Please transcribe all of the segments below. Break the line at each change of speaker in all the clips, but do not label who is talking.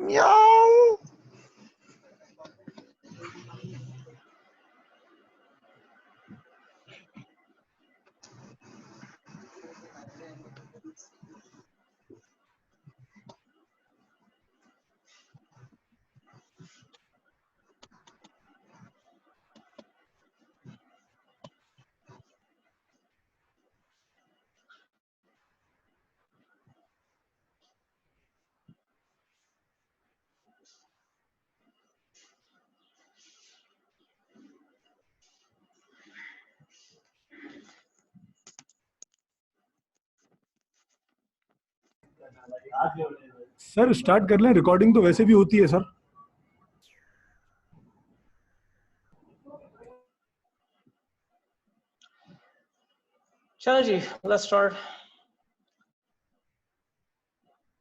Meow.
Sir start कर लें, recording तो वैसे भी होती है सर।
चलो जी, लेट्स स्टार्ट।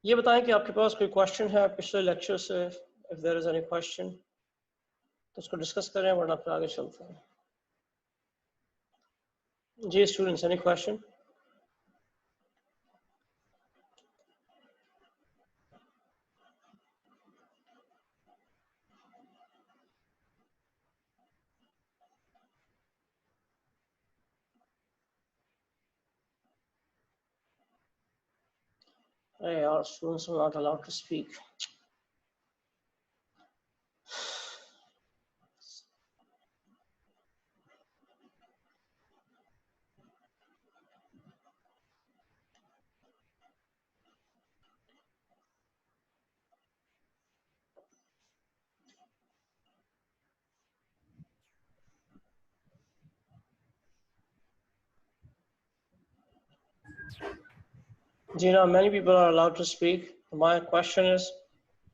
ये बताएं कि आपके पास कोई क्वेश्चन है पिछले लेक्चर से। If there is any question तो उसको डिस्कस करें, वरना फिर आगे चलते हैं। जी students, any question? Hey, our students are not allowed to speak. जी ना, many people are allowed to speak. My question is,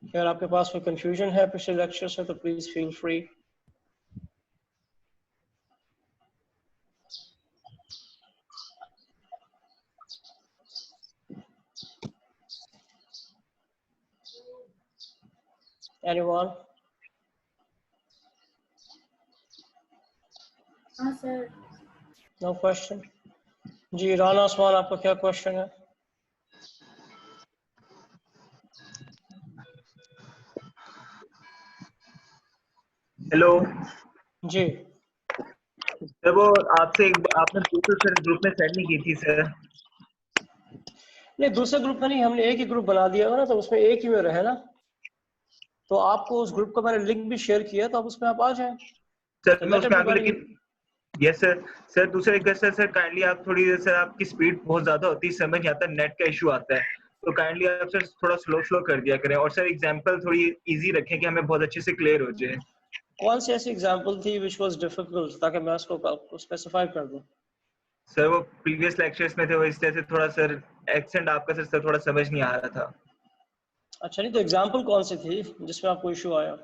अगर आपके पास कोई confusion है पिछले लेक्चर से तो please feel free. Anyone?
हाँ सर।
No question. जी राना उस्मान, आपका क्या क्वेश्चन है?
हेलो
जी
सर, वो आपसे आपने फोटो सर ग्रुप में सेंड नहीं की थी सर।
नहीं, दूसरे ग्रुप में नहीं, हमने एक ही ग्रुप बना दिया ना, तो उसमें एक ही में रहे ना। तो आपको उस ग्रुप का मैंने लिंक भी शेयर किया, तो आप उसमें आप आ जाएं।
सर मैं उसमें आ गया, लेकिन यस सर। सर दूसरा एक सर काइंडली आप थोड़ी देर सर, आपकी स्पीड बहुत ज्यादा होती है, समझ नहीं आता, नेट का इशू आता है, तो काइंडली आप सर थोड़ा स्लो कर दिया करें, और सर एग्जांपल थोड़ी इजी रखें कि हमें बहुत अच्छे से क्लियर हो जाए।
कौन सी ऐसी एग्जांपल थी व्हिच वाज डिफिकल्ट, ताकि मैं उसको स्पेसिफाई कर दूं?
सर वो प्रीवियस लेक्चर्स में थे, वो इस तरह से थोड़ा सर एक्सेंट आपका सर थोड़ा समझ नहीं आ रहा था।
अच्छा, नहीं तो एग्जांपल कौन सी थी जिसमें आपको इशू आया?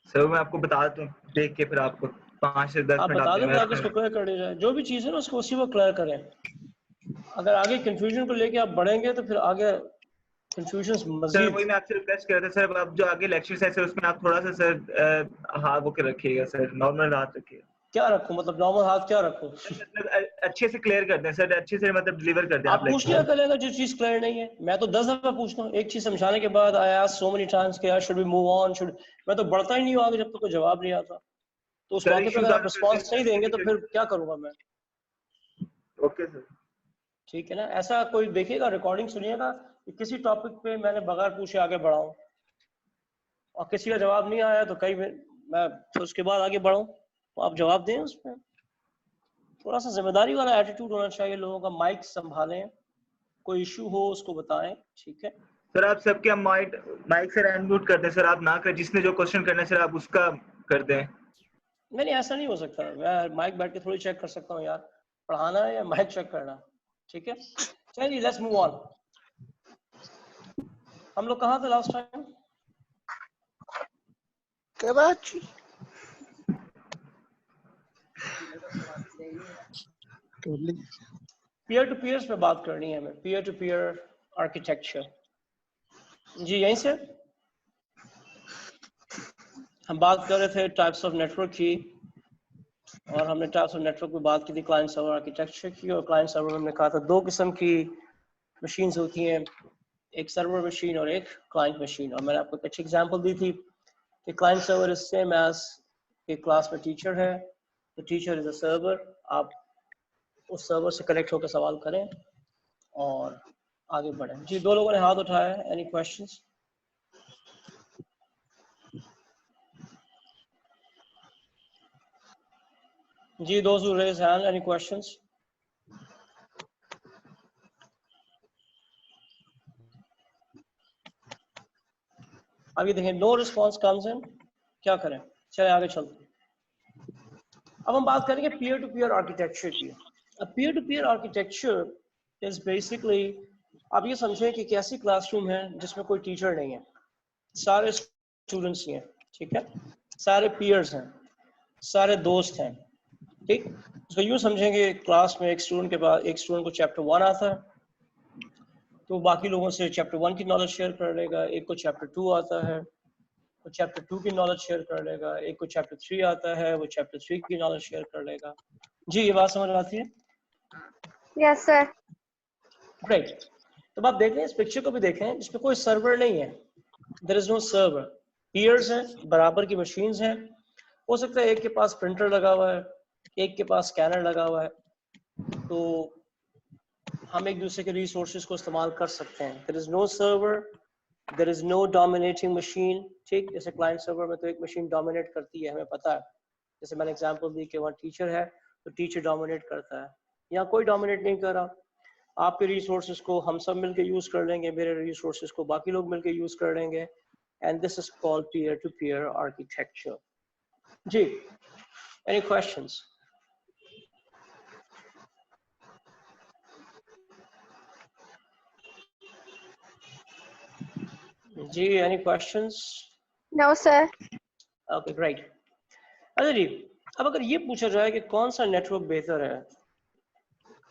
सर मैं आपको बता दूं देख के, फिर आपको 5 से 10
आप
मिनट
बता
आप
दें ताकि
दें।
उसको क्लियर कर दिया जाए। जो भी चीज़ है ना, उसको उसी वक्त क्लियर करें। अगर आगे कंफ्यूजन को लेके आप बढ़ेंगे तो फिर आगे कंफ्यूजन
सर
मजीद।
वही मैं आपसे रिक्वेस्ट कर रहा था सर, आप जो आगे लेक्चर्स है सर उसमें आप थोड़ा सा सर हाथ वो के रखिएगा सर, नॉर्मल हाथ रखिएगा।
क्या रखूं, मतलब नॉर्मल हाथ क्या रखूं?
मतलब अच्छे से क्लियर कर दें सर, अच्छे से मतलब डिलीवर कर दें
आप
आप
पूछ लिया
लेक्चर।
करेगा जो चीज क्लियर नहीं है। मैं तो 10 दफा पूछता हूँ एक चीज समझाने के बाद, I ask so many times कि should we move on, should. मैं तो बढ़ता ही नहीं हूँ आगे जब तक कोई जवाब नहीं आता। तो उस
सर
मौके पे
इश्यूज
अगर आप
आर
रिस्पॉन्स नहीं देंगे तो फिर क्या करूंगा मैं?
Okay sir.
ठीक है ना, ऐसा कोई देखिएगा, रिकॉर्डिंग सुनिएगा कि किसी टॉपिक पे मैंने बगैर पूछे आगे बढ़ाऊं और किसी का जवाब नहीं आया तो कई मैं फिर उसके बाद आगे बढ़ाऊं, तो आप जवाब दें उस पर। थोड़ा सा जिम्मेदारी वाला एटीट्यूड होना चाहिए लोगों का। माइक संभालें, कोई इशू हो उसको बताएं, ठीक है?
सर आप सबके माइक से अनम्यूट कर दें सर, आप ना करें, जिसने जो क्वेश्चन करना है सर आप उसका कर दें।
नहीं ऐसा नहीं हो सकता। मैं माइक बैठ के थोड़ी चेक कर सकता हूँ यार, पढ़ाना है या माइक चेक करना, ठीक है? चलिए लेट्स मूव ऑन। हम लोग कहाँ थे last time?
Karachi.
Peer to peers पे बात करनी है हमें, पीयर टू पीयर आर्किटेक्चर। जी यहीं से हम बात कर रहे थे टाइप्स ऑफ नेटवर्क की, और हमने टाइप्स ऑफ नेटवर्क पे बात की थी क्लाइंट सर्वर आर्किटेक्चर की। और क्लाइंट सर्वर में हमने कहा था दो किस्म की मशीन्स होती हैं, एक सर्वर मशीन और एक क्लाइंट मशीन। और मैंने आपको एक अच्छी एग्जांपल दी थी कि client server is same as एक क्लास में टीचर है, तो टीचर इज अ सर्वर। आप उस सर्वर से कनेक्ट होकर सवाल करें और आगे बढ़ें। जी, 2 लोगों ने हाथ उठाया है, एनी क्वेश्चंस? जी, those who raise hand, any questions? अभी देखें, नो रिस्पॉन्स कम्स इन, क्या करें? चलिए आगे चलते हैं। अब हम बात करेंगे पीयर टू पीयर आर्किटेक्चर की। अब peer to peer architecture is basically, आप ये समझें कि एक ऐसी क्लासरूम है जिसमें कोई टीचर नहीं है, सारे स्टूडेंट्स ही हैं, ठीक है, सारे पीयर्स हैं, सारे दोस्त हैं, ठीक। तो यूँ समझेंगे क्लास में एक स्टूडेंट के पास, एक स्टूडेंट को चैप्टर 1 आता है तो बाकी लोगों से चैप्टर 1 की नॉलेज शेयर कर लेगा, एक को चैप्टर 2 आता है तो चैप्टर 2 की नॉलेज शेयर कर लेगा, एक को चैप्टर 3 आता है वो चैप्टर 3 की नॉलेज शेयर कर लेगा। जी, ये बात समझ आती है?
Yes sir.
ग्रेट। तो आप देख लें, इस पिक्चर को भी देखें, इसमें कोई सर्वर नहीं है, there is no server, peers हैं, बराबर की मशीन्स हैं। हो सकता है एक के पास प्रिंटर लगा हुआ है, एक के पास स्कैनर लगा हुआ है, तो हम एक दूसरे के रिसोर्सेज को इस्तेमाल कर सकते हैं। There is no server, there is no dominating machine, ठीक। जैसे क्लाइंट सर्वर में तो एक मशीन डोमिनेट करती है, हमें पता है। जैसे मैंने एग्जांपल दी कि वहाँ टीचर है तो टीचर डोमिनेट करता है, यहाँ कोई डोमिनेट नहीं कर रहा। आपके रिसोर्सेज को हम सब मिलकर यूज कर लेंगे, मेरे रिसोर्सेज को बाकी लोग मिलकर यूज कर लेंगे, and this is called peer to peer architecture. जी, एनी क्वेश्चंस? जी, any questions?
No sir.
Okay, great. अच्छा जी, अब अगर ये पूछा जाए कि कौन सा नेटवर्क बेहतर है,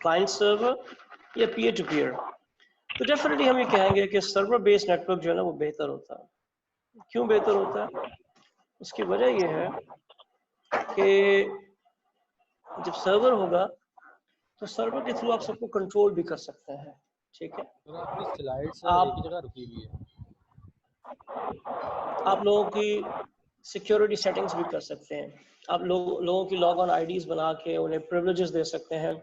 क्लाइंट सर्वर या पीयर टू पीयर, तो डेफिनेटली हम ये कहेंगे कि सर्वर बेस्ड नेटवर्क जो है ना वो बेहतर होता है। क्यों बेहतर होता है? उसकी वजह ये है कि जब सर्वर होगा तो सर्वर के थ्रू आप सबको कंट्रोल भी कर सकते हैं, ठीक है।
आपकी स्लाइड्स
आप
एक ही जगह रुकी हुई है।
आप लोगों की सिक्योरिटी सेटिंग्स भी कर सकते हैं, आप लोगों की लॉग ऑन आईडीज बना के उन्हें प्रिविलेजेस दे सकते हैं।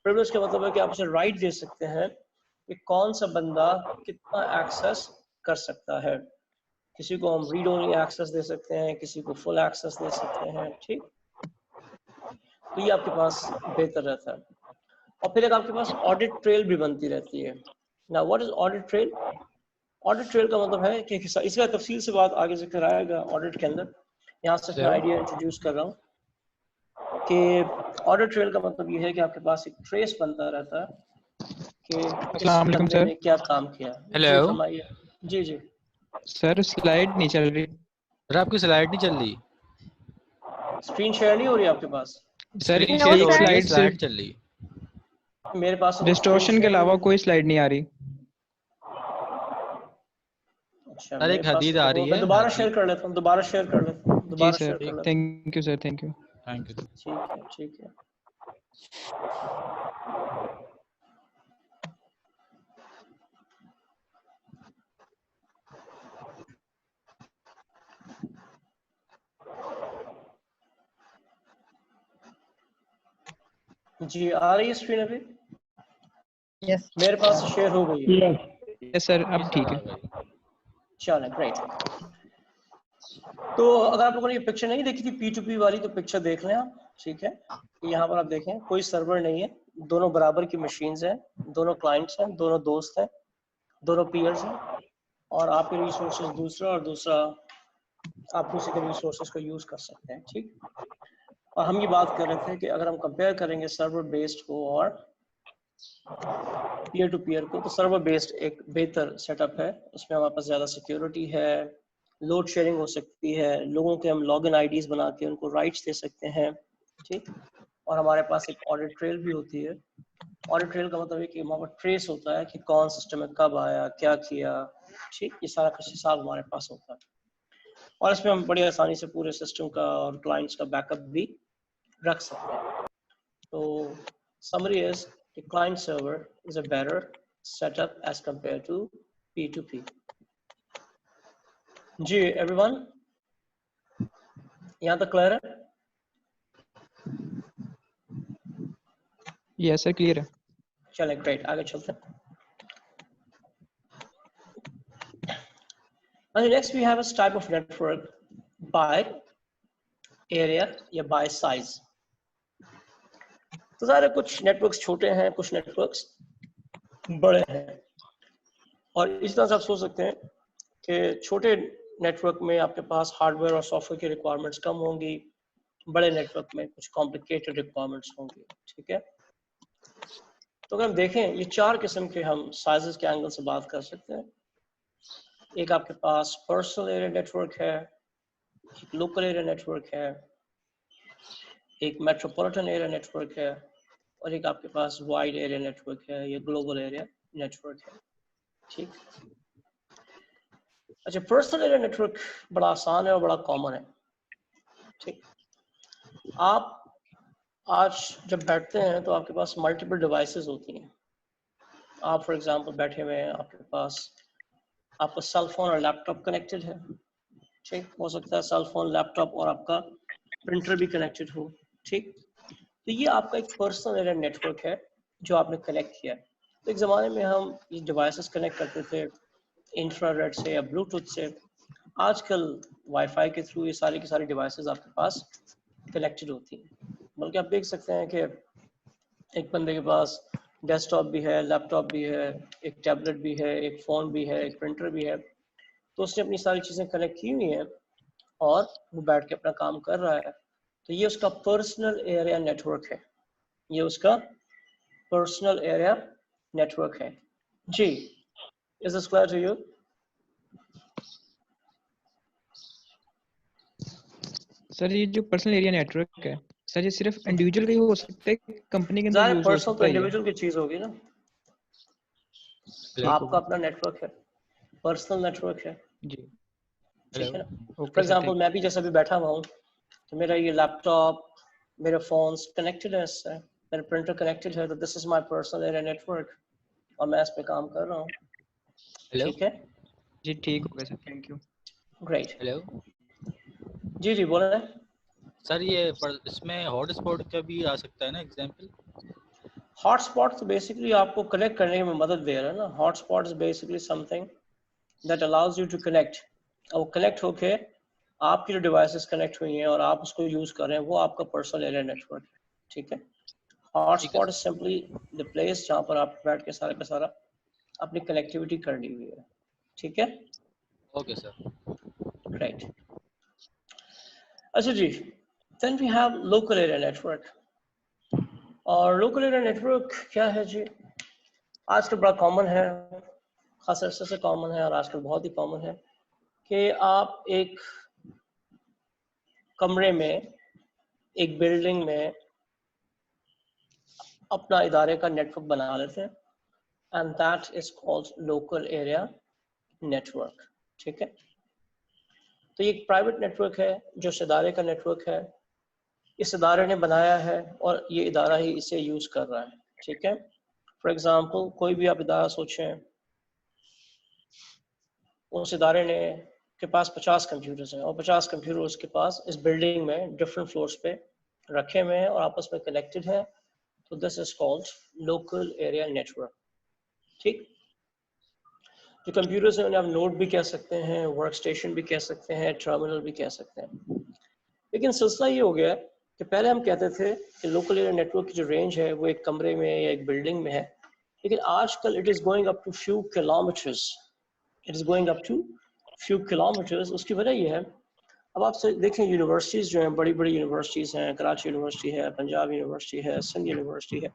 प्रिविलेज का मतलब है कि आप उसे राइट दे सकते हैं कि कौन सा बंदा कितना एक्सेस कर सकता है। किसी को हम रीड ओनली एक्सेस दे सकते हैं, किसी को फुल एक्सेस दे सकते हैं, ठीक। तो ये आपके पास बेहतर रहता है। और फिर एक आपके पास ऑडिट ट्रेल भी बनती रहती है। Now what is audit trail? Audit trail का मतलब है कि इसका तफसील से बात आगे जिक्र आएगा ऑडिट के अंदर। यहाँ सिर्फ मैं आइडिया इंट्रोड्यूस कर रहा हूँ कि ऑडिट ट्रेल का मतलब ये है कि आपके पास एक ट्रेस बनता रहता है कि
अस्सलाम वालेकुम सर।
ने क्या काम किया।
हेलो।
जी फरमाइए। जी जी
सर स्लाइड नहीं चल रही।
सर आपकी स्लाइड नहीं चल रही।
स्क्रीन शेयर नहीं हो रही आपके पास?
सर
No,
एक
sir.
स्लाइड
स्लाइड
सिर्फ
चल रही।
मेरे पास तो
डिस्टॉर्शन
screen
के
share
अलावा
नहीं
कोई स्लाइड नहीं आ रही।
है। अच्छा,
सर, एक
मेरे पास
हदीद
तो
आ रही
मैं
है,
दोबारा
हदीद।
शेयर कर लेता हूँ, दोबारा शेयर कर लेता हूँ,
जी
दोबारा
सर,
शेयर कर लेता हूँ।
Thank you sir, thank you.
Thank you.
ठीक है, ठीक है। जी, आ रही है स्क्रीन अभी?
Yes.
मेरे पास शेयर हो गई है।
यस सर, अब ठीक है।
चलो, ग्रेट। तो अगर आप लोगों ने ये पिक्चर नहीं देखी थी P2P वाली, तो पिक्चर देख लें आप, ठीक है। यहाँ पर आप देखें कोई सर्वर नहीं है, दोनों बराबर की मशीन्स हैं, दोनों क्लाइंट्स हैं, दोनों दोस्त हैं, दोनों पीयर्स हैं, और आपके रिसोर्सेज दूसरा और दूसरा आप दूसरे के रिसोर्सेज को यूज कर सकते हैं, ठीक। और हम ये बात कर रहे थे कि अगर हम कंपेयर करेंगे सर्वर बेस्ड को और पीयर टू पीयर को, तो सर्वर बेस्ड एक बेहतर सेटअप है। उसमें हमारे पास ज़्यादा सिक्योरिटी है, लोड शेयरिंग हो सकती है, लोगों के हम लॉगिन आईडीज बना के उनको राइट्स दे सकते हैं, ठीक। और हमारे पास एक ऑडिट ट्रेल भी होती है। ऑडिट ट्रेल का मतलब है कि वहाँ पर ट्रेस होता है कि कौन सिस्टम में कब आया, क्या किया, ठीक। ये सारा कुछ हिसाब हमारे पास होता है, और इसमें हम बड़ी आसानी से पूरे सिस्टम का और क्लाइंट्स का बैकअप भी रख सकते हैं। तो summary is the client server is a better setup as compared to P2P। जी एवरीवन, यहाँ तक क्लियर है?
यस सर क्लियर है।
चलें ग्रेट, आगे चलते हैं। Next we have a type of network by area या बाय साइज। तो सारे कुछ नेटवर्क्स छोटे हैं, कुछ नेटवर्क्स बड़े हैं, और इस तरह से आप सोच सकते हैं कि छोटे नेटवर्क में आपके पास हार्डवेयर और सॉफ्टवेयर की रिक्वायरमेंट्स कम होंगी, बड़े नेटवर्क में कुछ कॉम्प्लिकेटेड रिक्वायरमेंट्स होंगी। ठीक है, तो अगर हम देखें ये चार किस्म के हम साइजेस के एंगल से बात कर सकते हैं। एक आपके पास पर्सनल एरिया नेटवर्क है, एक लोकल एरिया नेटवर्क है, एक मेट्रोपॉलिटन एरिया नेटवर्क है, और एक आपके पास वाइड एरिया नेटवर्क है या ग्लोबल एरिया नेटवर्क है। ठीक, अच्छा, पर्सनल एरिया नेटवर्क बड़ा आसान है और बड़ा कॉमन है। ठीक, आप आज जब बैठते हैं तो आपके पास मल्टीपल डिवाइसेस होती हैं। आप फॉर एग्जांपल बैठे हुए हैं, आपके पास आपका सेल फोन और लैपटॉप कनेक्टेड है। ठीक, हो सकता है सेल फोन, लैपटॉप और आपका प्रिंटर भी कनेक्टेड हो। ठीक, तो ये आपका एक पर्सनल एरिया नेटवर्क है जो आपने कनेक्ट किया है। तो एक ज़माने में हम ये डिवाइसेस कनेक्ट करते थे इंफ्रारेड से या ब्लूटूथ से। आजकल वाईफाई के थ्रू ये सारी की सारी डिवाइसेस आपके पास कनेक्टेड होती हैं। बल्कि आप देख सकते हैं कि एक बंदे के पास डेस्कटॉप भी है, लैपटॉप भी है, एक टैबलेट भी है, एक फ़ोन भी है, एक प्रिंटर भी है। तो उसने अपनी सारी चीज़ें कनेक्ट की हुई हैं और वो बैठ के अपना काम कर रहा है। तो ये उसका पर्सनल एरिया नेटवर्क है, ये उसका पर्सनल एरिया नेटवर्क है। जी, is this clear to you?
Sir ये जो पर्सनल एरिया नेटवर्क है सर, ये सिर्फ इंडिविजुअल का ही हो सकता है, कंपनी के अंदर
ज़ाहिर
यूज हो
पर्सनल तो
सकता है ये?
इंडिविजुअल की चीज़ होगी ना, आपका अपना नेटवर्क है, पर्सनल नेटवर्क है।
जी
ठीक है ना?
ओके
फॉर
सर,
एग्जांपल मैं भी जैसे अभी बैठा हुआ हूँ, तो मेरा ये लैपटॉप, मेरे फोन्स कनेक्टेड है इससे, मेरा प्रिंटर कनेक्टेड है, तो this is my personal area network और मैं इस पे काम कर रहा हूँ।
हेलो
ठीक है,
जी ठीक हो गया sir, thank you.
Great.
Hello
जी जी बोले।
सर, ये इसमें हॉटस्पॉट का भी आ सकता है ना एग्जांपल?
हॉटस्पॉट तो बेसिकली आपको कनेक्ट करने में मदद दे रहा है ना। Hotspot is basically something that allows you to connect. और वो कनेक्ट होके आपकी जो डिवाइसेस कनेक्ट हुई हैं और आप उसको यूज कर रहे हैं, वो आपका पर्सनल एरिया नेटवर्क है। ठीक है, hotspot is simply the place जहाँ पर आप बैठ के सारा का सारा अपनी कनेक्टिविटी करनी हुई है। ठीक है,
ओके सर।
ग्रेट। अच्छा जी, then we have local area network. और लोकल एरिया नेटवर्क क्या है जी? आजकल बड़ा कॉमन है, खास अरसे से कॉमन है और आजकल बहुत ही कॉमन है कि आप एक कमरे में, एक बिल्डिंग में अपना इदारे का नेटवर्क बना लेते हैं, and that is called local area network. ठीक है, तो ये एक प्राइवेट नेटवर्क है जो इस इदारे का नेटवर्क है, इस इदारे ने बनाया है और ये इदारा ही इसे यूज कर रहा है। ठीक है, फॉर एग्जांपल कोई भी आप इदारा सोचें, उस इदारे ने के पास 50 कंप्यूटर्स हैं और 50 कंप्यूटर उसके पास इस बिल्डिंग में डिफरेंट फ्लोर्स पे रखे हुए हैं और आपस में कनेक्टेड है। तो this is called local area network. ठीक, जो कंप्यूटर्स हैं उन्हें आप नोड भी कह सकते हैं, वर्क स्टेशन भी कह सकते हैं, टर्मिनल भी कह सकते हैं। लेकिन सिलसिला ये हो गया कि पहले हम कहते थे कि लोकल एरिया नेटवर्क की जो रेंज है वो एक कमरे में या एक बिल्डिंग में है, लेकिन आजकल it is going up to few kilometres. It is going up to few kilometres. उसकी वजह ये है, अब आप देखें यूनिवर्सिटीज़ जो हैं, बड़ी बड़ी यूनिवर्सिटीज़ हैं, कराची यूनिवर्सिटी है, पंजाब यूनिवर्सिटी है, सिंध यूनिवर्सिटी है,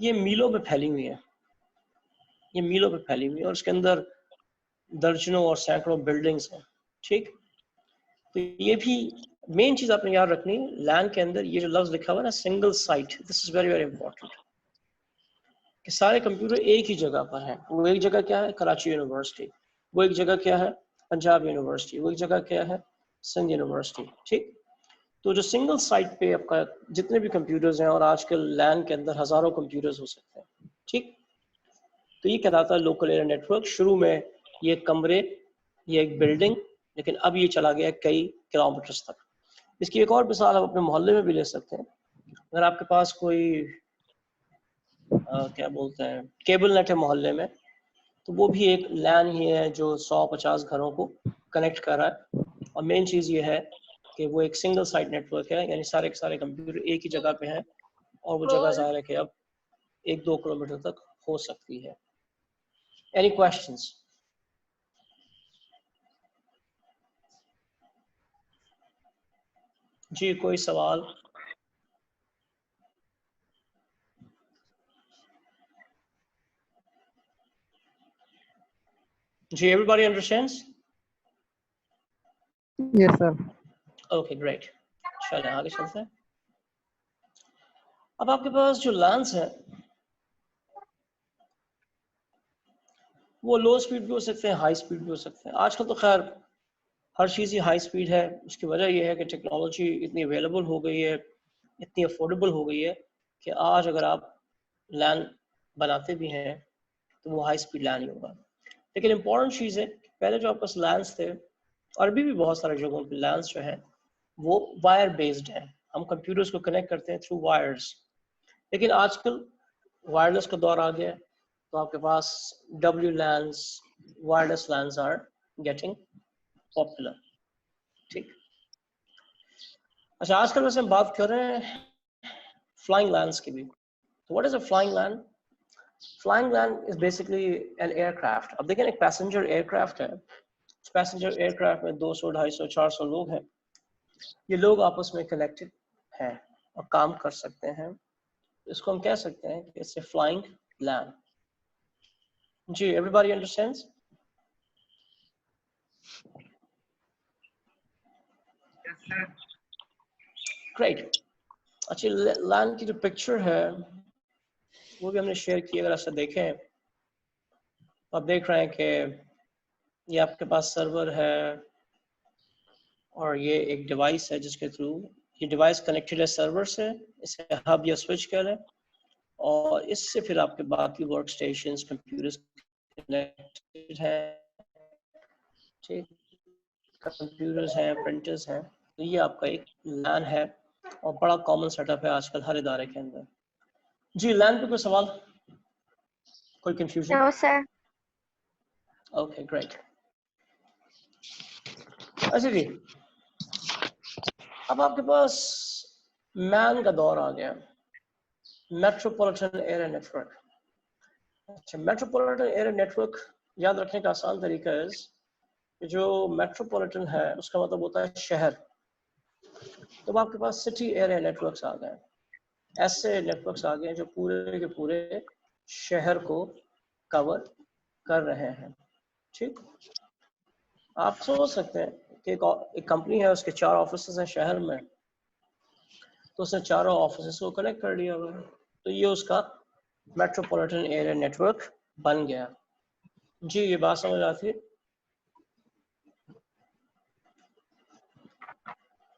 ये मीलों पे फैली हुई है, ये मीलों पे फैली हुई है और उसके अंदर दर्जनों और सैकड़ों बिल्डिंग्स हैं। ठीक, तो ये भी मेन चीज़ आपने याद रखनी, लैन के अंदर ये जो लफ्ज़ लिखा हुआ है ना, single site, this is very very important, कि सारे कंप्यूटर एक ही जगह पर हैं। वो एक जगह क्या है? कराची यूनिवर्सिटी। वो एक जगह क्या है? पंजाब यूनिवर्सिटी। वो एक जगह क्या है? सिंध यूनिवर्सिटी। ठीक, तो जो सिंगल साइट पे आपका जितने भी कंप्यूटर्स हैं, और आजकल लैन के अंदर हजारों कंप्यूटर्स हो सकते हैं। ठीक, तो ये कहलाता है लोकल एरिया नेटवर्क। शुरू में ये कमरे, ये एक बिल्डिंग, लेकिन अब ये चला गया कई किलोमीटर्स तक। इसकी एक और मिसाल आप अपने मोहल्ले में भी ले सकते हैं। अगर आपके पास कोई क्या बोलते हैं केबल नेट है मोहल्ले में, तो वो भी एक लैन ही है जो 100-50 घरों को कनेक्ट कर रहा है। और मेन चीज़ ये है कि वो एक सिंगल साइट नेटवर्क है, यानी सारे के सारे कंप्यूटर एक ही जगह पे हैं और वो जगह ज़ाहिर है कि अब 1-2 किलोमीटर तक हो सकती है। Any questions? जी कोई सवाल? जी everybody understands?
Yes, sir.
Okay great, चलें आगे चलते हैं। अब आपके पास जो लैंस है वो लो स्पीड भी हो सकते हैं, हाई स्पीड भी हो सकते हैं। आजकल तो खैर हर चीज़ ही हाई स्पीड है। उसकी वजह यह है कि टेक्नोलॉजी इतनी अवेलेबल हो गई है, इतनी अफोर्डेबल हो गई है कि आज अगर आप लैन बनाते भी हैं तो वो हाई स्पीड लैन ही होगा। लेकिन इम्पॉर्टेंट चीज़ है, पहले जो आपके पास लैंस थे और अभी भी बहुत सारे जगहों पे लैंस जो हैं वो वायर बेस्ड हैं। हम कंप्यूटर्स को कनेक्ट करते हैं थ्रू वायर्स। लेकिन आजकल वायरलेस का दौर आ गया है, तो आपके पास WLANs, wireless LANs are getting popular. ठीक, अच्छा आजकल वैसे हम बात कर रहे हैं फ्लाइंग लैंस की भी। तो what is a flying LAN? Flying LAN is basically an aircraft. अब देखिए एक पैसेंजर एयरक्राफ्ट है, पैसेंजर एयरक्राफ्ट में 200, 250, 400 लोग हैं। ये लोग आपस में कनेक्टेड हैं और काम कर सकते हैं। इसको हम कह सकते हैं कि इट्स ए फ्लाइंग लैन। जी एवरीबॉडी अंडरस्टैंड्स? ग्रेट। अच्छा लैन की जो पिक्चर है वो भी हमने शेयर की। अगर ऐसा देखें तो आप देख रहे हैं कि ये आपके पास सर्वर है और ये एक डिवाइस है जिसके थ्रू ये डिवाइस कनेक्टेड है सर्वर से, इसे हब या स्विच कह लें, और इससे फिर आपके बाकी वर्क स्टेशंस, कंप्यूटर्स कनेक्टेड हैं। ठीक, कंप्यूटर्स हैं, प्रिंटर्स हैं। तो ये आपका एक लैन है और बड़ा कॉमन सेटअप है आजकल हर इदारे के अंदर। जी लैन पे कोई सवाल, कोई confusion?
No, sir.
Okay great. अच्छा जी, अब आपके पास मैन का दौर आ गया, मेट्रोपॉलिटन एरिया नेटवर्क। अच्छा मेट्रोपॉलिटन एरिया नेटवर्क याद रखने का आसान तरीका है कि जो मेट्रोपॉलिटन है उसका मतलब होता है शहर। तो आपके पास सिटी एरिया नेटवर्क्स आ गए, ऐसे नेटवर्क्स आ गए जो पूरे के पूरे शहर को कवर कर रहे हैं। ठीक, आप सोच सकते हैं कि एक कंपनी है, उसके 4 ऑफिसेस हैं शहर में, तो उसने चारों ऑफिसेस को कनेक्ट कर लिया हुआ है। तो ये उसका मेट्रोपॉलिटन एरिया नेटवर्क बन गया। जी ये बात समझ आती है?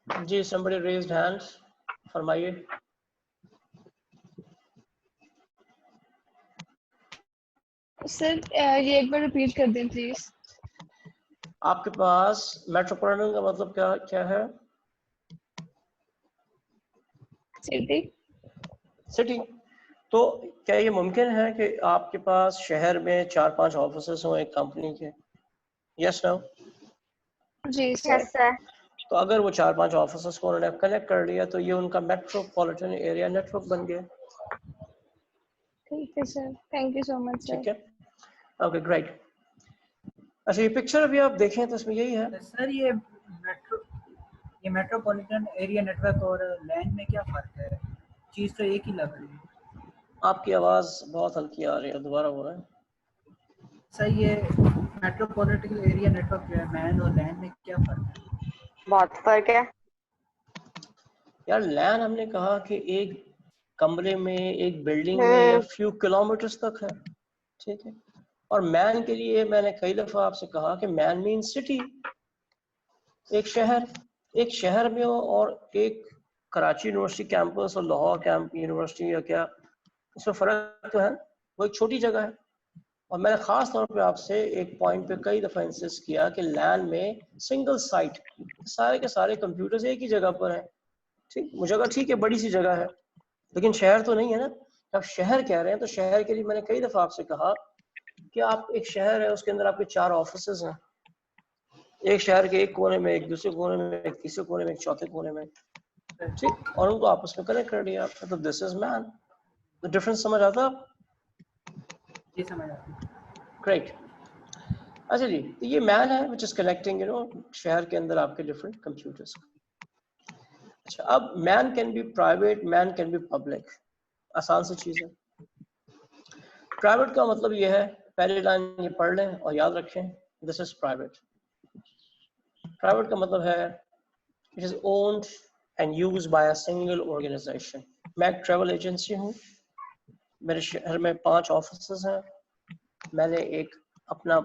जी somebody raised hands, फरमाइए।
सर ये एक बार रिपीट कर दें प्लीज।
आपके पास मेट्रोपॉलिटन का मतलब क्या क्या है?
सिटी।
सिटी। तो क्या ये मुमकिन है कि आपके पास शहर में 4-5 ऑफिसेस हों एक कंपनी के? Yes no?
जी सर।
Yes, sir.
तो अगर वो 4-5 ऑफिसेस को उन्होंने कनेक्ट कर लिया तो ये उनका मेट्रोपॉलिटन एरिया नेटवर्क बन गया।
ठीक है sir, thank you so much sir.
ठीक है, ओके ग्रेट। अच्छा ये पिक्चर अभी आप देखें तो इसमें यही है।
सर ये मेट्रोपॉलिटन एरिया नेटवर्क और लैन में क्या फर्क है? चीज तो एक ही लग रही है।
आपकी आवाज बहुत हल्की आ रही है, दोबारा हो रहा है।
सर ये मेट्रोपॉलिटन एरिया नेटवर्क जो है मैन और लैन में क्या फर्क है?
बहुत फर्क है।
यार लैन हमने कहा कि एक कमरे में, एक बिल्डिंग में या फ्यू किलोमीटर्स तक है। ठीक है, और मैन के लिए मैंने कई दफा आपसे कहा कि मैन मीन सिटी, एक शहर। एक शहर में हो और एक कराची यूनिवर्सिटी कैंपस और लाहौर कैंप यूनिवर्सिटी या क्या, इसमें फर्क तो है, वो एक छोटी जगह है। और मैंने खास तौर पे आपसे एक पॉइंट पे कई दफा इंसिस्ट किया कि लैन में सिंगल साइट, सारे के सारे कंप्यूटर्स एक ही जगह पर हैं। ठीक, वो जगह ठीक है, बड़ी सी जगह है, लेकिन शहर तो नहीं है ना। आप शहर कह रहे हैं तो शहर के लिए मैंने कई दफा आपसे कहा कि आप एक शहर है, उसके अंदर आपके 4 ऑफिसेज हैं, एक शहर के एक कोने में, एक दूसरे कोने में, एक तीसरे कोने में, एक चौथे कोने में, ठीक, और उनको आपस में कनेक्ट कर दिया आपने, तो दिस इज मैन। तो डिफरेंस समझ आता?
ये समझ आती है।
ग्रेट। अच्छा जी, तो ये मैन है विच इज कनेक्टिंग शहर के अंदर आपके डिफरेंट कंप्यूटर्स। अच्छा, अब man can be private, man can be public. आसान सी चीज है। प्राइवेट का मतलब ये है, पहली लाइन ये पढ़ लें और याद रखें, दिस इज प्राइवेट। प्राइवेट का मतलब है it is owned and used by a single organisation. मैं एक ट्रैवल एजेंसी हूँ, मेरे शहर में 5 ऑफिसेज हैं, मैंने एक अपना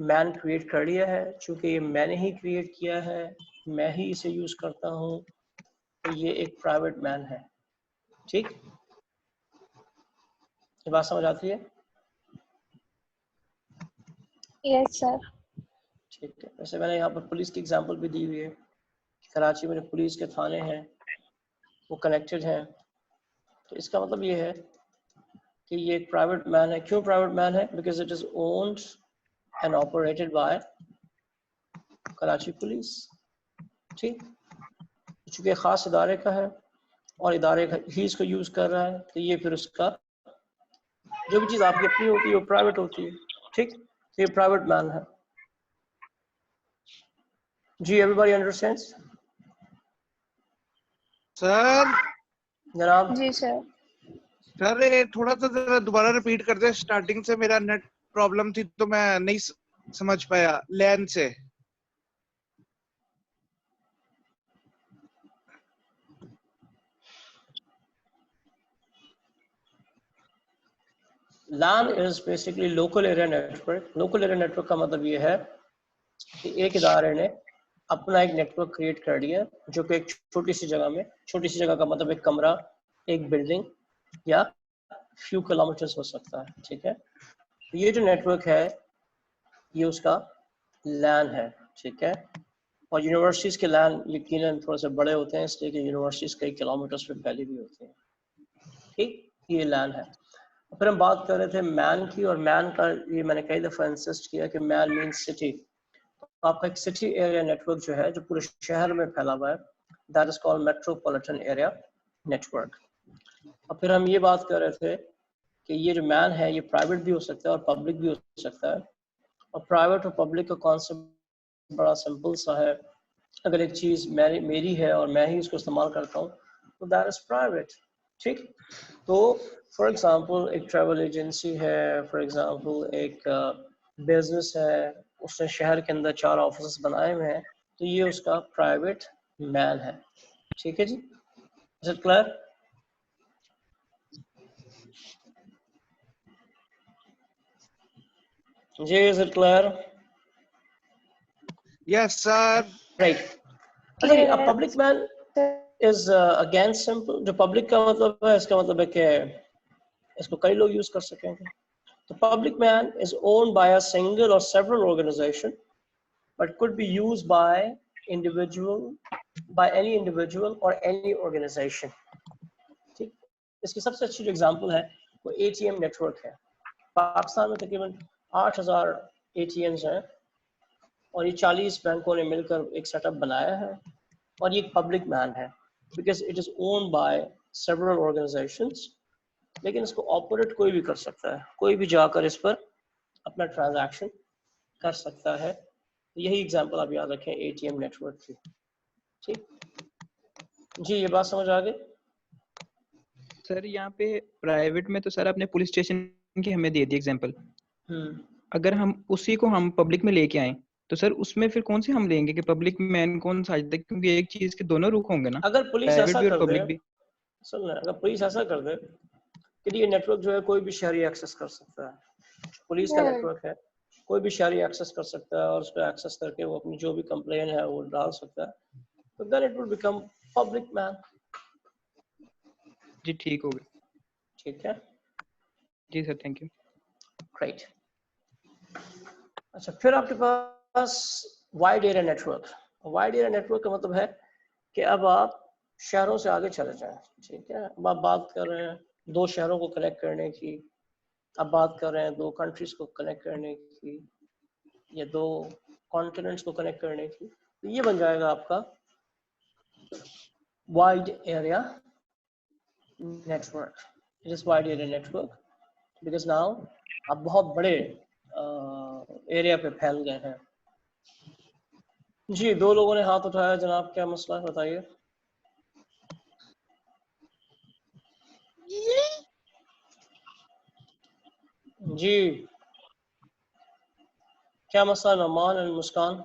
मैन क्रिएट कर लिया है, चूंकि ये मैंने ही क्रिएट किया है, मैं ही इसे यूज करता हूँ, तो ये एक प्राइवेट मैन है। ठीक, ये बात समझ आती है?
Yes sir.
ठीक है। वैसे मैंने यहाँ पर पुलिस की एग्जांपल भी दी हुई है, कराची में जो पुलिस के थाने हैं वो कनेक्टेड हैं, तो इसका मतलब ये है कि ये एक प्राइवेट मैन है। क्यों प्राइवेट मैन है? Because it is owned and operated by Karachi police. ठीक, चूंकि खास इदारे का है और इदारे ही इसको यूज कर रहा है, तो ये फिर उसका जो भी चीज आपकी अपनी होती है वो प्राइवेट होती है। ठीक, तो ये प्राइवेट मैन है जी। Everybody understands?
सर
जनाब
जी सर।
सर ये थोड़ा सा जरा दोबारा रिपीट कर दे, स्टार्टिंग से मेरा नेट प्रॉब्लम थी तो मैं नहीं समझ पाया लैन से।
LAN is basically local area network। local area network का मतलब ये है कि एक इदारे ने अपना एक नेटवर्क क्रिएट कर लिया जो कि एक छोटी सी जगह में, छोटी सी जगह का मतलब एक कमरा, एक बिल्डिंग या फ्यू किलोमीटर्स हो सकता है। ठीक है, तो ये जो नेटवर्क है ये उसका LAN है। ठीक है, और यूनिवर्सिटीज के LAN यकीनन थोड़े से बड़े होते हैं, इसलिए कि यूनिवर्सिटीज कई किलोमीटर्स पे फैली हुई होती हैं। ठीक, ये LAN है। फिर हम बात कर रहे थे मैन की, और मैन का ये मैंने कई दफा इंसिस्ट किया कि मैन मीन्स सिटी। तो आपका एक सिटी एरिया नेटवर्क जो है जो पूरे शहर में फैला हुआ है, that is called metropolitan area network. और फिर हम ये बात कर रहे थे कि ये जो मैन है ये प्राइवेट भी हो सकता है और पब्लिक भी हो सकता है। और प्राइवेट और पब्लिक का कॉन्सेप्ट बड़ा सिंपल सा है। अगर एक चीज मेरी है और मैं ही उसको इस्तेमाल करता हूँ तो दैट इज प्राइवेट। ठीक, तो फॉर एग्जांपल एक ट्रैवल एजेंसी है, फॉर एग्जांपल एक बिजनेस है, उसने शहर के अंदर 4 ऑफिस बनाए हुए हैं, तो ये उसका प्राइवेट मैन है। ठीक है जी, इज इट क्लियर? जी, is it clear?
Yes sir.
Right. अच्छा, अब public man is again simple. जो पब्लिक का मतलब है, इसका मतलब है कि इसको कई लोग यूज कर सकेंगे। तो public man is owned by a single और several organization but could be used by any individual और एनी ऑर्गेनाइजेशन। ठीक, इसकी सबसे अच्छी जो एग्जांपल है वो एटीएम नेटवर्क है। पाकिस्तान में तकरीबन 8000 एटीएम्स हैं और ये 40 बैंकों ने मिलकर एक सेटअप बनाया है, और ये एक पब्लिक मैन है because it is owned by several organisations. लेकिन इसको ऑपरेट कोई भी कर सकता है, कोई भी जाकर इस पर अपना ट्रांजैक्शन कर सकता है। तो यही एग्जांपल आप याद रखें एटीएम नेटवर्क की। ठीक जी, ये बात समझ आ गई?
सर यहाँ पे प्राइवेट में तो सर आपने पुलिस स्टेशन की हमें दे दी एग्जांपल। अगर हम उसी को हम पब्लिक में लेके आए तो सर उसमें फिर कौन से हम लेंगे कि पब्लिक मैन कौन सा? क्योंकि एक चीज के दोनों रुख होंगे ना,
अगर पुलिस
प्राइवेट
ऐसा
भी और
कर
पब्लिक
दे,
भी।
सुन ले, अगर पुलिस ऐसा कर दे कि ये नेटवर्क जो है कोई भी शहरी एक्सेस कर सकता है, पुलिस का नेटवर्क है, कोई भी शहरी एक्सेस कर सकता है और उसको एक्सेस करके वो अपनी जो भी कंप्लेन है वो डाल सकता है, तो then it will become public man.
जी ठीक हो गया।
ठीक है
जी सर, थैंक यू।
ग्रेट। अच्छा, फिर आपके पास wide area network. Wide area network का मतलब है कि अब आप शहरों से आगे चले जाएं, ठीक है। अब आप बात कर रहे हैं 2 शहरों को कनेक्ट करने की, अब बात कर रहे हैं 2 कंट्रीज को कनेक्ट करने की, या 2 कॉन्टिनेंट्स को कनेक्ट करने की, तो ये बन जाएगा आपका wide area network. It is wide area network because now आप बहुत बड़े एरिया पे फैल गए हैं। जी, 2 लोगों ने हाथ उठाया जनाब, क्या मसला है बताइए। जी, क्या मसला नमान और मुस्कान?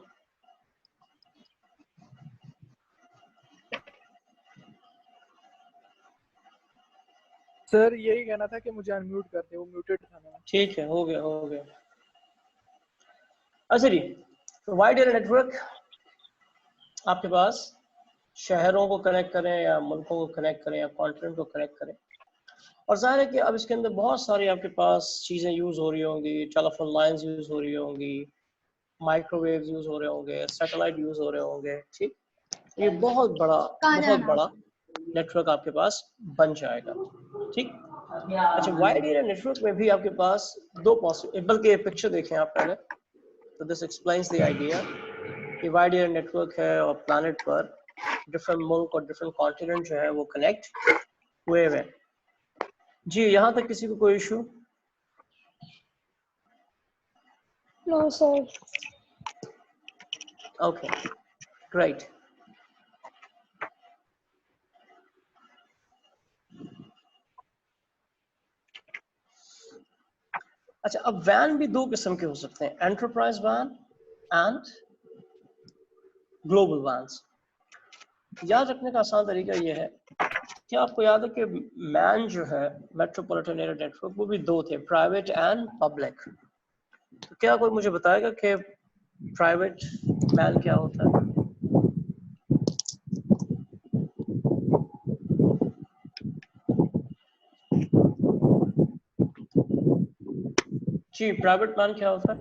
सर यही कहना था कि मुझे अनम्यूट कर दे, वो म्यूटेड था मैं।
ठीक है, हो गया हो गया। अच्छा जी, तो वाइड एरिया नेटवर्क आपके पास शहरों को कनेक्ट करें या मुल्कों को कनेक्ट करें या कॉन्टिनेंट को कनेक्ट करें, और जाहिर है कि अब इसके अंदर बहुत सारी आपके पास चीज़ें यूज़ हो रही होंगी, टेलीफोन लाइंस यूज़ हो रही होंगी, माइक्रोवेव यूज़ हो रहे होंगे, सैटेलाइट यूज़ हो रहे होंगे, ठीक। ये बहुत बड़ा नेटवर्क आपके पास बन जाएगा, ठीक। अच्छा, वाइड एरिया नेटवर्क में भी आपके पास 2 पॉसिबल, बल्कि ये पिक्चर देखें आप पहले, तो दिस एक्सप्लेन्स द आइडिया कि वाइड एरिया नेटवर्क है और प्लैनेट पर डिफरेंट मुल्क और डिफरेंट कॉन्टिनेंट जो है वो कनेक्ट हुए हुए। जी, यहाँ तक किसी को कोई issue?
No, sir.
Okay, great. अच्छा, अब वैन भी 2 किस्म के हो सकते हैं, एंटरप्राइज वैन एंड ग्लोबल वैन्स। याद रखने का आसान तरीका ये है कि आपको याद है कि मैन जो है मेट्रोपॉलिटन एरिया नेटवर्क, वो भी 2 थे, प्राइवेट एंड पब्लिक। तो क्या कोई मुझे बताएगा कि प्राइवेट मैन क्या होता है? जी, प्राइवेट मैन क्या होता है?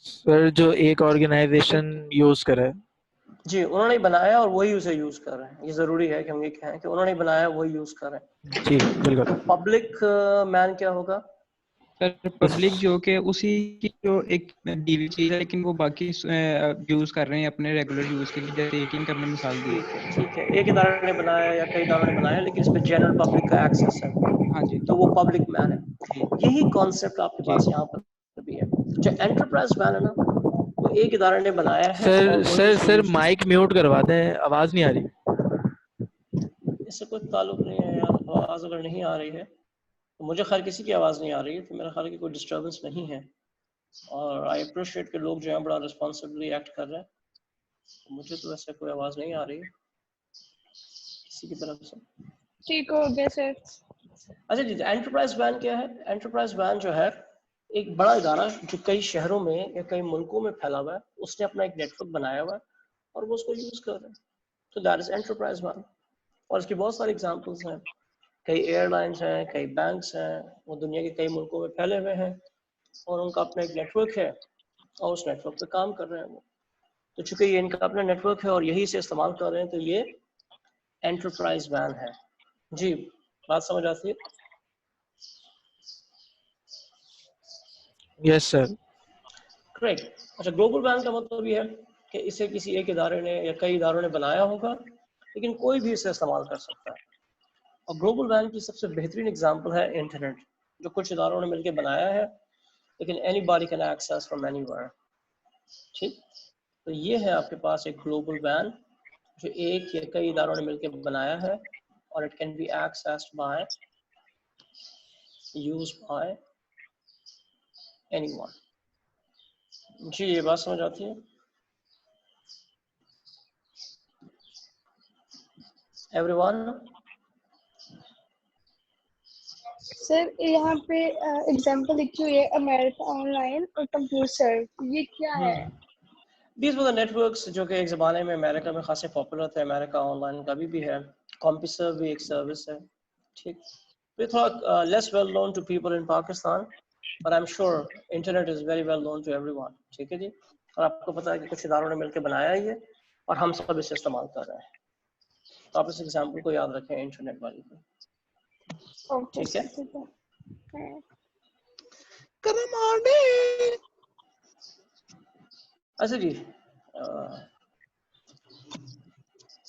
सर जो एक ऑर्गेनाइजेशन यूज करे।
जी, उन्होंने बनाया और वही उसे यूज कर रहे हैं। ये जरूरी है कि हम ये कहें कि उन्होंने बनाया वही यूज कर रहे हैं।
जी बिल्कुल।
पब्लिक मैन क्या होगा?
सर पब्लिक जो कि उसी की जो एक डीवी चीज है, लेकिन वो बाकी यूज कर रहे हैं अपने रेगुलर यूज के लिए, जैसे एटीएम करने मिसाल दी।
ठीक है, एक इदारे ने बनाया या कई इदारों ने बनाया, लेकिन इस पे जनरल पब्लिक का एक्सेस है।
हाँ जी,
तो वो पब्लिक मैन है। यही कॉन्सेप्ट आपके पास यहाँ पर भी है। जो एंटरप्राइज मैन है ना, वो एक इदारे ने बनाया है।
सर माइक म्यूट करवा दें, आवाज नहीं आ रही।
इससे कोई ताल्लुक नहीं है यार, आवाज अगर नहीं आ रही है तो मुझे खैर किसी की आवाज नहीं आ रही है, तो मेरा ख्याल है कि कोई डिस्टर्बेंस नहीं है। और आई अप्रिशिएट के लोग जो है बड़ा रिस्पॉन्सिबली एक्ट कर रहे हैं। तो मुझे तो वैसे कोई आवाज नहीं आ रही है किसी की तरफ से।
ठीक हो गया सर।
अच्छा जी, एंटरप्राइज वैन क्या है? एंटरप्राइज वैन जो है एक बड़ा इदारा जो कई शहरों में या कई मुल्कों में फैला हुआ है, उसने अपना एक नेटवर्क बनाया हुआ है और वो उसको यूज कर रहे हैं। तो दैट इज एंटरप्राइज वैन। और इसकी बहुत सारी एग्जांपल्स हैं। कई एयरलाइंस हैं, कई बैंक्स हैं, वो दुनिया के कई मुल्कों में फैले हुए हैं और उनका अपना एक नेटवर्क है और उस नेटवर्क पे काम कर रहे हैं वो। तो चूंकि ये इनका अपना नेटवर्क है और यही से इस्तेमाल कर रहे हैं, तो ये एंटरप्राइज वैन है। जी, बात समझ आती है?
Yes sir.
ग्रेट। अच्छा, ग्लोबल वैन का मतलब ये है कि इसे किसी एक इदारे ने या कई इदारों ने बनाया होगा, लेकिन कोई भी इसे इस्तेमाल कर सकता है। और ग्लोबल वैन की सबसे बेहतरीन एग्जांपल है इंटरनेट, जो कुछ इदारों ने मिलकर बनाया है, लेकिन anybody can access from anywhere. ठीक, तो ये है आपके पास एक ग्लोबल वैन जो एक या कई इदारों ने मिलकर बनाया है और it can be accessed by used by anyone. जी, ये बात समझ आती है? एवरीवन?
सर यहाँ पे एग्जांपल लिखी हुई है अमेरिका ऑनलाइन और कंप्यूटर, ये क्या है?
These were the networks जो कि एक ज़माने में अमेरिका में खासे पॉपुलर थे। अमेरिका ऑनलाइन का भी है, कॉम्पिसर्व भी एक सर्विस है। ठीक, ये थोड़ा less well known to people in Pakistan, but I'm sure internet is very well known to everyone. ठीक है जी, और आपको पता है कि कुछ इदारों ने मिलकर बनाया है ये और हम सब इसे इस्तेमाल कर रहे हैं। तो आप इस एग्जाम्पल को याद रखें इंटरनेट वाली को, ठीक है? अच्छा जी,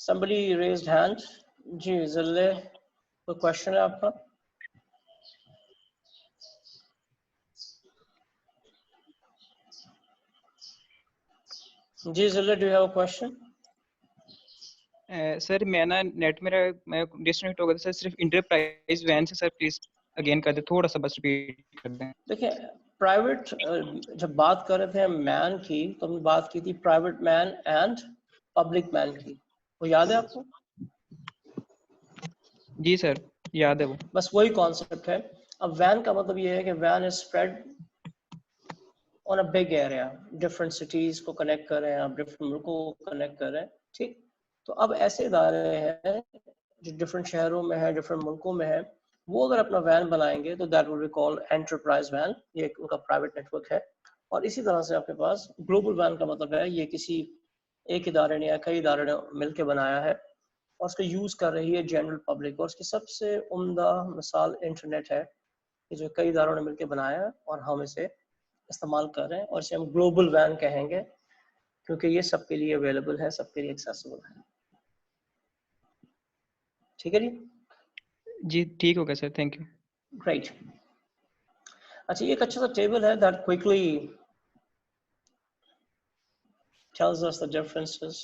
somebody raised hand. जी जिले, कोई क्वेश्चन है आपका? जी जिले, do you have a question?
Sir मैं ना नेट मेरा मैं डिस्कनेक्ट हो गया था सर, सिर्फ इंटरप्राइज वैन से सर प्लीज अगेन कर दे, थोड़ा सा बस रिपीट कर दें।
देखिए प्राइवेट, जब बात कर रहे थे मैन की तो हमने बात की थी private man and public man की, वो याद है आपको?
जी सर याद है वो।
बस वही कॉन्सेप्ट है। अब वैन का मतलब ये है कि वैन is spread on a big area, different cities को कनेक्ट कर रहे हैं, आप डिफरेंट मुल्कों को कनेक्ट कर रहे हैं, ठीक? तो अब ऐसे इदारे हैं जो डिफरेंट शहरों में है, डिफरेंट मुल्कों में है, वो अगर अपना वैन बनाएंगे तो that will be called enterprise वैन, ये उनका प्राइवेट नेटवर्क है। और इसी तरह से आपके पास ग्लोबल वैन का मतलब है ये किसी एक इदारे ने या कई इदारे ने मिलकर बनाया है और उसको यूज कर रही है जनरल पब्लिक, और उसकी सबसे उम्दा मिसाल इंटरनेट है कि जो कई इदारों ने मिलकर बनाया है और हम इसे इस्तेमाल कर रहे हैं, और इसे हम ग्लोबल वैन कहेंगे क्योंकि ये सबके लिए अवेलेबल है, सबके लिए एक्सेसिबल है। ठीक है
जी ठीक हो गया सर, थैंक यू।
ग्रेट। अच्छा, ये एक अच्छा सा टेबल है that quickly tells us the differences.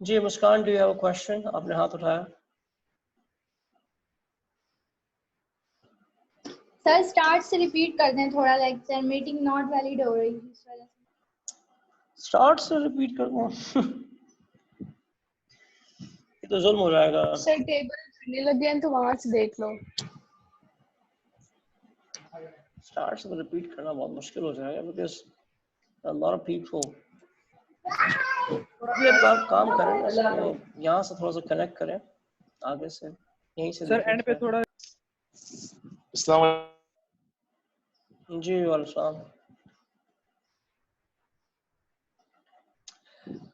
जी Muskan, do you have a question? आपने हाथ उठाया।
सर स्टार्ट से रिपीट कर दें थोड़ा, लेक्चर मीटिंग नॉट वैलिड हो रही है इस वजह से।
स्टार्ट से रिपीट कर दूं? ये तो जुल्म हो जाएगा।
सर टेबल करने लगे हैं तो वहां से देख लो।
स्टार्ट से रिपीट करना बहुत मुश्किल हो जाएगा because a lot of people। ये आप काम करें, यहाँ से थोड़ा सा कनेक्ट करें आगे से, यहीं से
सर एंड पे थोड़ा।
जी वालेकुम।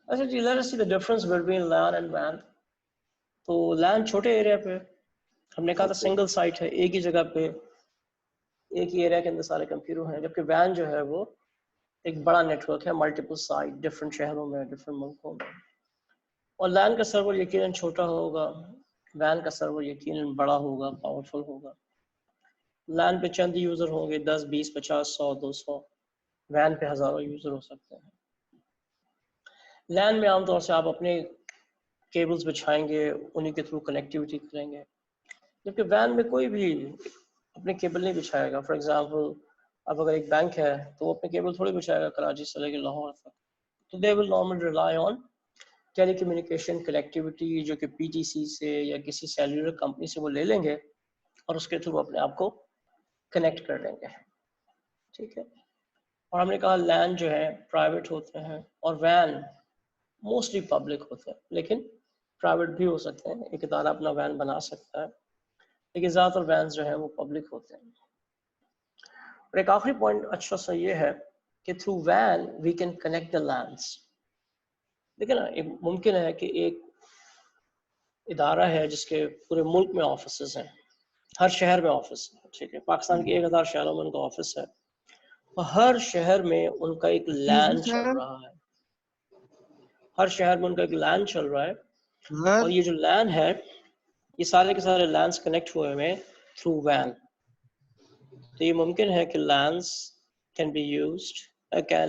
अच्छा जी, let us see the difference between LAN and WAN। तो LAN छोटे एरिया पे, हमने कहा था सिंगल साइट है, एक ही जगह पे एक ही एरिया के अंदर सारे कंप्यूटर हैं, जबकि WAN जो है वो एक बड़ा नेटवर्क है, मल्टीपल साइट, डिफरेंट शहरों में, डिफरेंट मुल्कों में। और LAN का सर्वर यकीनन छोटा होगा, WAN का सर्वर यकीनन बड़ा होगा, पावरफुल होगा। LAN पे चंद यूजर होंगे, 10, 20, 50, 100, 200। WAN पे हजारों यूजर हो सकते हैं। LAN में आमतौर से आप अपने केबल्स बिछाएंगे, उन्हीं के थ्रू कनेक्टिविटी करेंगे, जबकि WAN में कोई भी अपने केबल नहीं बिछाएगा। फॉर एग्जांपल, अब अगर एक बैंक है तो वो अपने केबल थोड़ी बिछाएगा कराची से लेकर लाहौर तक। तो they will normally rely on telecommunication connectivity, जो कि PTC से या किसी सेल्यूलर कंपनी से वो ले लेंगे और उसके थ्रू अपने आप को कनेक्ट कर लेंगे। ठीक है। और हमने कहा LAN जो है प्राइवेट होते हैं और WAN मोस्टली पब्लिक होते हैं, लेकिन प्राइवेट भी हो सकते हैं, एक इदारा अपना WAN बना सकता है, लेकिन ज़्यादातर WANs जो है वो पब्लिक होते हैं। और एक आखिरी पॉइंट अच्छा सा ये है कि through WAN we can connect the LANs। देखिए ना, एक मुमकिन है कि एक इदारा है जिसके पूरे मुल्क में ऑफिसेज हैं, हर शहर में ऑफिस है, ठीक है, पाकिस्तान के 1000 शहरों में उनका ऑफिस है, और हर शहर में उनका एक LAN चल रहा है, हर शहर में उनका एक LAN चल रहा है, और ये जो LAN है ये सारे के सारे LANs कनेक्ट हुए हुए हैं थ्रू WAN। तो ये मुमकिन है कि LANs can be used,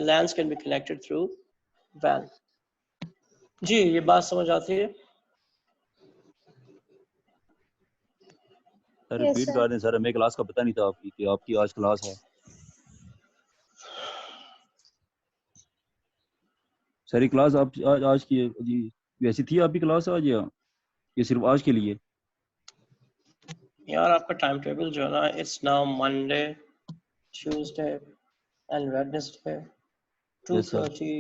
LANs can be connected through WAN। जी ये बात समझ आती है?
सर रिपीट कर दें सर, हमें क्लास का पता नहीं था आपकी कि आपकी आज क्लास है। सर क्लास आप आज की जी वैसी थी आपकी क्लास आज, या ये सिर्फ आज के लिए?
यार आपका टाइम टेबल जो है ना, it's now Monday, Tuesday and Wednesday 2:30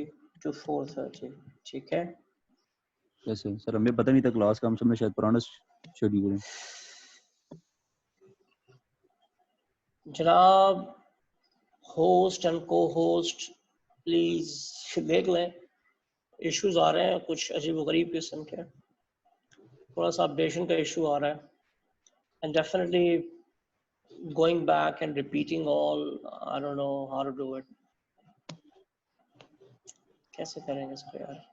to 4:30, ठीक है?
यस सर, हमें पता नहीं था क्लास का, हम सबने शायद पुराना शेड्यूल है।
जनाब होस्ट एंड को होस्ट प्लीज देख लें, इश्यूज आ रहे हैं कुछ अजीब-व-गरीब किस्म के, थोड़ा सा अपडेशन का इशू आ रहा है, and definitely going back and repeating all, I don't know how to do it, कैसे करेंगे इसको यार।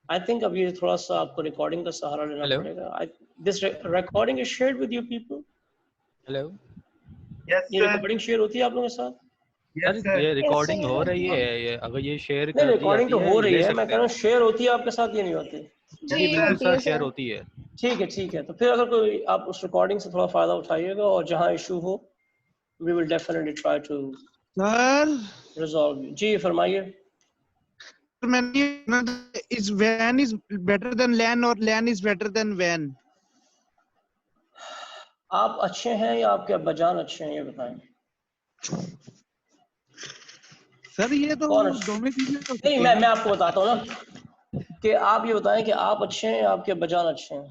आई थिंक अब ये थोड़ा सा आपको रिकॉर्डिंग का सहारा लेना पड़ेगा। This recording is shared with you people.
Hello,
yes
ये रिकॉर्डिंग शेयर होती है आप लोगों के साथ?
सर ये रिकॉर्डिंग हो रही है, ये अगर ये शेयर
नहीं,
कर दी
रिकॉर्डिंग तो
जाती
हो
है,
रही
ले
है, मैं
सकते
कह रहा
हैं।
हूँ शेयर होती है आपके साथ, ये नहीं होती?
जी बिल्कुल सर, शेयर होती है।
ठीक है, तो फिर अगर कोई आप उस रिकॉर्डिंग से थोड़ा फायदा उठाइएगा, और जहाँ इशू हो we will definitely try to
sir
resolve. जी फरमाइए।
इज वैन इज बेटर देन लैन और लैन इज बेटर देन वैन?
आप अच्छे हैं या आपके अब्बाजान अच्छे हैं, ये बताएं।
सर ये तो
कौन अच्छे?
दोनों चीजें तो
नहीं, मैं आपको बताता हूँ ना, कि आप ये बताएं कि आप अच्छे हैं या आपके अब्बाजान अच्छे हैं।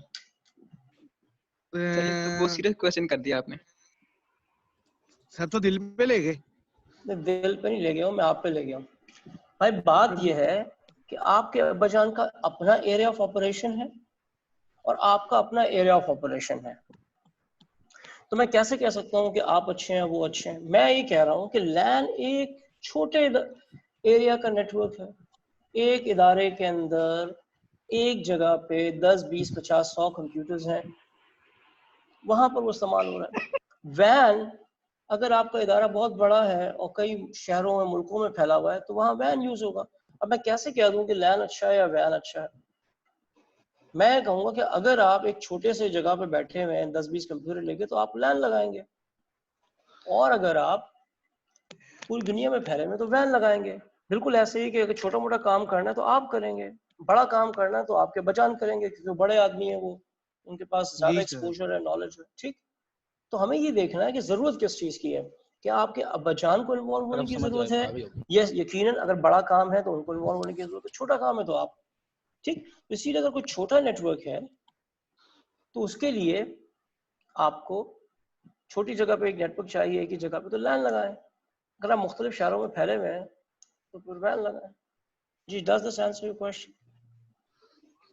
तो वो सीरियस क्वेश्चन कर दिया आपने।
सर तो दिल पे ले गए।
दिल पे नहीं ले गया हूँ, मैं आप पे ले गया हूँ। भाई बात ये है कि आपके अब्बाजान का अपना एरिया ऑफ ऑपरेशन है और आपका अपना एरिया ऑफ ऑपरेशन है, तो मैं कैसे कह सकता हूँ कि आप अच्छे हैं वो अच्छे हैं? मैं ये कह रहा हूँ कि लैन एक छोटे एरिया का नेटवर्क है, एक इदारे के अंदर एक जगह पे 10, 20, 50, 100 कंप्यूटर्स हैं, वहां पर वो इस्तेमाल हो रहा है। वैन, अगर आपका इदारा बहुत बड़ा है और कई शहरों में, मुल्कों में फैला हुआ है, तो वहाँ वैन यूज होगा। अब मैं कैसे कह दूं कि लैन अच्छा है या वैन अच्छा है? मैं कहूंगा कि अगर आप एक छोटे से जगह पे बैठे हुए हैं 10-20 कंप्यूटर लेके, तो आप लैन लगाएंगे, और अगर आप पूरी दुनिया में फैले हुए तो वैन लगाएंगे। बिल्कुल ऐसे ही कि अगर छोटा मोटा काम करना है तो आप करेंगे, बड़ा काम करना है तो आपके बचान करेंगे, क्योंकि बड़े आदमी है वो, उनके पास ज्यादा एक्सपोजर है, नॉलेज है। ठीक, तो हमें ये देखना है कि जरूरत किस चीज की है। क्या आपके अब्बाजान को इन्वॉल्व होने की जरूरत है? यस, यकीनन अगर बड़ा काम है तो उनको इन्वॉल्व होने की जरूरत है, छोटा काम है तो आप। ठीक, इसीलिए अगर कोई छोटा नेटवर्क है तो उसके लिए आपको छोटी जगह पे एक नेटवर्क चाहिए, एक ही जगह पे, तो लैन लगाएं। अगर आप मुख्तलिफ शहरों में फैले हुए हैं तो फिर वैन लगाएं। जी, does this answer your question?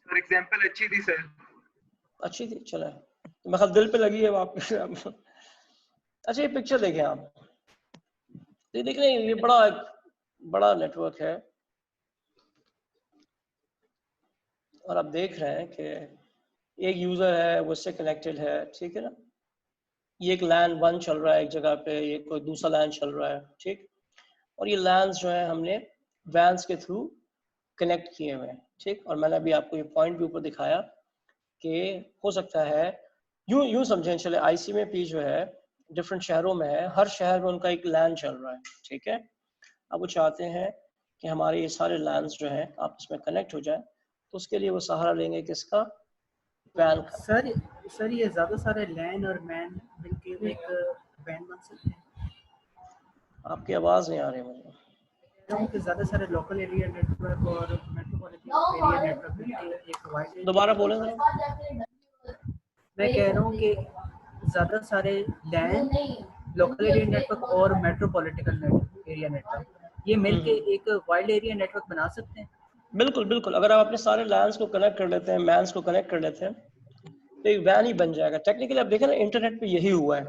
For example अच्छी थी सर।
अच्छी थी, चले, तो मैं ख्याल दिल पे लगी है वापस। अच्छा, ये पिक्चर देखें आप, ये देख रहे हैं, ये बड़ा नेटवर्क है, और आप देख रहे हैं कि एक यूजर है वो इससे कनेक्टेड है, ठीक है ना? ये एक लैन 1 चल रहा है एक जगह पे, ये कोई दूसरा लैन चल रहा है, ठीक, और ये लैन्स जो है हमने वैन्स के थ्रू कनेक्ट किए हुए हैं, ठीक। और मैंने अभी आपको ये पॉइंट भी ऊपर दिखाया कि हो सकता है यूं समझें, चले आईसी में पी जो है डिफरेंट शहरों में है, हर शहर में उनका एक लैन चल रहा है, ठीक है। अब वो चाहते हैं कि हमारे ये सारे लैन्स जो हैं आपस में कनेक्ट हो जाए, तो उसके लिए वो सहारा लेंगे किसका? वैन का।
सर ये ज्यादा सारे लैन और मैन मिलकर एक वैन बन सकते हैं?
आपकी आवाज नहीं आ रही मुझे।
कि ज्यादा सारे लोकल एरिया नेटवर्क और मेट्रोपॉलिटन एरिया नेटवर्क मिलकर एक वाइड।
दोबारा बोलें सर।
मैं कह रहा हूँ कि ज्यादा सारे लैन, लोकल एरिया नेटवर्क और मेट्रोपॉलिटन एरिया नेटवर्क, ये मिलके एक वाइड एरिया नेटवर्क बना सकते हैं?
बिल्कुल बिल्कुल, अगर आप अपने सारे लैंस को कनेक्ट कर लेते हैं, मैन्स को कनेक्ट कर लेते हैं, तो एक वैन ही बन जाएगा। टेक्निकली आप देखें ना, इंटरनेट पे यही हुआ है।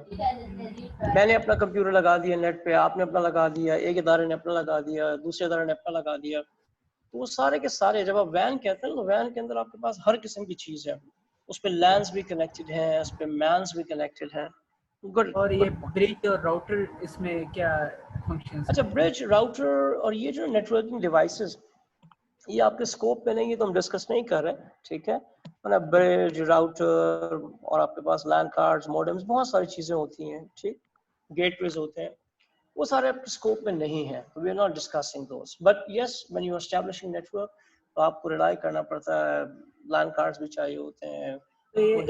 मैंने अपना कंप्यूटर लगा दिया नेट पे, आपने अपना लगा दिया, एक इदारे ने अपना लगा दिया, दूसरे इदारे ने अपना लगा दिया, तो वो सारे के सारे जब आप वैन कहते हैं तो वैन के अंदर आपके पास हर किस्म की चीज है, उस पे लैंस भी कनेक्टेड हैं, उस पे मैन्स भी कनेक्टेड हैं। गुड।
और ये ब्रिज और राउटर इसमें क्या फंक्शंस?
अच्छा, ब्रिज, राउटर और ये जो नेटवर्किंग डिवाइसेस, ये आपके स्कोप पे नहीं है तो हम डिस्कस नहीं कर रहे, ठीक है। मतलब ब्रिज, राउटर और आपके पास लैन कार्ड्स, मॉडेम्स, बहुत सारी चीजें होती हैं, ठीक, गेटवेज होते हैं, वो सारे आपके स्कोप में नहीं है, तो we are not discussing those. But yes, when you are establishing network तो आपको रिलाई करना पड़ता है, लैन कार्ड्स भी चाहिए होते हैं,
तो ये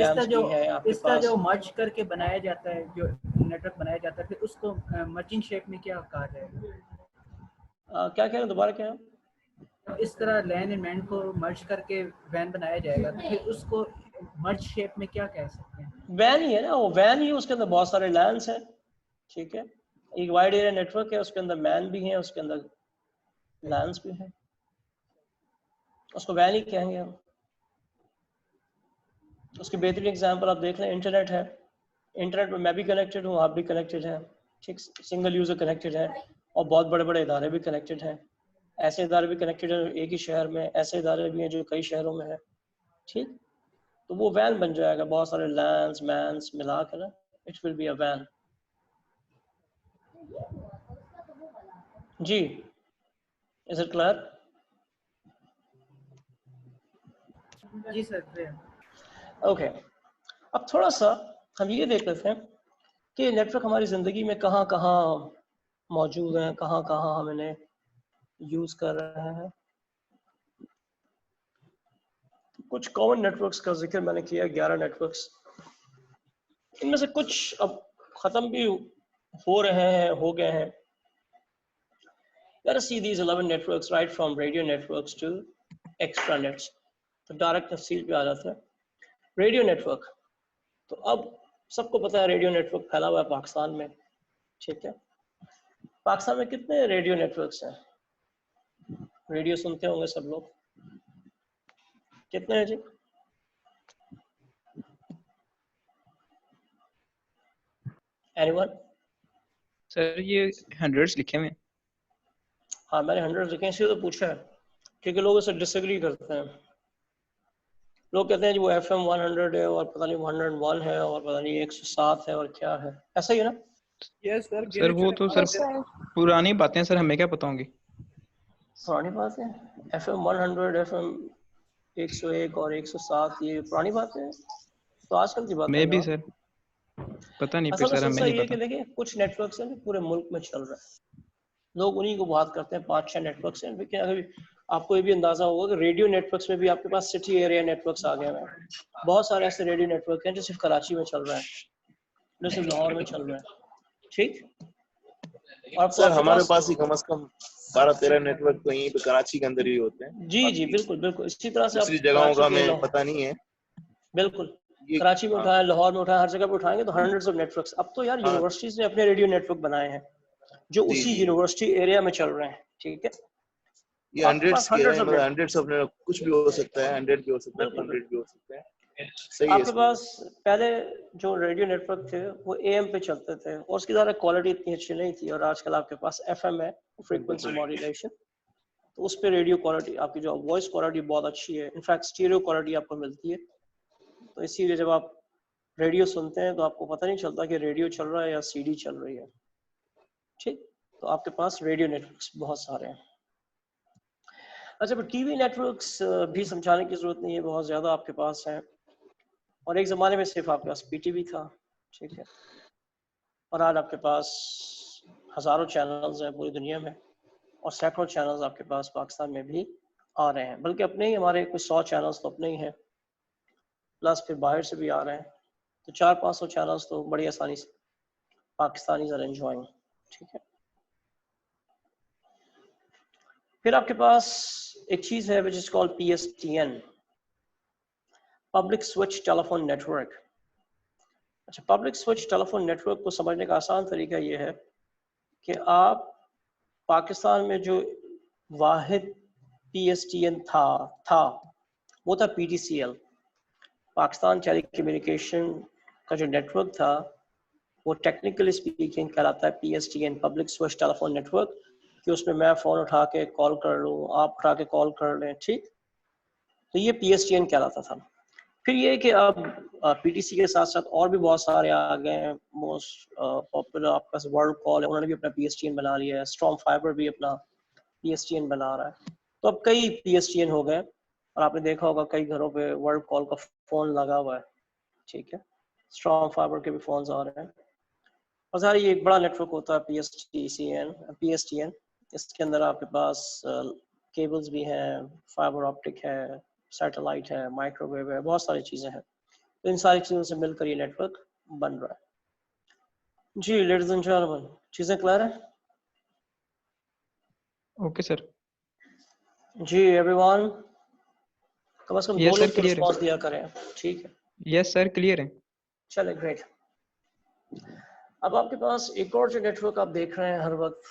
इसका जो मर्ज करके बनाया जाता है, जो नेटवर्क बनाया जाता है, फिर उसको मर्जिंग शेप में क्या कहा जाएगा?
क्या कह रहे हैं, दोबारा क्या?
इस तरह लैन एंड मैन को मर्ज करके वैन बनाया जाएगा, तो फिर उसको मर्ज शेप में क्या कह सकते हैं?
वैन ही है ना, वो वैन ही, उसके अंदर बहुत सारे लैन्स हैं, ठीक है, एक वाइड एरिया नेटवर्क है, उसके अंदर मैन भी है, उसके अंदर लैंस भी है, उसको वैन ही कहेंगे हम। उसकी बेहतरीन एग्जांपल आप देख लें, इंटरनेट है, इंटरनेट में मैं भी कनेक्टेड हूँ, आप भी कनेक्टेड हैं, ठीक, सिंगल यूजर कनेक्टेड है, और बहुत बड़े बड़े इदारे भी कनेक्टेड हैं, ऐसे इदारे भी कनेक्टेड हैं एक ही शहर में, ऐसे इदारे भी हैं जो कई शहरों में है, ठीक, तो वो वैन बन जाएगा, बहुत सारे लैंस मैंस मिला कर ना, इट विल बी अ वैन। जी, इज इट क्लियर?
जी सर।
ओके, अब थोड़ा सा हम ये देख लेते हैं कि नेटवर्क हमारी ज़िंदगी में कहाँ कहाँ मौजूद हैं, कहाँ कहाँ हम इन्हें यूज़ कर रहे हैं। कुछ कॉमन नेटवर्क्स का जिक्र मैंने किया, 11 नेटवर्क्स, इनमें से कुछ अब ख़त्म भी हो रहे हैं, हो गए हैं। Let us see these 11 networks right from radio networks to extranets. तो डायरेक्ट तफसील पे आ जाता है। रेडियो नेटवर्क, तो अब सबको पता है रेडियो नेटवर्क फैला हुआ है पाकिस्तान में, ठीक है। पाकिस्तान में कितने रेडियो नेटवर्क्स हैं? रेडियो सुनते होंगे सब लोग, कितने हैं जी? एनीवन?
सर ये हंड्रेड्स लिखे हुए हैं।
हाँ मैंने 100 लिखे हैं, इसलिए तो पूछा है, क्योंकि लोग इससे डिसएग्री करते हैं। लोग कहते हैं जी वो FM 100 है और पता नहीं 101 है और पता नहीं 107 है और क्या है, ऐसा ही है ना?
Yes sir.
सर वो तो सर पुरानी बातें हैं सर, हमें क्या पता होंगी।
पुरानी बात है, FM 100, FM 101 और 107, ये पुरानी बात है, तो आजकल की बात है।
मैं भी सर पता नहीं, फिर सर हमें नहीं
ये
पता।
कि देखिए कुछ नेटवर्क्स हैं पूरे मुल्क में चल रहा है, लोग उन्हीं को बात करते हैं, 5-6 नेटवर्क्स हैं। लेकिन अगर आपको ये भी अंदाजा होगा कि रेडियो नेटवर्क्स में भी आपके पास सिटी एरिया नेटवर्क्स आ गए हैं। बहुत सारे ऐसे रेडियो नेटवर्क हैं जो सिर्फ कराची में चल रहे हैं, जो सिर्फ लाहौर में चल रहे हैं, ठीक।
और सर हमारे पास ही कम से कम 12-13 नेटवर्क तो यहीं पे कराची के अंदर ही होते हैं।
जी जी बिल्कुल बिल्कुल, इसी तरह से
दूसरी जगहों का हमें पता नहीं है।
बिल्कुल, कराची में उठाएं, लाहौर में उठाएं, हर जगह पे उठाएंगे तो हंड्रेड्स ऑफ नेटवर्क्स। अब तो यार यूनिवर्सिटीज ने अपने रेडियो नेटवर्क बनाए हैं जो उसी यूनिवर्सिटी एरिया में चल रहे हैं, ठीक है।
ये हंड्रेड्स ऑफ कुछ भी हो सकता है, 100 भी हो सकता है, 100 भी हो सकता है। सही है।
आपके पास पहले जो रेडियो नेटवर्क थे वो AM पे चलते थे और उसकी ज़्यादा क्वालिटी इतनी अच्छी नहीं थी, और आजकल आपके पास FM है, फ्रीक्वेंसी मॉड्यूलेशन, तो उस पे रेडियो क्वालिटी आपकी जो वॉइस क्वालिटी बहुत अच्छी है, इनफैक्ट स्टीरियो क्वालिटी आपको मिलती है। तो इसीलिए जब आप रेडियो सुनते हैं तो आपको पता नहीं चलता कि रेडियो चल रहा है या CD चल रही है, ठीक। तो आपके पास रेडियो नेटवर्क्स बहुत सारे हैं। अच्छा, पर TV नेटवर्क्स भी समझाने की जरूरत नहीं है, बहुत ज़्यादा आपके पास हैं, और एक ज़माने में सिर्फ आपके पास PTV था, ठीक है, और आज आपके पास हज़ारों चैनल्स हैं पूरी दुनिया में, और सैकड़ों चैनल्स आपके पास पाकिस्तान में भी आ रहे हैं, बल्कि अपने ही हमारे कुछ 100 चैनल्स तो अपने ही हैं, प्लस फिर बाहर से भी आ रहे हैं, तो 400-500 चैनल्स तो बड़ी आसानी से पाकिस्तानीज़ आर एंजॉयिंग, ठीक है। फिर आपके पास एक चीज़ है which is called PSTN, public switch telephone network. अच्छा, पब्लिक स्विच टेलीफोन नेटवर्क को समझने का आसान तरीका ये है कि आप पाकिस्तान में जो वाहिद PSTN था वो था PTCL, पाकिस्तान टेलीकम्युनिकेशन का जो नेटवर्क था वो टेक्निकली स्पीकिंग कहलाता है PSTN, public switch telephone network, कि उसमें मैं फ़ोन उठा के कॉल कर लूँ, आप उठा के कॉल कर लें, ठीक। तो ये PSTN कहलाता था। फिर ये कि अब PTC के साथ साथ और भी बहुत सारे आ गए हैं। मोस्ट पॉपुलर आपके पास वर्ल्ड कॉल है, उन्होंने भी अपना PSTN बना लिया है, स्ट्रॉन्ग फाइबर भी अपना PSTN बना रहा है, तो अब कई PSTN हो गए, और आपने देखा होगा कई घरों पे वर्ल्ड कॉल का फ़ोन लगा हुआ है, ठीक है, स्ट्रॉन्ग फाइबर के भी फ़ोन्स आ रहे हैं। और सारा ये एक बड़ा नेटवर्क होता है PSTN, इसके अंदर आपके पास केबल्स भी हैं, फाइबर ऑप्टिक है, सैटेलाइट है, माइक्रोवेव है, बहुत सारी चीज़ें हैं, तो इन सारी चीज़ों से मिलकर ये नेटवर्क बन रहा है। जी लेडीज एंड जेंटलमैन, चीज़ें क्लियर है?
Okay sir.
जी एवरीवन, कम से कम 2 लोग तो
क्लियर
रिस्पॉन्स
है।
दिया करें, ठीक है।
यस सर क्लियर है।
चले ग्रेट। अब आपके पास एक और जो नेटवर्क आप देख रहे हैं हर वक्त,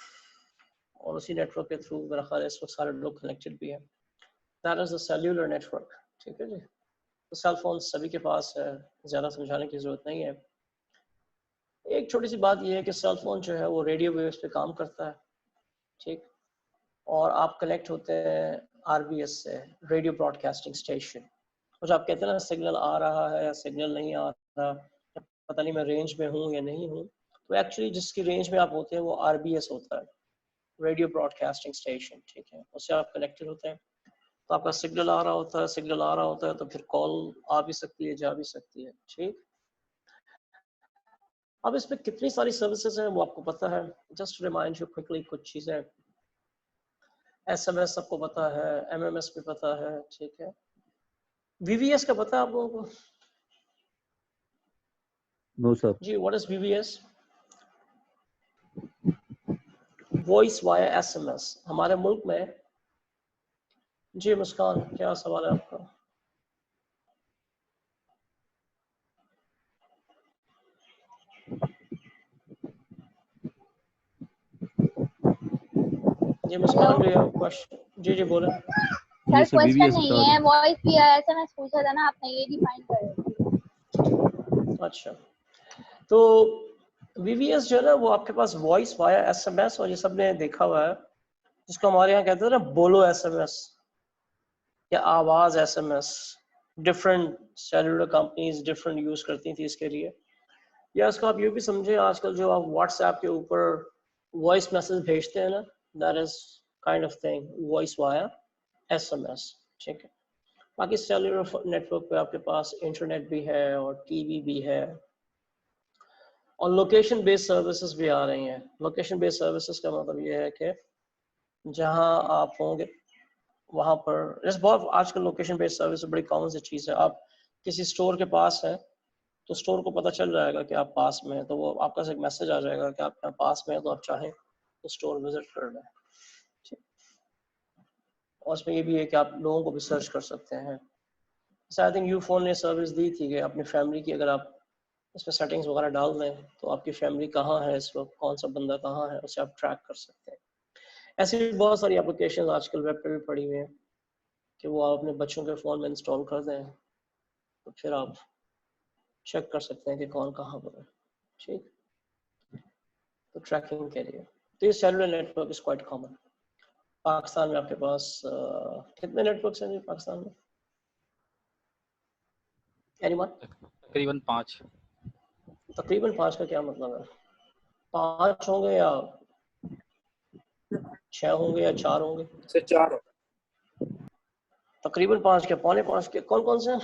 और उसी नेटवर्क के थ्रू मेरा ख्याल है इस वक्त सारे लोग कनेक्टेड भी हैं, that is the cellular network. ठीक है जी, तो सेल फोन सभी के पास है, ज़्यादा समझाने की ज़रूरत नहीं है। एक छोटी सी बात यह है कि सेल फोन जो है वो रेडियो वेव्स पे काम करता है, ठीक, और आप कनेक्ट होते हैं RBS से, रेडियो ब्रॉडकास्टिंग स्टेशन। कुछ आप कहते हैं ना सिग्नल आ रहा है या सिग्नल नहीं आ रहा, पता नहीं मैं रेंज में हूँ या नहीं हूँ, तो एक्चुअली जिसकी रेंज में आप होते हैं वो RBS होता है, रेडियो ब्रॉडकास्टिंग स्टेशन। ठीक है, उससे आप कनेक्टेड होते हैं, तो आपका सिग्नल आ रहा होता है, सिग्नल आ रहा होता है तो फिर कॉल आ भी सकती है, जा भी सकती है। ठीक, अब इसमें कितनी सारी सर्विसेज हैं वो आपको पता है। जस्ट रिमाइंड यू क्विकली कुछ चीज़ें। SMS सबको पता है, MMS भी पता है, ठीक है। VVS का पता है आप लोगों को?
No sir.
जी, what is VVS? Voice via SMS। हमारे मुल्क में, जी मुस्कान क्या सवाल है आपका? जी मुस्कान जी क्वेश्चन, जी बोले।
सर क्वेश्चन नहीं है, वॉइस किया SMS पूछा था ना आपने, ये डिफाइन करो।
अच्छा, तो VVS जो है ना वो आपके पास वॉइस वाया SMS, और ये सबने देखा हुआ है, जिसको हमारे यहाँ कहते हैं ना बोलो SMS या आवाज SMS। Different cellular companies different use करती थी इसके लिए। या इसको आप ये भी समझे, आजकल जो आप WhatsApp के ऊपर वॉइस मैसेज भेजते हैं ना, that is kind of thing voice via SMS। ठीक है, बाकी सेलुलर नेटवर्क पे आपके पास इंटरनेट भी है और टीवी भी है, और लोकेशन बेस्ड सर्विसेज भी आ रही हैं। लोकेशन बेस्ड सर्विसेज का मतलब ये है कि जहां आप होंगे वहां पर, जैसे बहुत आजकल लोकेशन बेस्ड सर्विस बड़ी कॉमन सी चीज़ है। आप किसी स्टोर के पास हैं तो स्टोर को पता चल जाएगा कि आप पास में हैं, तो वो आपका एक मैसेज आ जाएगा कि आप यहाँ पास में हैं, तो आप चाहें तो स्टोर विजिट कर लें। ठीक, और उसमें ये भी है कि आप लोगों को भी सर्च कर सकते हैं। आई थिंक यूफोन ने सर्विस दी थी कि अपनी फैमिली की अगर आप इसमें सेटिंग्स वगैरह डाल दें तो आपकी फैमिली कहाँ है इस वक्त, कौन सा बंदा कहाँ है, उसे आप ट्रैक कर सकते हैं। ऐसी बहुत सारी एप्लीकेशन आजकल वेब पे भी पड़ी हुई हैं कि वो आप अपने बच्चों के फ़ोन में इंस्टॉल कर दें, तो फिर आप चेक कर सकते हैं कि कौन कहाँ पर है। ठीक, तो ट्रैकिंग के लिए तो ये cellular network is quite common. Pakistan में आपके पास कितने नेटवर्क्स हैं जी पाकिस्तान में? एनीवन?
तकरीबन 5।
तकरीबन 5 का क्या मतलब है? 5 होंगे या 6 होंगे या 4 होंगे?
सर 4।
तकरीबन 5 के, पौने 5 के, कौन कौन से हैं?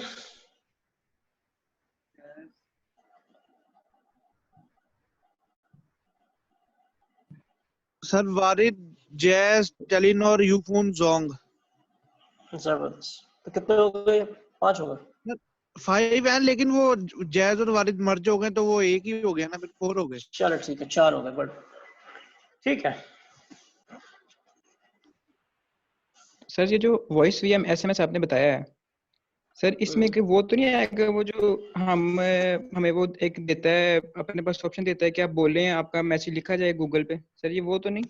Sir Warid, Jazz, Telenor, Ufone, Zong.
जबरदस्त, तो कितने हो गए? 5 हो गए।
5 हैं, लेकिन वो जैज और वारिद मर्ज हो गए तो वो एक ही हो गया ना, फिर 4 हो गए।
चलो ठीक है, 4 हो गए, बट ठीक है।
सर ये जो वॉइस VM SMS आपने बताया है सर, इसमें कि वो तो नहीं आएगा वो जो हमें वो एक देता है, अपने पास ऑप्शन देता है कि आप बोलें, आपका मैसेज लिखा जाए गूगल पे, सर ये वो तो नहीं?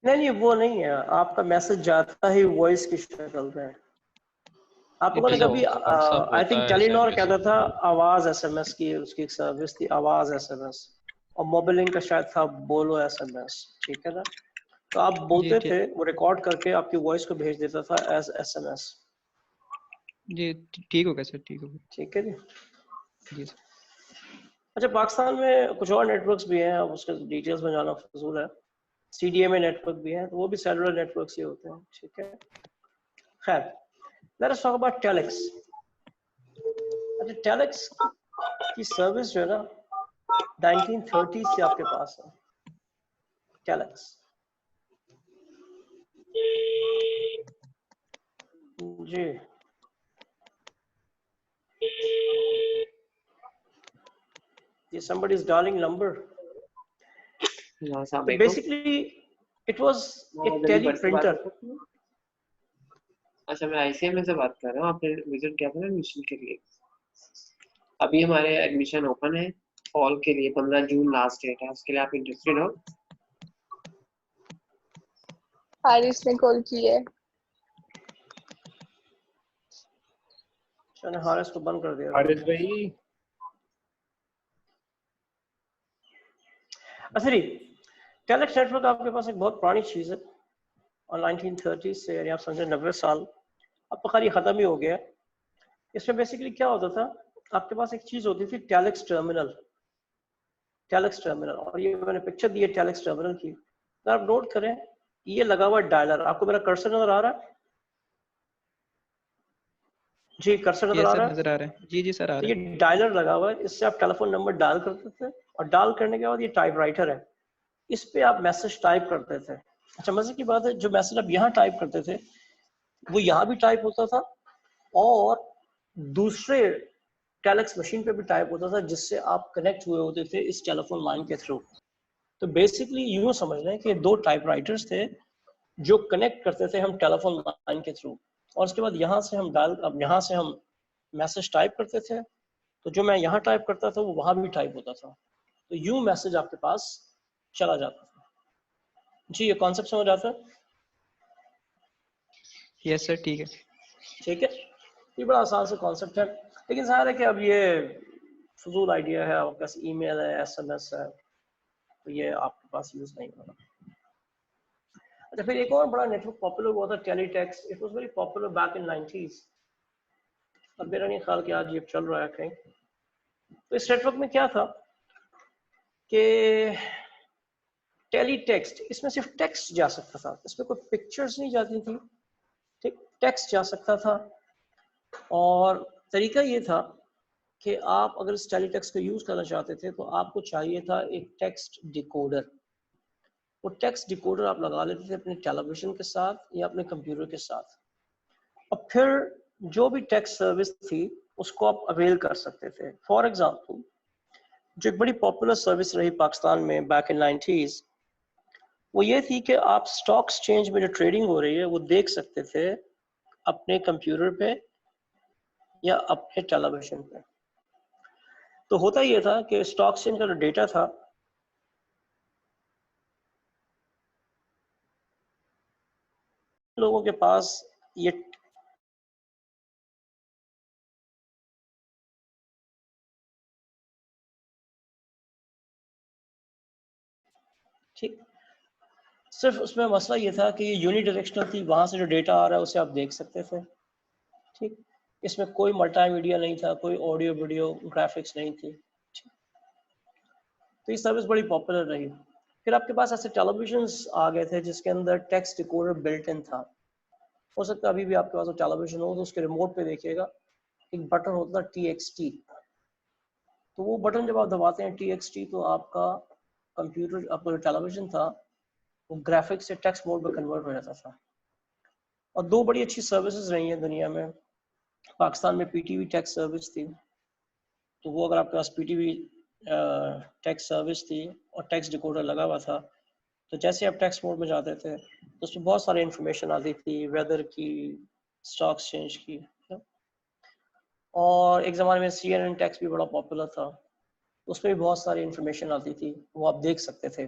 नहीं वो नहीं है, आपका मैसेज जाता ही वॉइस की शक्ल में। आप लोगों ने कभी आई थिंक टेलीनॉर कहता था आवाज SMS की उसकी एक सर्विस थी, आवाज SMS, और मोबाइलिंग का शायद था बोलो SMS। ठीक है ना, तो आप बोलते थे, वो रिकॉर्ड करके आपकी वॉइस को भेज देता था एज SMS।
जी ठीक हो गया सर, ठीक हो गया।
ठीक है जी,
जी सर।
अच्छा, पाकिस्तान में कुछ और नेटवर्क्स भी हैं, अब उसके डिटेल्स में जाना फजूल है। CDMA नेटवर्क भी है, तो वो भी सेलुलर नेटवर्क्स ही होते हैं। ठीक है, खैर let us talk about telex. अच्छा, टेलेक्स की सर्विस जो है ना 1930 से आपके पास है। टेलेक्स जी, ये somebody's darling number. So basically it was a tele printer.
अच्छा, मैं ICMA से बात कर रहा हूँ। आपने विजिट किया था ना एडमिशन के लिए? अभी हमारे एडमिशन ओपन है फॉल के लिए 15 जून लास्ट डेट है, उसके लिए आप इंटरेस्टेड हो?
हारिस ने कॉल की है।
मैंने हारिस को बंद कर दिया।
हारिस भाई
अच्छा जी, टेलेक्स नेटवर्क आपके पास एक बहुत पुरानी चीज है और 1930 से यानी आप समझे 90 साल अब तो खैर ये खत्म ही हो गया। इसमें बेसिकली क्या होता था, आपके पास एक चीज होती थी टेलेक्स टर्मिनल। टेलेक्स टर्मिनल, और ये मैंने पिक्चर दी है टेलेक्स टर्मिनल की। अगर आप नोट करें, ये लगा हुआ डायलर, आपको मेरा कर्सर नजर आ रहा है? जी कर्सर नजर आ रहा है?
नजर आ रहा है। जी जी सर आ
तो
रहा
ये
है।
डायलर लगा हुआ है, इससे आप टेलीफोन नंबर डायल करते थे और डायल करने के बाद ये टाइपराइटर है, इस पे आप मैसेज टाइप करते थे। अच्छा मजे की बात है, जो मैसेज आप यहाँ टाइप करते थे वो यहाँ भी टाइप होता था और दूसरे टेलेक्स मशीन पे भी टाइप होता था, जिससे आप कनेक्ट हुए होते थे इस टेलीफोन लाइन के थ्रू। तो बेसिकली यूं समझ लें कि दो टाइपराइटर्स थे जो कनेक्ट करते थे हम टेलीफोन लाइन के थ्रू, और उसके बाद यहाँ से हम डायल, अब यहाँ से हम मैसेज टाइप करते थे, तो जो मैं यहाँ टाइप करता था वो वहां भी टाइप होता था, तो यूं मैसेज आपके पास चला जाता था। जी ये कॉन्सेप्ट समझ आता है?
यस सर ठीक है।
ठीक है, ये बड़ा आसान सा कॉन्सेप्ट है, लेकिन ज़ाहिर है कि अब ये फजूल आइडिया है, आपके पास ईमेल है, एसएमएस है, तो ये आपके पास यूज नहीं होगा। अच्छा फिर एक और बड़ा नेटवर्क पॉपुलर हुआ था teletext. It was very popular back in 90s। अब मेरा नहीं ख्याल कि आज ये चल रहा है कहीं। तो इस नेटवर्क में क्या था कि टेलीटेक्स्ट, इसमें सिर्फ टेक्स्ट जा सकता था, इसमें कोई पिक्चर्स नहीं जाती थी, ठीक, टेक्स्ट जा सकता था। और तरीका ये था कि आप अगर इस टेलीटेक्स्ट को यूज करना चाहते थे तो आपको चाहिए था एक टेक्स्ट डिकोडर। वो टेक्स्ट डिकोडर आप लगा लेते थे अपने टेलीविजन के साथ या अपने कंप्यूटर के साथ, और फिर जो भी टेक्स्ट सर्विस थी उसको आप अवेल कर सकते थे। फॉर एग्जांपल जो एक बड़ी पॉपुलर सर्विस रही पाकिस्तान में बैक इन 90s, वो ये थी कि आप स्टॉक एक्सचेंज में जो ट्रेडिंग हो रही है वो देख सकते थे अपने कंप्यूटर पे या अपने टेलीविजन पे। तो होता ये था कि स्टॉक एक्सचेंज का जो डेटा था लोगों के पास ये ठीक, सिर्फ उसमें मसला ये था कि ये यूनिडायरेक्शनल थी, वहां से जो डेटा आ रहा है उसे आप देख सकते थे, ठीक, इसमें कोई मल्टीमीडिया नहीं था, कोई ऑडियो वीडियो ग्राफिक्स नहीं थी। तो ये सर्विस बड़ी पॉपुलर रही। फिर आपके पास ऐसे टेलीविजन्स आ गए थे जिसके अंदर टेक्स्ट डिकोडर बिल्ट इन था। हो सकता है अभी भी आपके पास वो टेलीविजन हो तो उसके रिमोट पे देखिएगा एक बटन होता था TXT, तो वो बटन जब आप दबाते हैं TXT तो आपका कंप्यूटर, आपका जो टेलीविजन था वो ग्राफिक्स से टेक्स्ट मोड में कन्वर्ट हो जाता था। और दो बड़ी अच्छी सर्विसेज रही हैं दुनिया में। पाकिस्तान में PTV टेक्स्ट सर्विस थी, तो वो अगर आपके पास PTV टेक्स्ट सर्विस थी और टेक्स्ट डिकोडर लगा हुआ था, तो जैसे आप टेक्स्ट मोड में जाते थे तो उसमें बहुत सारी इंफॉर्मेशन आती थी, वेदर की, स्टॉक एक्सचेंज की। और एक ज़माने में CNN टेक्स्ट भी बड़ा पॉपुलर था, उसमें भी बहुत सारी इंफॉर्मेशन आती थी, वो आप देख सकते थे।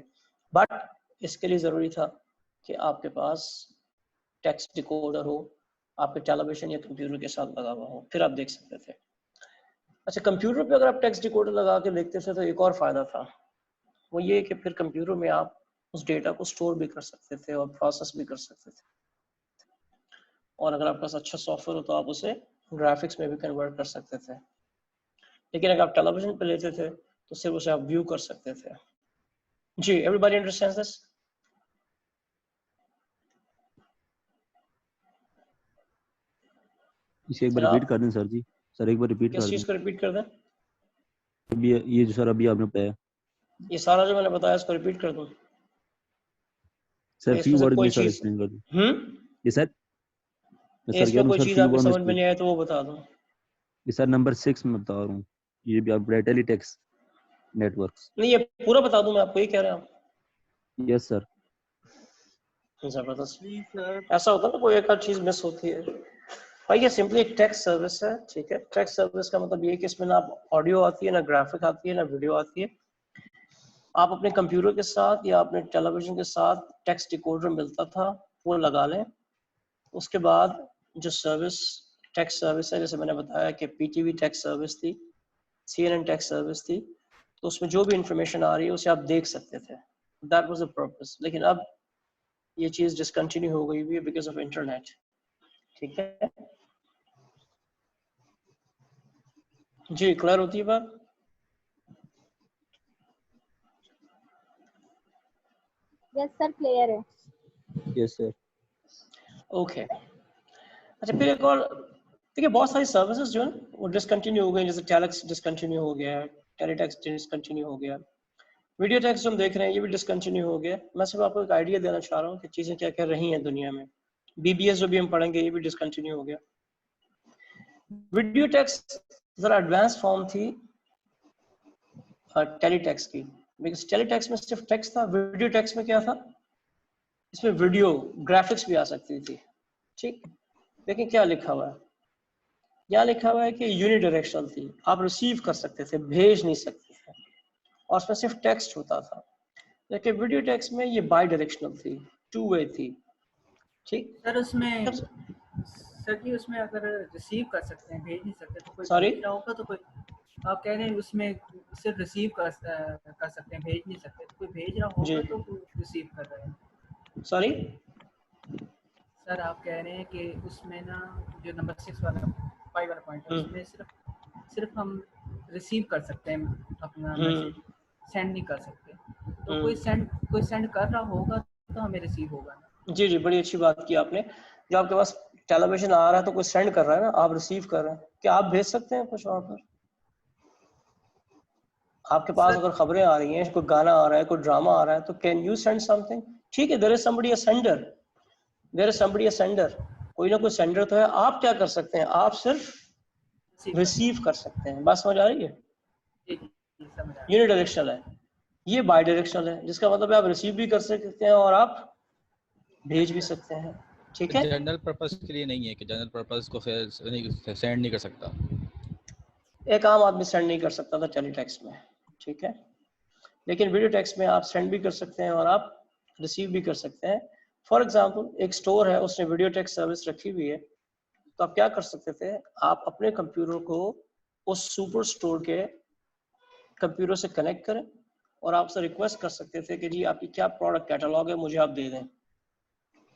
बट इसके लिए ज़रूरी था कि आपके पास टेक्स्ट डिकोडर हो, आपके टेलीविजन या कंप्यूटर के साथ लगा हुआ हो, फिर आप देख सकते थे। अच्छा कंप्यूटर पे अगर आप टेक्स्ट डिकोडर लगा के देखते थे तो एक और फ़ायदा था, वो ये कि फिर कंप्यूटर में आप उस डेटा को स्टोर भी कर सकते थे और प्रोसेस भी कर सकते थे, और अगर आपके पास अच्छा सॉफ्टवेयर हो तो आप उसे ग्राफिक्स में भी कन्वर्ट कर सकते थे। लेकिन अगर आप टेलीविजन पे लेते थे तो सिर्फ उसे आप व्यू कर सकते थे। जी एवरीबॉडी अंडरस्टैंड्स दिस?
इसे एक बार रिपीट कर दें सर जी। सर एक बार रिपीट कर
किस
दें।
चीज़ को रिपीट कर दें?
अभी ये जो सर अभी आपने बताया,
ये सारा जो मैंने बताया इसको रिपीट कर दूं?
सर फ्यू
इसमें से
वर्ड
कोई
में सर
चीज
एक्सप्लेन कर दो। ये सर मैं सर कह
इसमें
रहा हूँ
कोई
सर
चीज
फ्यू
आपको
वर्ड में
समझ में नहीं आए तो वो बता दूं।
ये सर नंबर 6 में बता रहा हूँ, ये भी आप टेलीटेक्स्ट नेटवर्क्स।
नहीं ये पूरा बता दूं मैं आपको, ये कह रहे हैं आप?
Yes sir.
जबरदस्त। ऐसा होता है ना कोई एक आध चीज मिस होती है। भाई ये सिंपली एक टेक्स्ट सर्विस है, ठीक है। टेक्स्ट सर्विस का मतलब ये है कि इसमें ना ऑडियो आती है, ना ग्राफिक आती है, ना वीडियो आती है। आप अपने कंप्यूटर के साथ या अपने टेलीविजन के साथ टेक्स्ट डिकोडर मिलता था, वो लगा लें। उसके बाद जो सर्विस टेक्स्ट सर्विस है, जैसे मैंने बताया कि पीटीवी टेक्स्ट सर्विस थी, CNN टेक्स्ट सर्विस थी, तो उसमें जो भी इंफॉर्मेशन आ रही है उसे आप देख सकते थे। That was the purpose. लेकिन अब ये चीज़ डिसकंटिन्यू हो गई हुई है बिकॉज ऑफ इंटरनेट, ठीक है जी। क्लियर होती है बात?
यस सर, क्लियर है।
Yes sir.
ओके अच्छा, फिर एक और देखिए, बहुत सारी सर्विसेज जो है ना वो डिसकंटिन्यू हो गई। जैसे टेलेक्स डिसकंटिन्यू हो गया है, टेलीटेक्स डिसकंटिन्यू हो गया, वीडियो टेक्स्ट जो हम देख रहे हैं ये भी डिसकंटिन्यू हो गया। मैं सिर्फ आपको एक आइडिया देना चाह रहा हूँ कि चीज़ें क्या क्या रही हैं दुनिया में। BBS जो भी हम पढ़ेंगे ये भी डिसकंटिन्यू हो गया। वीडियो टेक्स्ट जरा एडवांस फॉर्म थी टेलीटेक्स्ट की, बिकॉज टेलीटेक्स्ट में सिर्फ टेक्स्ट था। वीडियो टेक्स्ट में क्या था, इसमें वीडियो ग्राफिक्स भी आ सकती थी, ठीक। लेकिन क्या लिखा हुआ है, यहाँ लिखा हुआ है कि यूनिडायरेक्शनल थी, आप रिसीव कर सकते थे, भेज नहीं सकते थे, और उसमें सिर्फ टेक्स्ट होता था। लेकिन वीडियो टेक्स्ट में ये बाई डायरेक्शनल थी, 2 वे थी, ठीक।
सर उसमें सर जी उसमें अगर रिसीव कर सकते हैं, भेज नहीं सकते तो कोई
Sorry?
भेज रहा होगा तो कोई, आप कह रहे हैं उसमें सिर्फ रिसीव कर सकते हैं, भेज नहीं सकते, तो कोई भेज रहा होगा तो कोई रिसीव कर रहा है।
सॉरी
सर आप कह रहे हैं कि उसमें ना जो नंबर 5 वाला पॉइंट है उसमें सिर्फ हम रिसीव कर सकते हैं अपना मैसेज, सेंड नहीं कर सकते। तो कोई सेंड कर रहा होगा तो हमें रिसीव होगा ना।
जी जी, बड़ी अच्छी बात की आपने। जो आपके पास टेलीविजन आ रहा है तो कोई सेंड कर रहा है ना, आप रिसीव कर रहे हैं, क्या आप भेज सकते हैं कुछ वहां पर? आपके पास अगर खबरें आ रही हैं, कोई गाना आ रहा है, कोई ड्रामा आ रहा है, तो कैन यू सेंड समथिंग? ठीक है, there is somebody a sender, there is somebody a sender, कोई ना कोई सेंडर तो है। आप क्या कर सकते हैं, आप सिर्फ रिसीव कर सकते हैं। बात समझ आ रही है? यूनिडायरेक्शनल है, ये बाई डायरेक्शनल है, जिसका मतलब है आप रिसीव भी कर सकते हैं और आप भेज भी सकते हैं, ठीक है।
जनरल पर्पस के लिए नहीं है कि जनरल पर्पस को फिर सेंड नहीं कर सकता,
एक आम आदमी सेंड नहीं कर सकता था टेलीटेक्स्ट में, ठीक है। लेकिन वीडियो टेक्स्ट में आप सेंड भी कर सकते हैं और आप रिसीव भी कर सकते हैं। फॉर एग्जांपल एक स्टोर है, उसने वीडियो टेक्स्ट सर्विस रखी हुई है, तो आप क्या कर सकते थे, आप अपने कंप्यूटर को उस सुपर स्टोर के कंप्यूटर से कनेक्ट करें और आपसे रिक्वेस्ट कर सकते थे कि जी आपकी क्या प्रोडक्ट कैटलॉग है, मुझे आप दे दें।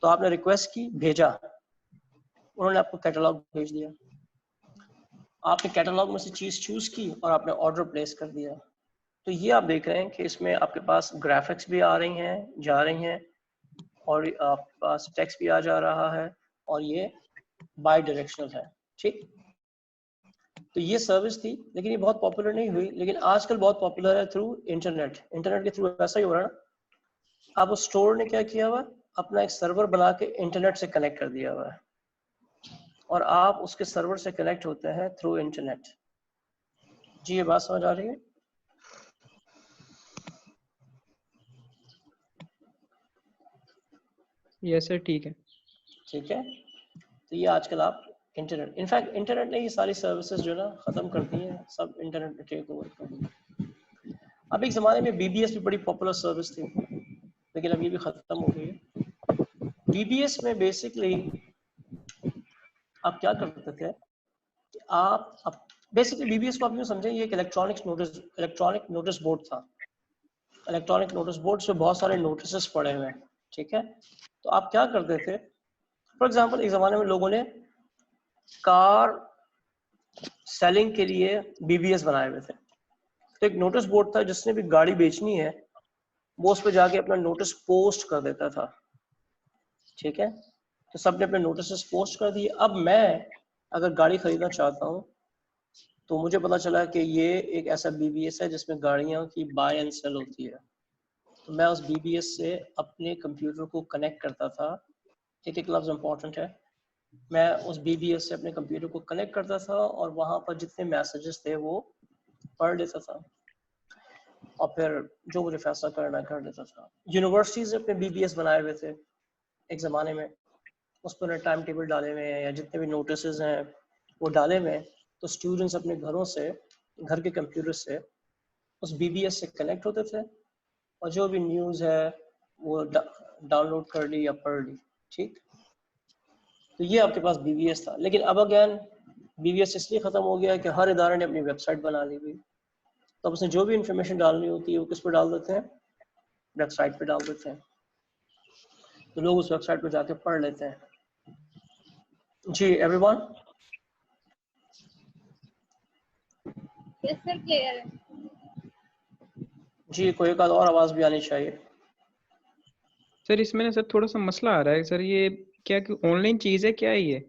तो आपने रिक्वेस्ट की, भेजा, उन्होंने आपको कैटलॉग भेज दिया। आपने कैटलॉग में से चीज़ चूज की और आपने ऑर्डर प्लेस कर दिया। तो ये आप देख रहे हैं कि इसमें आपके पास ग्राफिक्स भी आ रही हैं, जा रही हैं, और आपके पास टेक्स्ट भी आ जा रहा है, और ये बाई डायरेक्शनल है, ठीक। तो ये सर्विस थी, लेकिन ये बहुत पॉपुलर नहीं हुई। लेकिन आजकल बहुत पॉपुलर है थ्रू इंटरनेट। इंटरनेट के थ्रू ऐसा ही हो रहा है ना, अब उस स्टोर ने क्या किया हुआ, अपना एक सर्वर बना के इंटरनेट से कनेक्ट कर दिया हुआ है, और आप उसके सर्वर से कनेक्ट होते हैं थ्रू इंटरनेट। जी ये बात समझ आ रही है?
यस सर, ठीक है।
ठीक है, तो ये आजकल आप इंटरनेट, इनफैक्ट इंटरनेट ने ये सारी सर्विसेज जो ना खत्म कर दी हैं, सब इंटरनेट ने टेक ओवर कर दी। अब एक जमाने में BBS भी बड़ी पॉपुलर सर्विस थी, लेकिन अब ये भी खत्म हो गई है। BBS में बेसिकली आप क्या करते थे, आप बेसिकली BBS को आप यूँ समझें, ये एक इलेक्ट्रॉनिक नोटिस बोर्ड था। इलेक्ट्रॉनिक नोटिस बोर्ड से बहुत सारे नोटिस पड़े हुए हैं, ठीक है। तो आप क्या करते थे, फॉर एग्जाम्पल एक ज़माने में लोगों ने कार सेलिंग के लिए BBS बनाए हुए थे। तो एक नोटिस बोर्ड था, जिसने भी गाड़ी बेचनी है वो उस पर जाके अपना नोटिस पोस्ट कर देता था, ठीक है। तो सबने अपने नोटिस पोस्ट कर दिए। अब मैं अगर गाड़ी खरीदना चाहता हूँ तो मुझे पता चला कि ये एक ऐसा BBS है जिसमें गाड़ियाँ की बाय एंड सेल होती है। तो मैं उस BBS से अपने कंप्यूटर को कनेक्ट करता था। एक लफ्ज़ इम्पॉर्टेंट है, मैं उस BBS से अपने कंप्यूटर को कनेक्ट करता था और वहाँ पर जितने मैसेजेस थे वो पढ़ लेता था, और फिर जो मुझे फैसला करना कर लेता था। यूनिवर्सिटीज़ अपने BBS बनाए हुए थे एक ज़माने में, उस पर टाइम टेबल डाले हुए हैं या जितने भी नोटिस हैं वो डाले हुए हैं, तो स्टूडेंट्स अपने घरों से, घर के कंप्यूटर से उस BBS से कनेक्ट होते थे और जो भी न्यूज़ है वो डाउनलोड कर ली या पढ़ ली। ठीक, तो ये आपके पास BBS था। लेकिन अब अगेन BBS इसलिए ख़त्म हो गया है कि हर इदारे ने अपनी वेबसाइट बना ली हुई, तो अब उसने जो भी इंफॉर्मेशन डालनी होती है वो किस पर डाल देते हैं, वेबसाइट पे डाल देते हैं, तो लोग उस वेबसाइट पे जाके पढ़ लेते हैं। जी एवरीवन?
यस सर, क्लियर है।
जी, कोई एक आध और आवाज भी आनी चाहिए।
सर इसमें ना सर थोड़ा सा मसला आ रहा है सर, ये क्या कि ऑनलाइन चीज है क्या है ये?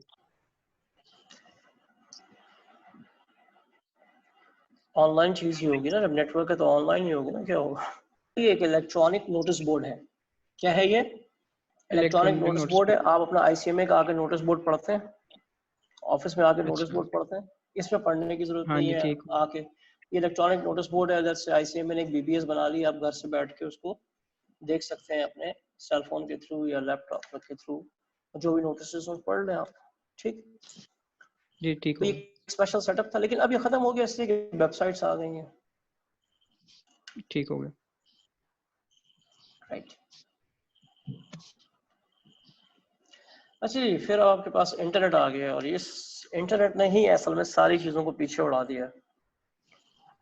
ऑनलाइन चीज ही होगी ना, जब नेटवर्क है तो ऑनलाइन ही होगी ना, क्या होगा। ये एक इलेक्ट्रॉनिक नोटिस बोर्ड है। क्या है ये? इलेक्ट्रॉनिक नोटिस बोर्ड है। आप अपना ICMA का आके नोटिस बोर्ड पढ़ते हैं, ऑफिस में आके नोटिस बोर्ड पढ़ते हैं, इसमें पढ़ने की जरूरत नहीं है आके। ये इलेक्ट्रॉनिक नोटिस बोर्ड है, जैसे ICMA ने एक BBS बना ली, आप घर से बैठ के उसको देख सकते हैं अपने सेल फोन के थ्रू या लैपटॉप के थ्रू, जो भी नोटिस पढ़ लें आप। ठीक
जी, ठीक
है। स्पेशल सेटअप था, लेकिन अब ये खत्म हो गया इसलिए कि वेबसाइट्स आ गई हैं।
ठीक हो गया,
राइट। अच्छा जी, फिर आपके पास इंटरनेट आ गया और इस इंटरनेट ने ही असल में सारी चीज़ों को पीछे उड़ा दिया।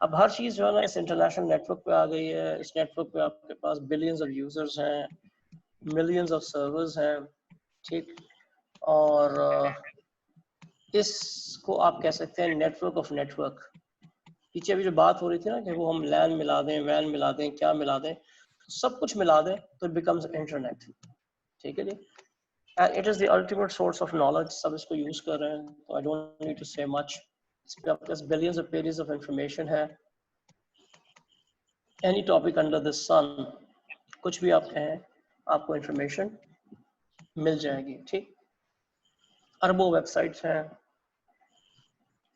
अब हर चीज़ जो है ना इस इंटरनेशनल नेटवर्क पे आ गई है। इस नेटवर्क पे आपके पास बिलियंस ऑफ यूजर्स हैं, मिलियंस ऑफ सर्वर्स हैं। ठीक, और इसको आप कह सकते हैं नेटवर्क ऑफ नेटवर्क। पीछे अभी जो बात हो रही थी ना कि वो हम लैन मिला दें, वैन मिला दें, क्या मिला दें, सब कुछ मिला दें तो इट बिकम्स इंटरनेट। ठीक है जी, and it is the ultimate source of knowledge. सब इसको यूज कर रहे हैं, तो I don't need to say much. इस पे आपके पास billions of pages of information है। Any topic under the sun, कुछ भी आप कहें आपको इंफॉर्मेशन मिल जाएगी। ठीक, अरबों वेबसाइट्स हैं,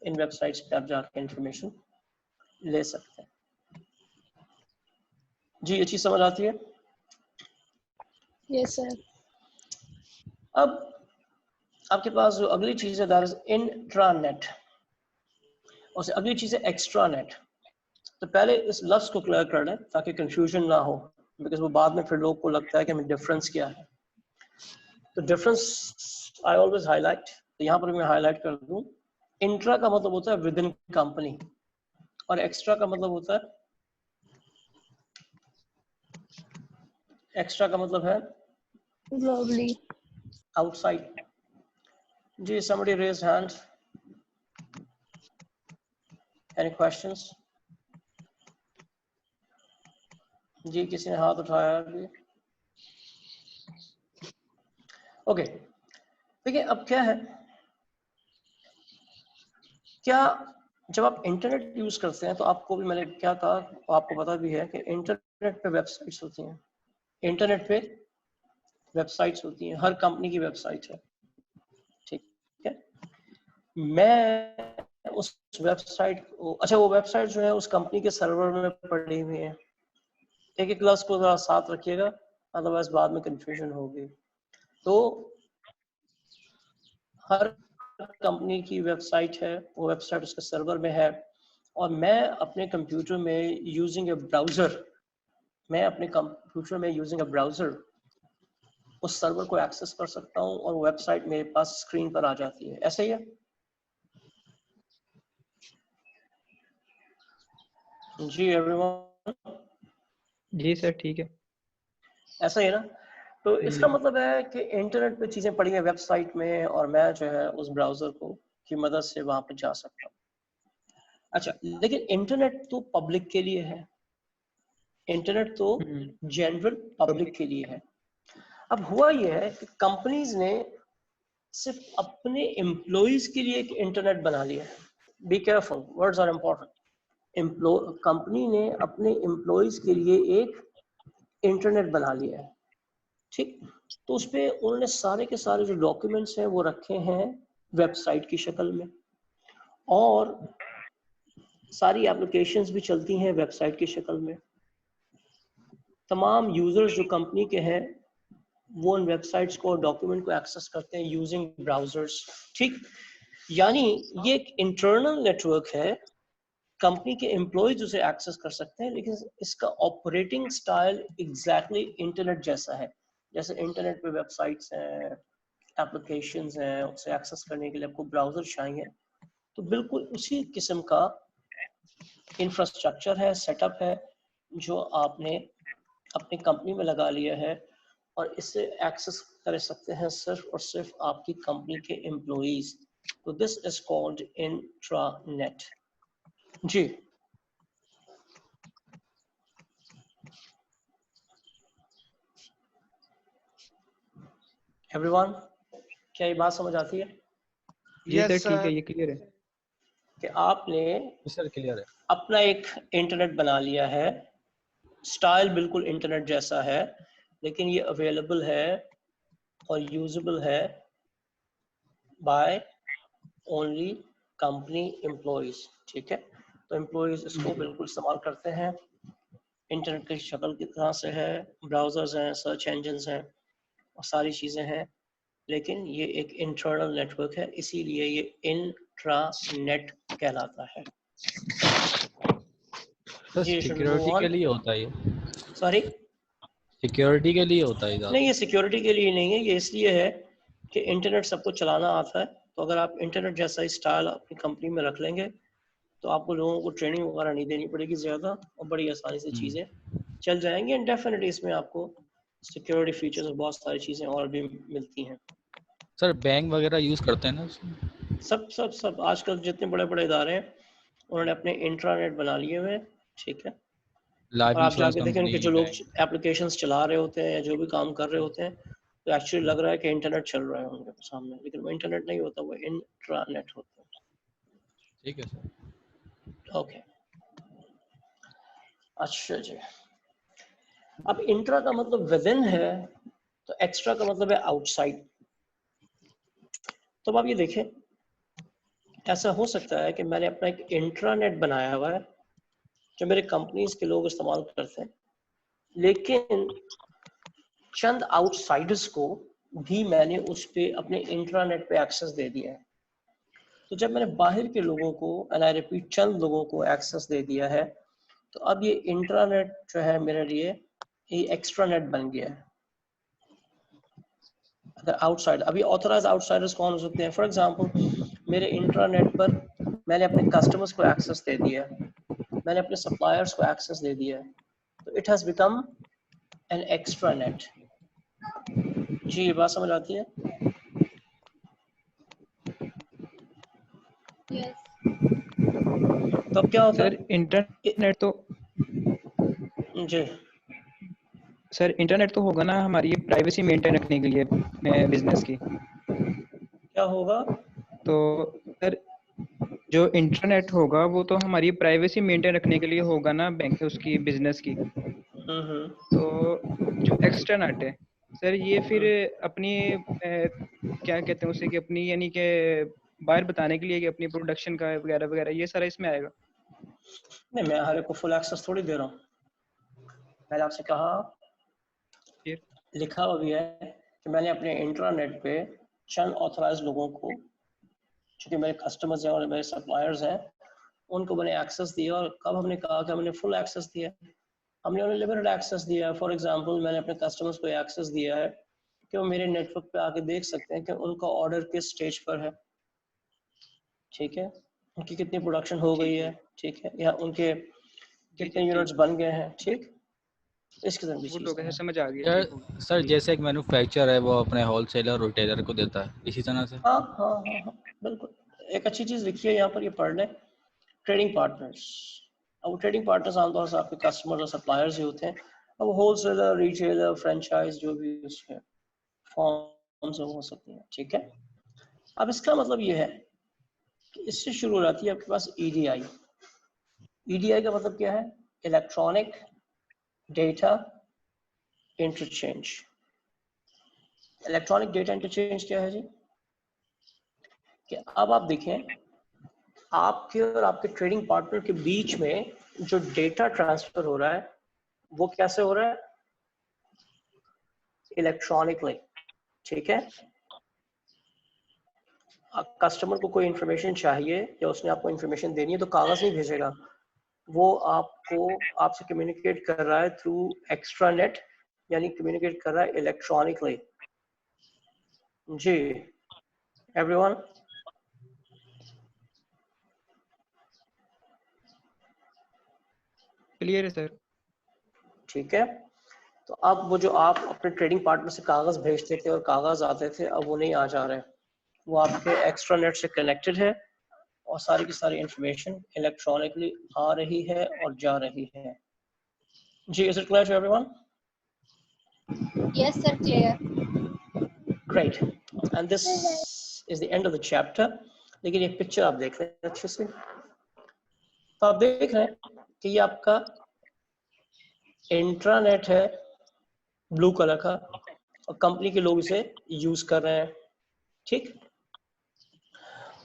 इन वेबसाइट्स पे आप जाकर इंफॉर्मेशन ले सकते हैं। जी, ये चीज समझ आती है?
Yes sir.
अब आपके पास जो अगली चीज है दैट इज इंट्रानेट, और अगली चीज है एक्स्ट्रानेट। तो पहले इस लफ्ज को क्लियर कर लें ताकि कंफ्यूजन ना हो, बिकॉज वो बाद में फिर लोग को लगता है कि हमें डिफरेंस क्या है। तो डिफरेंस आई ऑलवेज हाईलाइट, तो यहाँ पर मैं हाईलाइट कर दूं। इंट्रा का मतलब होता है विद इन कंपनी, और एक्स्ट्रा का मतलब होता है, एक्स्ट्रा का मतलब है
ग्लोबली,
आउटसाइड। जी, somebody raised hand. Any questions? जी, किसी ने हाथ उठाया अभी? ओके, देखिए अब क्या है, क्या जब आप इंटरनेट यूज करते हैं तो आपको भी मैंने क्या कहा, आपको पता भी है कि इंटरनेट पे वेबसाइट्स होती हैं। इंटरनेट पे वेबसाइट्स होती हैं, हर कंपनी की वेबसाइट है। ठीक है, मैं उस वेबसाइट को, अच्छा वो वेबसाइट जो है उस कंपनी के सर्वर में पड़ी हुई है। एक एक लफ्ज को जरा साथ रखिएगा, अदरवाइज बाद में कंफ्यूजन होगी। तो हर कंपनी की वेबसाइट है, वो वेबसाइट उसके सर्वर में है, और मैं अपने कंप्यूटर में यूजिंग ए ब्राउजर, मैं अपने कंप्यूटर में यूजिंग ए ब्राउजर उस सर्वर को एक्सेस कर सकता हूँ और वो वेबसाइट मेरे पास स्क्रीन पर आ जाती है। ऐसे ही है? जी एवरीवन?
जी सर, ठीक है,
ऐसा ही है ना? तो इसका मतलब है कि इंटरनेट पे चीजें पड़ी हैं वेबसाइट में, और मैं जो है उस ब्राउजर को की मदद से वहां पे जा सकता हूँ। अच्छा, लेकिन इंटरनेट तो पब्लिक के लिए है, इंटरनेट तो जनरल पब्लिक के लिए है। अब हुआ यह है कि कंपनीज ने सिर्फ अपने एम्प्लॉइज के लिए एक इंटरनेट बना लिया है। Be careful, words are important. Company ने अपने एम्प्लॉइज के लिए एक इंटरनेट बना लिया है। ठीक, तो उस पे उन्होंने सारे के सारे जो डॉक्यूमेंट्स हैं वो रखे हैं वेबसाइट की शक्ल में, और सारी एप्लीकेशंस भी चलती हैं वेबसाइट की शक्ल में। तमाम यूजर्स जो कंपनी के हैं वो उन वेबसाइट्स को, डॉक्यूमेंट को एक्सेस करते हैं यूजिंग ब्राउजर्स, ठीक। यानी ये एक इंटरनल नेटवर्क है, कंपनी के एम्प्लॉयज उसे एक्सेस कर सकते हैं, लेकिन इसका ऑपरेटिंग स्टाइल एग्जैक्टली इंटरनेट जैसा है। जैसे इंटरनेट पे वेबसाइट्स हैं, एप्लीकेशंस हैं, उसे एक्सेस करने के लिए आपको ब्राउजर चाहिए, तो बिल्कुल उसी किस्म का इंफ्रास्ट्रक्चर है, सेटअप है, जो आपने अपनी कंपनी में लगा लिया है, और इससे एक्सेस कर सकते हैं सिर्फ और सिर्फ आपकी कंपनी के एम्प्लॉइज। तो दिस इज कॉल्ड इंट्रानेट। जी, एवरीवन, क्या ये बात समझ आती है?
ये सर ठीक है, ये क्लियर है
कि आपने
सर क्लियर है,
अपना एक इंटरनेट बना लिया है, स्टाइल बिल्कुल इंटरनेट जैसा है, लेकिन ये अवेलेबल है और यूजेबल है बाय ओनली कंपनी एम्प्लॉइज, ठीक है। तो एम्प्लॉइज इसको बिल्कुल इस्तेमाल करते हैं, इंटरनेट की शक्ल की तरह से है, ब्राउजर्स हैं, सर्च इंजन्स हैं और सारी चीज़ें हैं, लेकिन ये एक इंटरनल नेटवर्क है, इसीलिए ये इंट्रानेट कहलाता है।
सिक्योरिटी के लिए होता है ये?
सॉरी,
सिक्योरिटी के लिए होता है?
नहीं, ये सिक्योरिटी के लिए नहीं है, ये इसलिए है कि इंटरनेट सबको चलाना आता है। तो अगर आप इंटरनेट जैसा ही स्टाइल अपनी कंपनी में रख लेंगे तो आपको लोगों को ट्रेनिंग वगैरह नहीं देनी पड़ेगी ज़्यादा, और बड़ी आसानी से चीज़ें चल जाएंगी। एंड डेफिनेटली इसमें आपको सिक्योरिटी फीचर्स और बहुत सारी चीज़ें और भी मिलती हैं।
सर बैंक वगैरह यूज़ करते हैं ना उसमें?
सब आजकल जितने बड़े बड़े इदारे हैं उन्होंने अपने इंट्रानेट बना लिए हुए हैं, ठीक है। और आप जाके देखें उनके जो लोग एप्लीकेशंस चला रहे होते हैं या जो भी काम कर रहे होते हैं, तो एक्चुअली लग रहा है कि इंटरनेट चल रहा है उनके सामने, लेकिन वो इंटरनेट नहीं होता, वो इंट्रानेट होता है।
ठीक है सर,
ओके। अच्छा जी, अब इंट्रा का मतलब विद इन है, तो एक्स्ट्रा का मतलब है आउटसाइड। तो अब आप ये देखें, ऐसा हो सकता है कि मैंने अपना एक इंट्रानेट बनाया हुआ है जो मेरे कंपनीज के लोग इस्तेमाल करते हैं, लेकिन चंद आउटसाइडर्स को भी मैंने उस पे अपने इंट्रानेट पे एक्सेस दे दिया है। तो जब मैंने बाहर के लोगों को, एंड आई रिपीट, चंद लोगों को एक्सेस दे दिया है, तो अब ये इंट्रानेट जो है मेरे लिए ये एक्स्ट्रानेट बन गया है। अगर आउटसाइड, अभी ऑथराइज आउटसाइडर्स कौन हो सकते हैं? फॉर एग्जांपल, मेरे इंट्रानेट पर मैंने अपने कस्टमर्स को एक्सेस दे दिया, मैंने अपने सप्लायर्स को एक्सेस दे दिया, तो it has become an extranet. जी, ये बात समझ आती है?
Yes.
तो अब क्या होता है?
सर इंटरनेट तो
जी
सर इंटरनेट तो होगा ना हमारी प्राइवेसी मेंटेन रखने के लिए बिजनेस की।
क्या होगा?
तो सर जो इंटरनेट होगा वो तो हमारी प्राइवेसी मेंटेन रखने के लिए होगा ना, बैंक उसकी बिजनेस की। तो जो एक्सटर्नेट है सर, ये फिर अपनी क्या कहते हैं उसे, कि अपनी यानी कि बाहर बताने के लिए कि अपनी प्रोडक्शन का वगैरह वगैरह, ये सारा इसमें आएगा।
नहीं, मैं हर एक को फुल एक्सेस थोड़ी दे रहा हूँ। मैंने आपसे कहा, लिखा हुआ भी है कि मैंने अपने इंटरनेट पे चंद ऑथराइज लोगों को, चूंकि मेरे कस्टमर्स हैं और मेरे सप्लायर्स हैं, उनको मैंने एक्सेस दिया। और कब हमने कहा कि हमने फुल एक्सेस दिया? हमने उन्हें लिमिटेड एक्सेस दिया है। फॉर एग्जांपल, मैंने अपने कस्टमर्स को एक्सेस दिया है कि वो मेरे नेटवर्क पे आके देख सकते हैं कि उनका ऑर्डर किस स्टेज पर है, ठीक है, उनकी कितनी प्रोडक्शन हो गई है, ठीक है, या उनके कितने यूनिट्स बन गए हैं, ठीक। इस किस्म की चीज़
समझ आ गया
सर। जैसे एक मैन्युफैक्चरर है, वो अपने होलसेलर रिटेलर को देता है, इसी तरह से?
हाँ हाँ हाँ हाँ, बिल्कुल। एक अच्छी चीज़ लिखी है यहाँ पर, ये पढ़ लें, ट्रेडिंग पार्टनर्स। अब ट्रेडिंग पार्टनर्स आमतौर से आपके कस्टमर और सप्लायर्स ही होते हैं। अब होलसेलर, रिटेलर, फ्रेंचाइज, जो भी उसके फॉर्म्स हो सकते हैं, ठीक है। अब इसका मतलब ये है कि इससे शुरू हो जाती है आपके पास EDI। EDI का मतलब क्या है? Electronic data interchange. Electronic data interchange क्या है जी? कि अब आप देखें, आपके और आपके ट्रेडिंग पार्टनर के बीच में जो डेटा ट्रांसफर हो रहा है वो कैसे हो रहा है? इलेक्ट्रॉनिकली, ठीक है। कस्टमर को कोई इंफॉर्मेशन चाहिए या उसने आपको इंफॉर्मेशन देनी है तो कागज नहीं भेजेगा, वो आपसे कम्युनिकेट कर रहा है थ्रू एक्स्ट्रा नेट, यानी कम्युनिकेट कर रहा है इलेक्ट्रॉनिकली। जी एवरीवन,
क्लियर है सर?
ठीक है। तो अब वो जो आप अपने ट्रेडिंग पार्टनर से कागज भेजते थे और कागज आते थे, अब वो नहीं आ जा रहे, वो आपके एक्स्ट्रा नेट से कनेक्टेड है और सारी की सारी इंफॉर्मेशन इलेक्ट्रॉनिकली आ रही है और जा रही है। जी, is it clear to everyone?
Yes, sir, clear.
Great. And this is the end of the chapter. लेकिन ये पिक्चर आप देख रहे हैं अच्छे से, तो आप देख रहे हैं कि ये आपका इंट्रानेट है ब्लू कलर का और कंपनी के लोग इसे यूज कर रहे हैं, ठीक।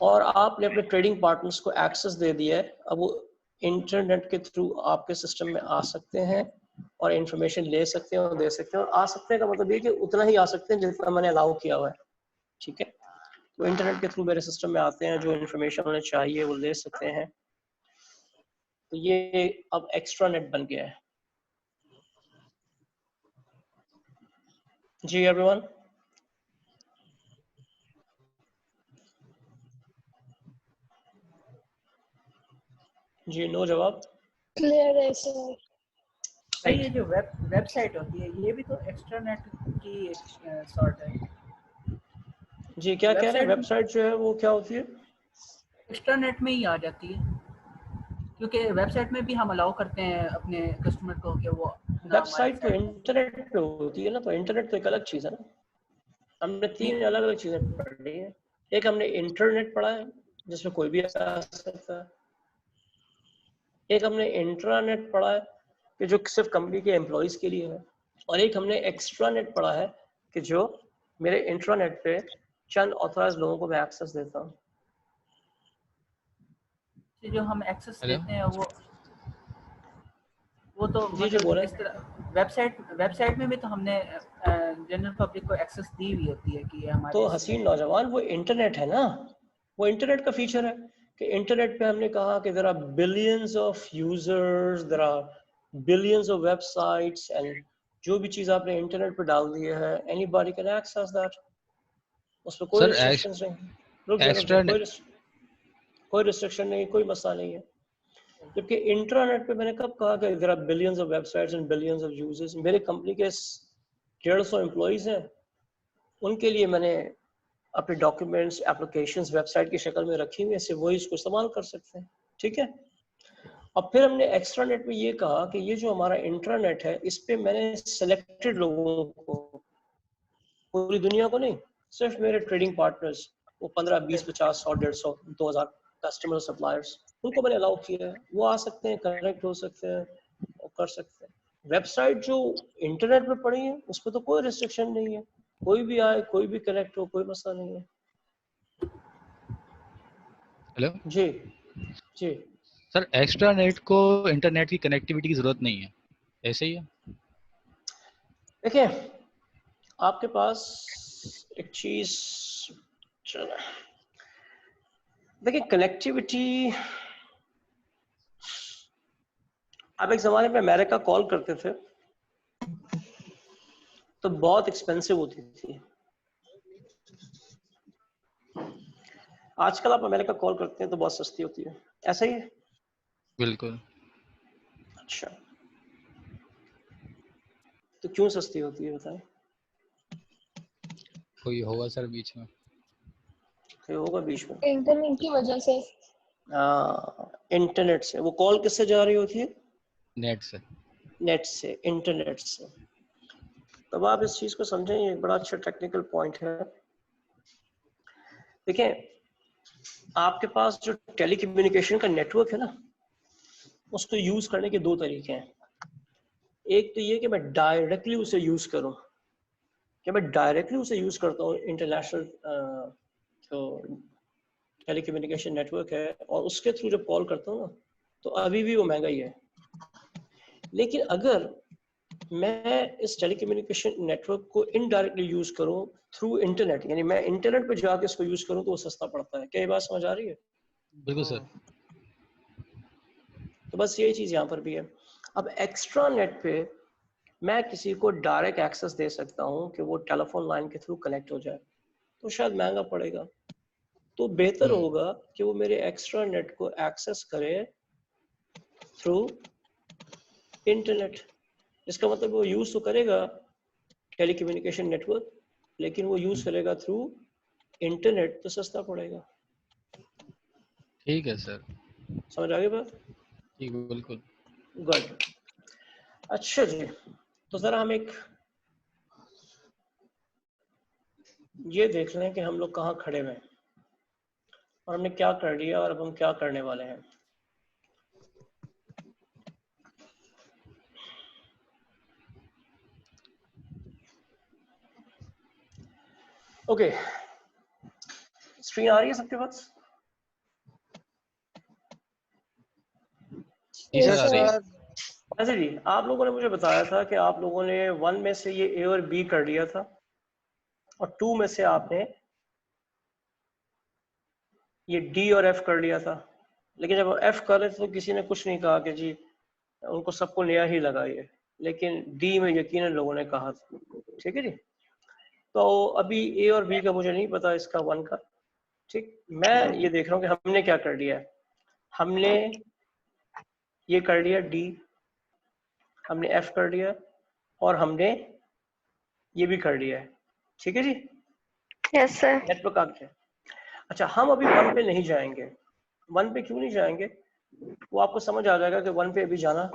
और आपने अपने ट्रेडिंग पार्टनर्स को एक्सेस दे दिया है, अब वो इंटरनेट के थ्रू आपके सिस्टम में आ सकते हैं और इंफॉर्मेशन ले सकते हैं और दे सकते हैं। और आ सकते हैं का मतलब ये कि उतना ही आ सकते हैं जितना मैंने अलाउ किया हुआ है, ठीक है। तो इंटरनेट के थ्रू मेरे सिस्टम में आते हैं, जो इंफॉर्मेशन उन्हें चाहिए वो ले सकते हैं। तो ये अब एक्स्ट्रा नेट बन गया है। जी एवरीवन, जी नो जवाब?
क्लियर है सर।
सर ये जो वेबसाइट होती है ये भी तो एक्स्ट्रा नेट की एक सॉर्ट है।
जी क्या कह रहे हैं? वेबसाइट जो है वो क्या होती है?
एक्स्ट्रा नेट में ही आ जाती है, क्योंकि वेबसाइट में भी हम अलाउ करते हैं अपने कस्टमर को कि वो
वेबसाइट तो इंटरनेट पे होती है ना, तो इंटरनेट तो एक अलग चीज है ना। हमने तीन अलग अलग चीजें पढ़ी है। एक हमने इंटरनेट पढ़ा है जिसमें कोई भी आ सकता है, एक हमने इंट्रानेट पढ़ा है कि जो सिर्फ कंपनी के एम्प्लॉइज के लिए है, और एक हमने एक्स्ट्रा नेट पढ़ा है कि जो मेरे इंट्रानेट पे चंद ऑथराइज लोगों को मैं एक्सेस देता हूँ।
जो हम एक्सेस देते हैं वो तो
जी जो बोले
वेबसाइट में भी तो हमने जनरल पब्लिक को एक्सेस दी हुई होती है कि हमारे
तो हसीन नौजवान वो इंटरनेट है ना, वो इंटरनेट का फीचर है कि इंटरनेट पे हमने कहा कि there are billions of users, there are billions of websites, and जो भी चीज आपने इंटरनेट पे डाल दी है एनीबॉडी कैन एक्सेस दैट, उसमें कोई रिस्ट्रिक्शंस नहीं, कोई रिस्ट्रिक्शन नहीं, कोई मसला नहीं है। जबकि इंट्रानेट पे मैंने कब कहा कि there are billions of websites and billions of users, मेरे कंपनी के 150 एम्प्लॉइज हैं, उनके लिए मैंने अपने डॉक्यूमेंट्स एप्लीकेशंस वेबसाइट की शक्ल में रखी हुई है, सिर्फ वही इसको इस्तेमाल कर सकते हैं, ठीक है। और फिर हमने एक्स्ट्रा नेट में ये कहा कि ये जो हमारा इंट्रानेट है इस पे मैंने सिलेक्टेड लोगों को, पूरी दुनिया को नहीं, सिर्फ मेरे ट्रेडिंग पार्टनर्स, वो 15, 20, 50, 100, 150, 2000 कस्टमर सप्लायर्स, उनको मैंने अलाउ किया है, वो आ सकते हैं, कनेक्ट हो सकते हैं और कर सकते हैं। वेबसाइट जो इंटरनेट पे पड़ी है उस पर तो कोई रिस्ट्रिक्शन नहीं है, कोई भी आए, कोई भी कनेक्ट हो, कोई मसला नहीं है।
हेलो
जी जी
सर, एक्स्ट्रा नेट को इंटरनेट की कनेक्टिविटी की जरूरत नहीं है, ऐसे ही है?
देखिए आपके पास एक चीज, चलो देखिए कनेक्टिविटी, आप एक जमाने में अमेरिका कॉल करते थे तो बहुत एक्सपेंसिव होती थी, आजकल आप अमेरिका कॉल करते हैं तो बहुत सस्ती होती है, ऐसा ही है?
बिल्कुल।
अच्छा, तो क्यों सस्ती होती है बताएं?
कोई होगा सर बीच में?
कोई होगा बीच में?
इंटरनेट की वजह से।
इंटरनेट से। वो कॉल किससे जा रही होती है?
नेट से।
नेट से, इंटरनेट से। तब आप इस चीज को समझें, ये एक बड़ा अच्छा टेक्निकल पॉइंट है। देखिए आपके पास जो टेलीकम्युनिकेशन का नेटवर्क है ना, उसको यूज करने के दो तरीके हैं। एक तो ये कि मैं डायरेक्टली उसे यूज करूं, कि मैं डायरेक्टली उसे यूज करता हूँ इंटरनेशनल जो टेलीकम्युनिकेशन नेटवर्क है, और उसके थ्रू जब कॉल करता हूँ ना तो अभी भी वो महंगा ही है। लेकिन अगर मैं इस टेलीकम्युनिकेशन नेटवर्क को इनडायरेक्टली यूज करूं थ्रू इंटरनेट, यानी मैं इंटरनेट पे जाके इसको यूज करूं तो वो सस्ता पड़ता है। क्या ये बात समझ आ रही है?
बिल्कुल सर।
तो बस यही चीज यहाँ पर भी है। अब एक्स्ट्रा नेट पे मैं किसी को डायरेक्ट एक्सेस दे सकता हूँ कि वो टेलीफोन लाइन के थ्रू कनेक्ट हो जाए, तो शायद महंगा पड़ेगा। तो बेहतर होगा कि वो मेरे एक्स्ट्रा नेट को एक्सेस करे थ्रू इंटरनेट। इसका मतलब वो यूज तो करेगा टेलीकम्युनिकेशन नेटवर्क, लेकिन वो यूज करेगा थ्रू इंटरनेट, तो सस्ता पड़ेगा।
ठीक है सर,
समझ आ गई बात?
ठीक, बिल्कुल।
गुड। अच्छा जी, तो जरा हम एक ये देख लें कि हम लोग कहाँ खड़े हुए हैं और हमने क्या कर लिया और अब हम क्या करने वाले हैं। ओके, स्क्रीन आ रही है सबके पास? अच्छा जी, आप लोगों ने मुझे बताया था कि आप लोगों ने 1 में से ये ए और बी कर लिया था और 2 में से आपने ये डी और एफ कर लिया था, लेकिन जब एफ कर रहे थे तो किसी ने कुछ नहीं कहा कि जी उनको सबको नया ही लगा ये, लेकिन डी में यकीनन लोगों ने कहा था। ठीक है जी, तो अभी ए और बी का मुझे नहीं पता, इसका 1 का। ठीक, मैं ये देख रहा हूँ कि हमने क्या कर लिया है। हमने ये कर लिया डी, हमने एफ कर लिया और हमने ये भी कर लिया है। ठीक है जी?
Yes sir.
नेटवर्क आ गया। अच्छा, हम अभी 1 पे नहीं जाएंगे। 1 पे क्यों नहीं जाएंगे? वो आपको समझ आ जाएगा कि 1 पे अभी जाना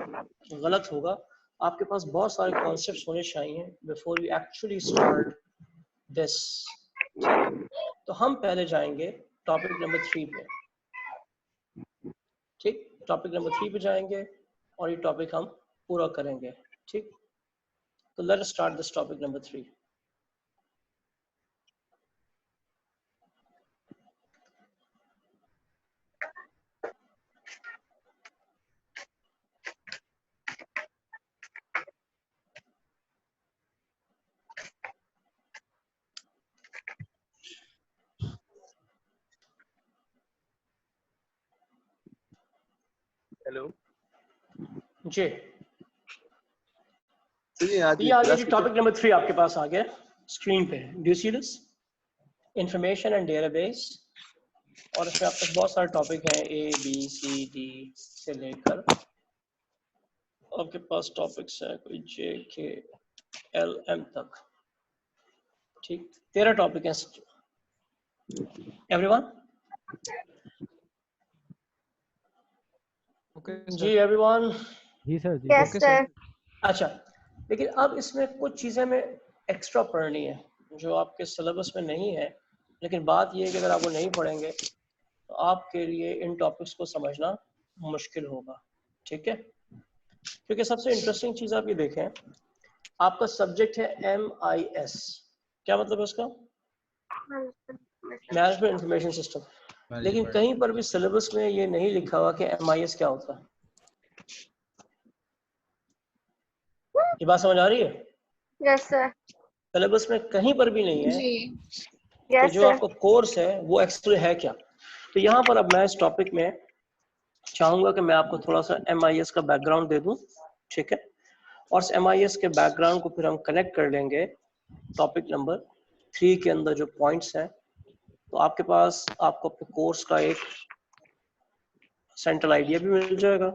गलत होगा। आपके पास बहुत सारे कॉन्सेप्ट्स होने चाहिए before you actually start this. तो हम पहले जाएंगे टॉपिक नंबर 3 पे। ठीक, टॉपिक नंबर 3 पे जाएंगे और ये टॉपिक हम पूरा करेंगे। ठीक, तो let us start this topic number 3।
Hello
जी,
जी, आज
ये आ गया जी, टॉपिक नंबर 3 आपके पास आ गया स्क्रीन पे। Do you see this? Information and database, और इसमें आपके पास बहुत सारे टॉपिक हैं, ए बी सी डी से लेकर आपके पास टॉपिक्स हैं कोई जे के एल एम तक। ठीक, 13 टॉपिक हैं एवरीवन। जी एवरीवन?
जी सर। जी
यस सर।
अच्छा, लेकिन अब इसमें कुछ चीज़ें में एक्स्ट्रा पढ़नी है जो आपके सिलेबस में नहीं है, लेकिन बात यह है कि अगर आप वो नहीं पढ़ेंगे तो आपके लिए इन टॉपिक्स को समझना मुश्किल होगा। ठीक है, क्योंकि सबसे इंटरेस्टिंग चीज़ आप ये देखें, आपका सब्जेक्ट है MIS। क्या मतलब है उसका? Management information system. लेकिन कहीं पर भी सिलेबस में ये नहीं लिखा हुआ कि MIS क्या होता है। ये बात समझ आ रही है?
Yes sir.
सिलेबस में कहीं पर भी नहीं है कि
यस
जो
सर।
आपका कोर्स है वो एक्चुअली है क्या। तो यहाँ पर अब मैं इस टॉपिक में चाहूंगा कि मैं आपको थोड़ा सा MIS का बैकग्राउंड दे दूं। ठीक है, और इस MIS के बैकग्राउंड को फिर हम कनेक्ट कर लेंगे टॉपिक नंबर 3 के अंदर जो पॉइंट्स हैं। तो आपके पास आपको अपने कोर्स का एक सेंट्रल आइडिया भी मिल जाएगा,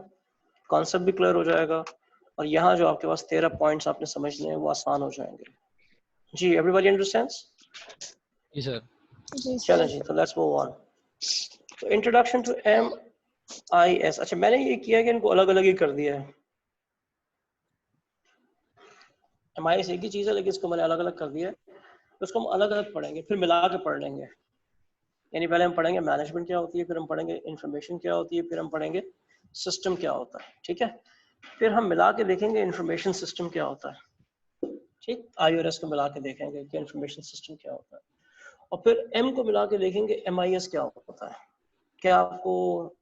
कॉन्सेप्ट भी क्लियर हो जाएगा, और यहाँ जो आपके पास 13 पॉइंट्स आपने समझने हैं वो आसान हो जाएंगे। जी, एवरीबॉडी अंडरस्टैंड्स?
जी सर।
चलो जी, तो लेट्स मूव ऑन। तो इंट्रोडक्शन टू MIS। अच्छा, मैंने ये किया कि इनको अलग अलग ही कर दिया है। MIS एक ही चीज़ है, लेकिन इसको मैंने अलग अलग कर दिया है। तो उसको हम अलग अलग पढ़ेंगे, फिर मिला के पढ़ लेंगे। यानी पहले हम पढ़ेंगे मैनेजमेंट क्या होती है, फिर हम पढ़ेंगे इंफॉर्मेशन क्या होती है, फिर हम पढ़ेंगे सिस्टम क्या होता है। ठीक है, फिर हम मिला के देखेंगे इंफॉर्मेशन सिस्टम क्या होता है। ठीक, IRS को मिला के देखेंगे कि इंफॉर्मेशन सिस्टम क्या होता है, और फिर M को मिला के देखेंगे MIS क्या होता है। क्या आपको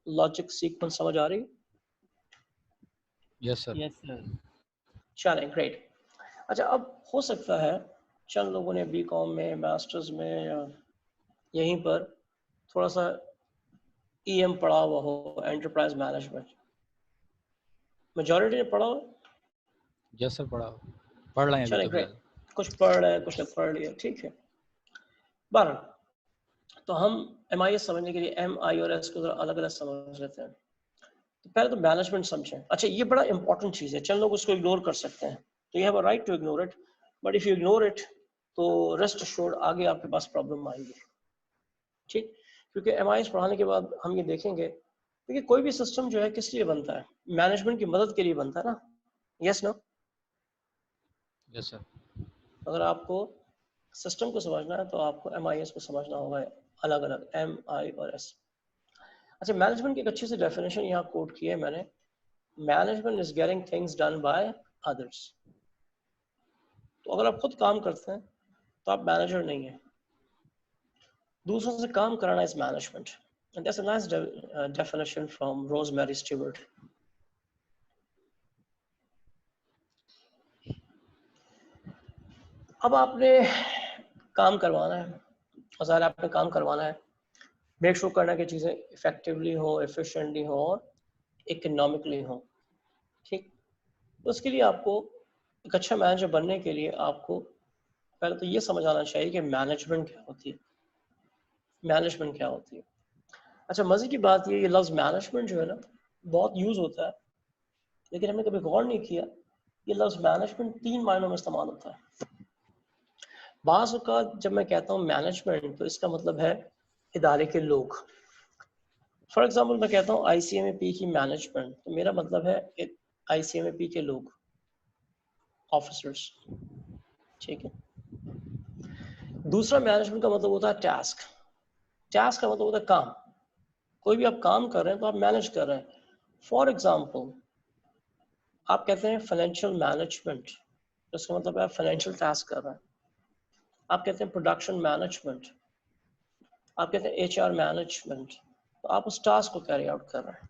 लॉजिक सीक्वेंस समझ आ रही है?
Yes sir.
चलें, ग्रेट। अच्छा, अब हो सकता है चंद लोगों ने बीकॉम में, मास्टर्स में या यहीं पर थोड़ा सा ईएम पढ़ा हुआ हो, एंटरप्राइज मैनेजमेंट। मेजॉरिटी ने पढ़ा हो?
यस सर, पढ़ रहे हैं अभी
चलें,
तो
ग्रेट।
फिलहाल।
कुछ पढ़ रहे हैं, कुछ ने पढ़ लिया, ठीक है। बहरहाल, तो हम MIS समझने के लिए M, I और S को अलग अलग समझ लेते हैं। तो पहले तो मैनेजमेंट समझें। अच्छा, ये बड़ा इंपॉर्टेंट चीज़ है, चंद लोग उसको इग्नोर कर सकते हैं, तो you have a right to ignore it, but if you ignore it तो रेस्ट अश्योर्ड आगे आपके पास प्रॉब्लम आएगी, ठीक। क्योंकि MIS पढ़ाने के बाद हम ये देखेंगे, देखिए कोई भी सिस्टम जो है किस लिए बनता है? मैनेजमेंट की मदद के लिए बनता है ना, यस नो?
Yes sir.
अगर आपको सिस्टम को समझना है तो आपको MIS को समझना होगा अलग अलग, M, I और S। अच्छा, मैनेजमेंट की एक अच्छी सी डेफिनेशन यहाँ कोट की है मैंने, management is getting things done by others. तो अगर आप खुद काम करते हैं तो आप मैनेजर नहीं है, दूसरों से काम कराना is management. And that's a nice definition from rosemary Stewart. अब आपने काम करवाना है, और ज़ाहिर आपने काम करवाना है, मेक श्योर करना कि चीज़ें इफेक्टिवली हो, एफिशिएंटली हो और इकोनॉमिकली हो, ठीक। तो उसके लिए आपको एक अच्छा मैनेजर बनने के लिए आपको पहले तो ये समझ आना चाहिए कि मैनेजमेंट क्या होती है, मैनेजमेंट क्या होती है। अच्छा, मज़े की बात ये लफ्ज़ मैनेजमेंट जो है ना बहुत यूज़ होता है, लेकिन हमने कभी गौर नहीं किया ये लफ्ज़ मैनेजमेंट 3 मायनों में इस्तेमाल होता है। बाज़ औक़ात जब मैं कहता हूँ मैनेजमेंट तो इसका मतलब है इदारे के लोग। फॉर एग्जांपल मैं कहता हूँ ICMAP की मैनेजमेंट, तो मेरा मतलब है ICMAP के लोग, ऑफिसर्स, ठीक है। दूसरा मैनेजमेंट का मतलब होता है टास्क। टास्क का मतलब होता है काम। कोई भी आप काम कर रहे हैं तो आप मैनेज कर रहे हैं। फॉर एग्जांपल आप कहते हैं फाइनेंशियल मैनेजमेंट, इसका मतलब है फाइनेंशियल टास्क कर रहे हैं। आप कहते हैं प्रोडक्शन मैनेजमेंट, आप कहते हैं HR मैनेजमेंट, तो आप उस टास्क को कैरी आउट कर रहे हैं,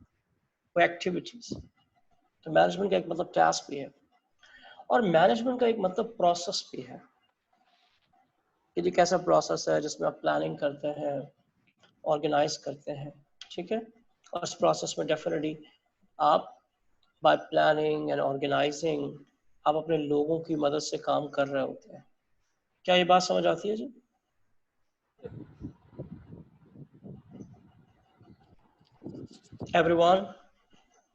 वो एक्टिविटीज। तो मैनेजमेंट का एक मतलब टास्क भी है, और मैनेजमेंट का एक मतलब प्रोसेस भी है। ये कैसा प्रोसेस है जिसमें आप प्लानिंग करते हैं, ऑर्गेनाइज करते हैं, ठीक है। और इस प्रोसेस में डेफिनेटली आप बाय प्लानिंग एंड ऑर्गेनाइजिंग आप अपने लोगों की मदद से काम कर रहे होते हैं। क्या ये बात समझ आती है जी? Everyone?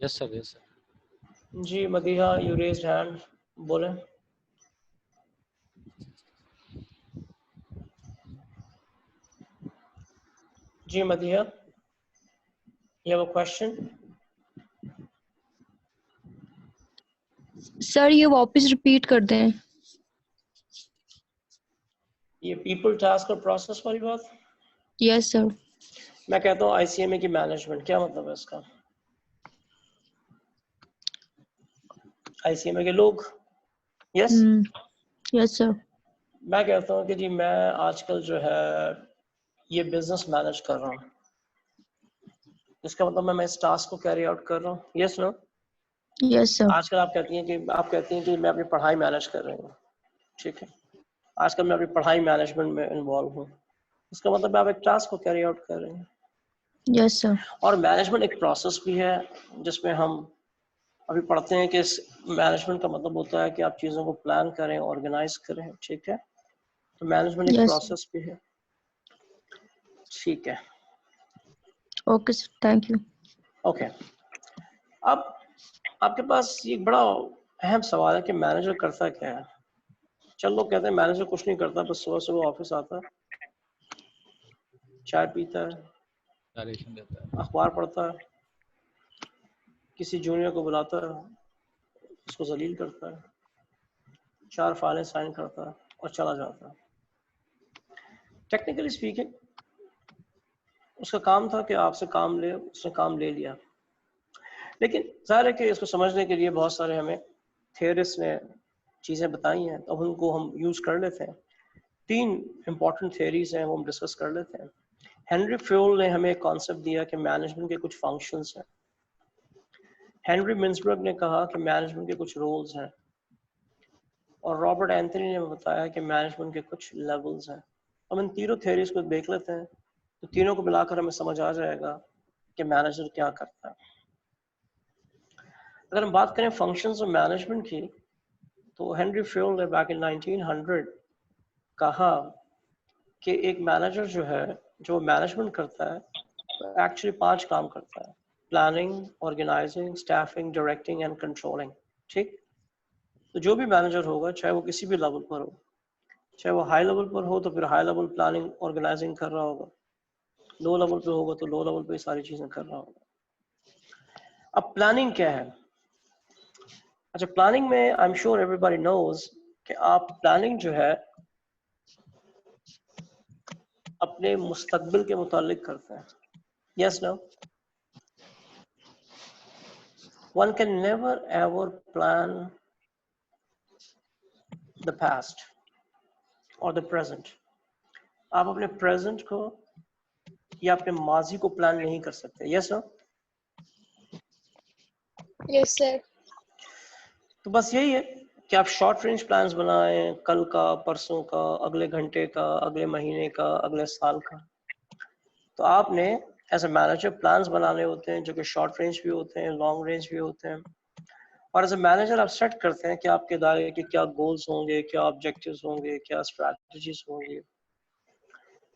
Yes sir, yes sir.
जी मदीहा, यू रेज्ड हैंड, बोले। जी Madiha, you have a question?
Sir ये वापस रिपीट कर दें।
ये पीपल, टास्क और प्रोसेस वाली बात?
Yes sir.
मैं कहता हूँ ICMA की मैनेजमेंट, क्या मतलब है इसका? ICMA के लोग, यस?
Yes sir.
मैं कहता हूँ कि जी मैं आजकल जो है ये बिजनेस मैनेज कर रहा हूँ, इसका मतलब मैं इस टास्क को कैरी आउट कर रहा हूँ, यस नो?
Yes sir.
आजकल आप कहती हैं कि मैं अपनी पढ़ाई मैनेज कर रही हूँ, ठीक है। आजकल मैं अपनी पढ़ाई मैनेजमेंट में इन्वॉल्व हूँ, इसका मतलब आप एक टास्क को कैरी आउट कर रहे हैं।
Yes sir.
और मैनेजमेंट एक प्रोसेस भी है जिसमें हम अभी पढ़ते हैं कि इस मैनेजमेंट का मतलब होता है कि आप चीज़ों को प्लान करें, ऑर्गेनाइज करें, ठीक है। तो मैनेजमेंट एक प्रोसेस भी है, ठीक है।
Okay sir, thank you.
Okay, अब आपके पास ये बड़ा अहम सवाल है कि मैनेजर करता क्या है। चल लोग कहते हैं मैनेजर कुछ नहीं करता, बस सुबह सुबह ऑफिस आता है, चाय पीता है, अखबार पढ़ता है, किसी जूनियर को बुलाता है, उसको जलील करता है, 4 फाइलें साइन करता है और चला जाता है। टेक्निकली स्पीकिंग उसका काम था कि आपसे काम ले, उसने काम ले लिया। लेकिन जाहिर है कि इसको समझने के लिए बहुत सारे हमें थियरिस्ट ने चीज़ें बताई हैं, तो उनको हम यूज़ कर लेते हैं। 3 इंपॉर्टेंट थियरीज हैं, वो हम डिस्कस कर लेते हैं। हेनरी फ्योल ने हमें एक कॉन्सेप्ट दिया कि मैनेजमेंट के कुछ फंक्शंस हैं। हेनरी मिन्सबर्ग ने कहा कि मैनेजमेंट के कुछ रोल्स हैं। और रॉबर्ट एंथनी ने बताया कि मैनेजमेंट के कुछ लेवल्स हैं। हम इन तीनों थ्योरीज को देख लेते हैं, तो तीनों को मिलाकर हमें समझ आ जाएगा कि मैनेजर क्या करता है। अगर हम बात करें फंक्शंस ऑफ मैनेजमेंट की, तो हेनरी फ्योल ने बैक इन 1900 कहा कि एक मैनेजर जो है, जो मैनेजमेंट करता है, तो एक्चुअली 5 काम करता है: planning, organising, staffing, directing and controlling. ठीक, तो जो भी मैनेजर होगा, चाहे वो किसी भी लेवल पर हो, चाहे वो हाई लेवल पर हो तो फिर हाई लेवल प्लानिंग ऑर्गेनाइजिंग कर रहा होगा, लो लेवल पे होगा तो लो लेवल पे सारी चीजें कर रहा होगा। अब प्लानिंग क्या है? अच्छा, प्लानिंग में I am sure everybody knows कि आप प्लानिंग जो है अपने मुस्तकबिल के मुतालिक करते हैं। Yes, no? One can never ever plan the past or the present. आप अपने प्रेजेंट को या अपने माजी को प्लान नहीं कर सकते। Yes, no?
Yes sir.
तो बस यही है कि आप शॉर्ट रेंज प्लान्स बनाएं, कल का, परसों का, अगले घंटे का, अगले महीने का, अगले साल का। तो आपने एज ए मैनेजर प्लान्स बनाने होते हैं जो कि शॉर्ट रेंज भी होते हैं, लॉन्ग रेंज भी होते हैं। और एज ए मैनेजर आप सेट करते हैं कि आपके इदारे के क्या गोल्स होंगे, क्या ऑब्जेक्टिव्स होंगे, क्या स्ट्रैटेजीज होंगी,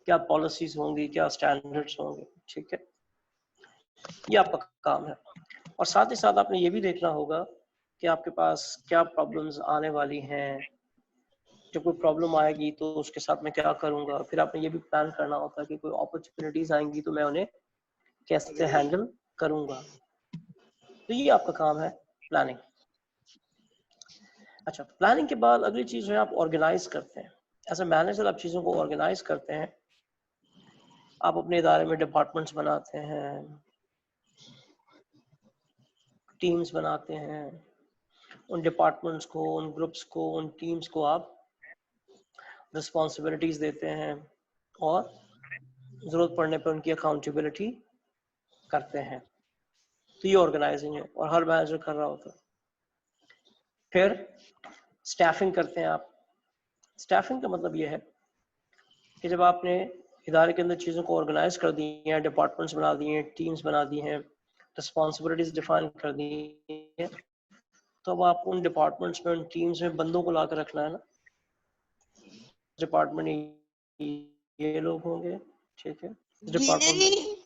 क्या पॉलिसीज होंगी, क्या स्टैंडर्ड्स होंगे। ठीक है, ये आपका काम है। और साथ ही साथ आपने ये भी देखना होगा कि आपके पास क्या प्रॉब्लम्स आने वाली हैं। जब कोई प्रॉब्लम आएगी तो उसके साथ मैं क्या करूंगा। फिर आपने ये भी प्लान करना होता है कि कोई अपॉर्चुनिटीज आएंगी तो मैं उन्हें कैसे हैंडल करूंगा। तो ये आपका काम है, प्लानिंग। अच्छा, प्लानिंग के बाद अगली चीज है आप ऑर्गेनाइज करते हैं। एज ए मैनेजर आप चीजों को ऑर्गेनाइज करते हैं। आप अपने इदारे में डिपार्टमेंट्स बनाते हैं, टीम्स बनाते हैं। उन डिपार्टमेंट्स को, उन ग्रुप्स को, उन टीम्स को आप रिस्पॉन्सिबिलिटीज देते हैं और जरूरत पड़ने पर उनकी अकाउंटेबिलिटी करते हैं। तो ये ऑर्गेनाइजिंग है और हर मैनेजर कर रहा होता है। फिर स्टाफिंग करते हैं आप। स्टाफिंग का मतलब ये है कि जब आपने इदारे के अंदर चीज़ों को ऑर्गेनाइज कर दी हैं, डिपार्टमेंट्स बना दिए हैं, टीम्स बना दी हैं, रिस्पॉन्सिबिलिटीज डिफाइन कर दी हैं, तो अब आप उन डिपार्टमेंट्स में, उन टीम्स में बंदों को ला कर रखना है ना। डिपार्टमेंट ये लोग होंगे, ठीक है, डिपार्टमेंट,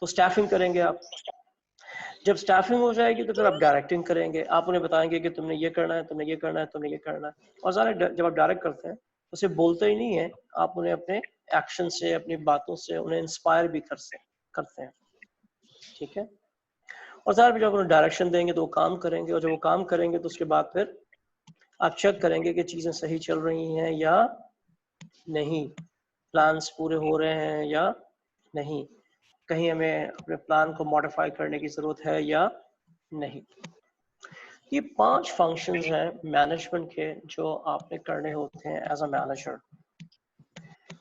तो स्टाफिंग करेंगे आप। जब स्टाफिंग हो जाएगी तो फिर आप डायरेक्टिंग करेंगे। आप उन्हें बताएंगे कि तुमने ये करना है, तुमने ये करना है, तुमने ये करना है। और ज़्यादा जब आप डायरेक्ट करते हैं तो सिर्फ बोलते ही नहीं है, आप उन्हें अपने एक्शन से, अपनी बातों से उन्हें इंस्पायर भी करते हैं। ठीक है, और ज़्यादा जब उन्हें डायरेक्शन देंगे तो वो काम करेंगे, और जब वो काम करेंगे तो उसके बाद फिर आप चेक करेंगे कि चीज़ें सही चल रही हैं या नहीं, प्लान्स पूरे हो रहे हैं या नहीं, कहीं हमें अपने प्लान को मॉडिफाई करने की जरूरत है या नहीं। ये 5 फंक्शंस हैं मैनेजमेंट के जो आपने करने होते हैं एज अ मैनेजर।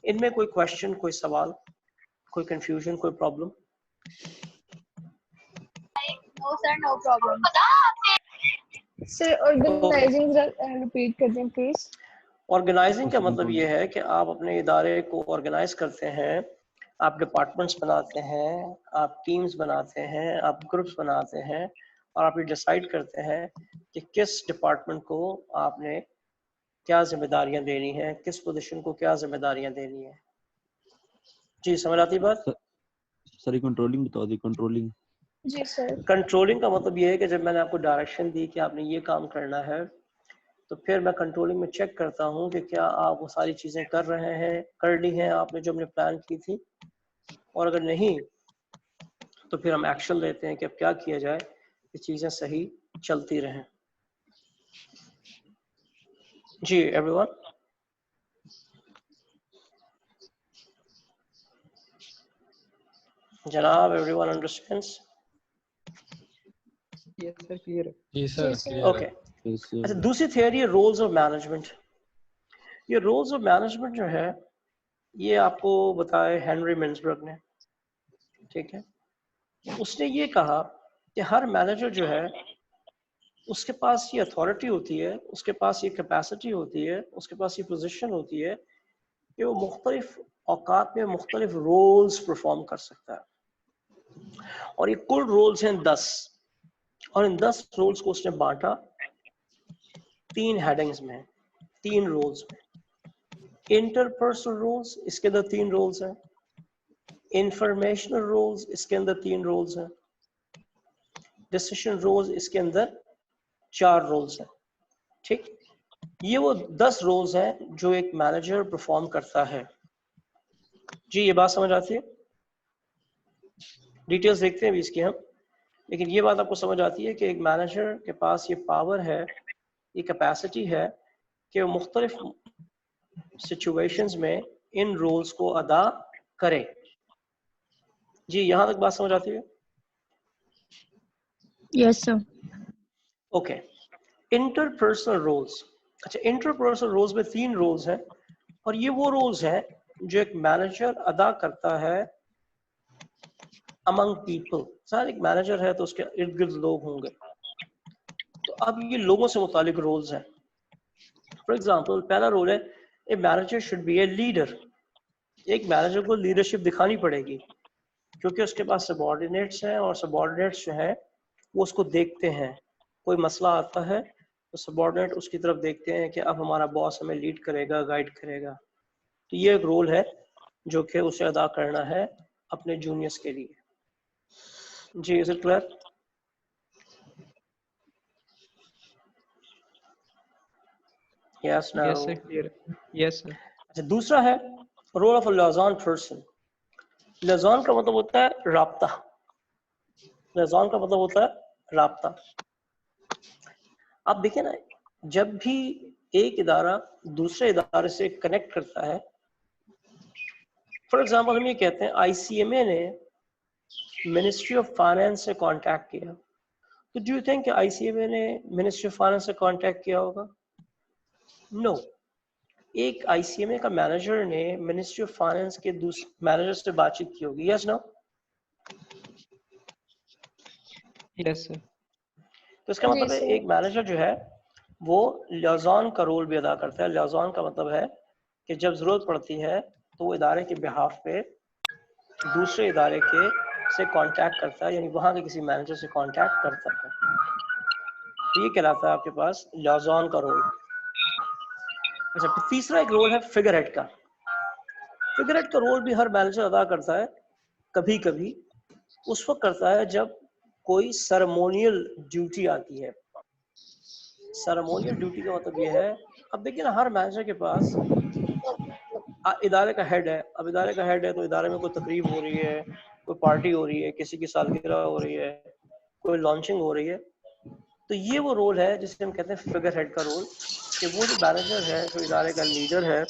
इनमें कोई क्वेश्चन, कोई सवाल, कोई कंफ्यूजन, कोई problem?
No sir, no problem. Sir organising repeat कर दें प्लीज।
ऑर्गेनाइजिंग का मतलब ये है कि आप अपने इदारे को ऑर्गेनाइज करते हैं, आप डिपार्टमेंट्स बनाते हैं, आप टीम्स बनाते हैं, आप ग्रुप्स बनाते हैं, और आप ये डिसाइड करते हैं कि किस डिपार्टमेंट को आपने क्या जिम्मेदारियां देनी है, किस पोजीशन को क्या जिम्मेदारियां देनी है। जी, समझ आती बात?
सर कंट्रोलिंग बता दी। कंट्रोलिंग,
जी सर।
कंट्रोलिंग का मतलब ये है कि जब मैंने आपको डायरेक्शन दी कि आपने ये काम करना है, तो फिर मैं कंट्रोलिंग में चेक करता हूँ कि क्या आप वो सारी चीजें कर रहे हैं, कर ली हैं आपने जो हमने प्लान की थी, और अगर नहीं तो फिर हम एक्शन लेते हैं कि अब क्या किया जाए कि चीजें सही चलती रहें। जी एवरीवन, जनाब, everyone understands?
Yes sir, clear है।
जी सर,
ओके। अच्छा, दूसरी थियरी है रोल्स ऑफ मैनेजमेंट। ये रोल्स ऑफ मैनेजमेंट जो है ये आपको बताए हेनरी मिन्सबर्ग ने। ठीक है, उसने ये कहा कि हर मैनेजर जो है उसके पास ये अथॉरिटी होती है, उसके पास ये कैपेसिटी होती है, उसके पास ये पोजीशन होती है कि वो मुख्तलिफ औकात में मुख्तलिफ रोल्स परफॉर्म कर सकता है। और ये कुल रोल्स हैं 10, और इन 10 रोल्स को उसने बांटा 3 हेडिंग्स में, 3 रोल्स में। इंटरपर्सनल रोल्स, इसके अंदर 3 रोल्स हैं। इंफॉर्मेशनल रोल्स, इसके अंदर 3 रोल्स हैं। डिसीजन रोल्स, इसके अंदर 4 रोल्स हैं। ठीक, ये वो 10 रोल्स हैं जो एक मैनेजर परफॉर्म करता है। जी ये बात समझ आती है? डिटेल्स देखते हैं अभी इसकी हम, लेकिन ये बात आपको समझ आती है कि एक मैनेजर के पास ये पावर है, ये कैपेसिटी है कि वो मुख्तलिफ सिचुएशंस में इन रोल्स को अदा करे। जी यहाँ तक बात समझ आती है?
Yes, sir.
Okay, interpersonal roles. अच्छा, इंटरपर्सनल रोल्स में 3 रोल्स हैं, और ये वो रोल्स हैं जो एक मैनेजर अदा करता है अमंग पीपल। सर एक मैनेजर है तो उसके इर्द गिर्द लोग होंगे, तो अब ये लोगों से मुतालिक रोल्स हैं। फॉर एग्जांपल, पहला रोल है a manager should be a leader. एक मैनेजर को लीडरशिप दिखानी पड़ेगी, क्योंकि उसके पास सबॉर्डिनेट्स हैं, और सबॉर्डिनेट्स जो हैं वो उसको देखते हैं। कोई मसला आता है तो सबॉर्डिनेट उसकी तरफ देखते हैं कि अब हमारा बॉस हमें लीड करेगा, गाइड करेगा। तो ये एक रोल है जो कि उसे अदा करना है अपने जूनियर्स के लिए। जी is it clear? Yes no?
Yes sir, clear. Yes sir.
अच्छा, दूसरा है role of a liaison person. Liaison का मतलब होता है राब्ता। लियाज़न का मतलब होता है राब्ता। आप देखिए ना, जब भी एक इदारा दूसरे इदारे से कनेक्ट करता है, फॉर एग्जांपल हम ये कहते हैं आईसीएमए ने मिनिस्ट्री ऑफ फाइनेंस से कांटेक्ट किया, तो डू यू थिंक कि आईसीएमए ने मिनिस्ट्री ऑफ फाइनेंस से कांटेक्ट किया होगा? नो। एक आईसीएमए का मैनेजर ने मिनिस्ट्री ऑफ फाइनेंस के दूसरे मैनेजर से बातचीत की होगी। Yes no?
Yes sir.
तो इसका मतलब है एक मैनेजर जो है वो लियाज़न का रोल भी अदा करता है। लियाज़न का मतलब है कि जब जरूरत पड़ती है तो वो इदारे के बिहाफ पे दूसरे इदारे के से कांटेक्ट करता है, यानी वहाँ के किसी मैनेजर से कांटेक्ट करता है। तो ये कहलाता है आपके पास लियाज़न का रोल। अच्छा, फिर तीसरा एक रोल है फिगर हेड का। फिगर हेड का रोल भी हर मैनेजर अदा करता है। कभी कभी उस वक्त करता है जब कोई सेरेमोनियल ड्यूटी आती है। सेरेमोनियल ड्यूटी का मतलब ये है, अब देखिए ना, हर मैनेजर के पास इदारे का हेड है। अब इदारे का हेड है तो इदारे में कोई तकरीब हो रही है, कोई पार्टी हो रही है, किसी की सालगिरह हो रही है, कोई लॉन्चिंग हो रही है, तो ये वो रोल है जिसे हम कहते हैं फिगर हेड का रोल, कि वो जो मैनेजर है, जो इदारे का लीडर है,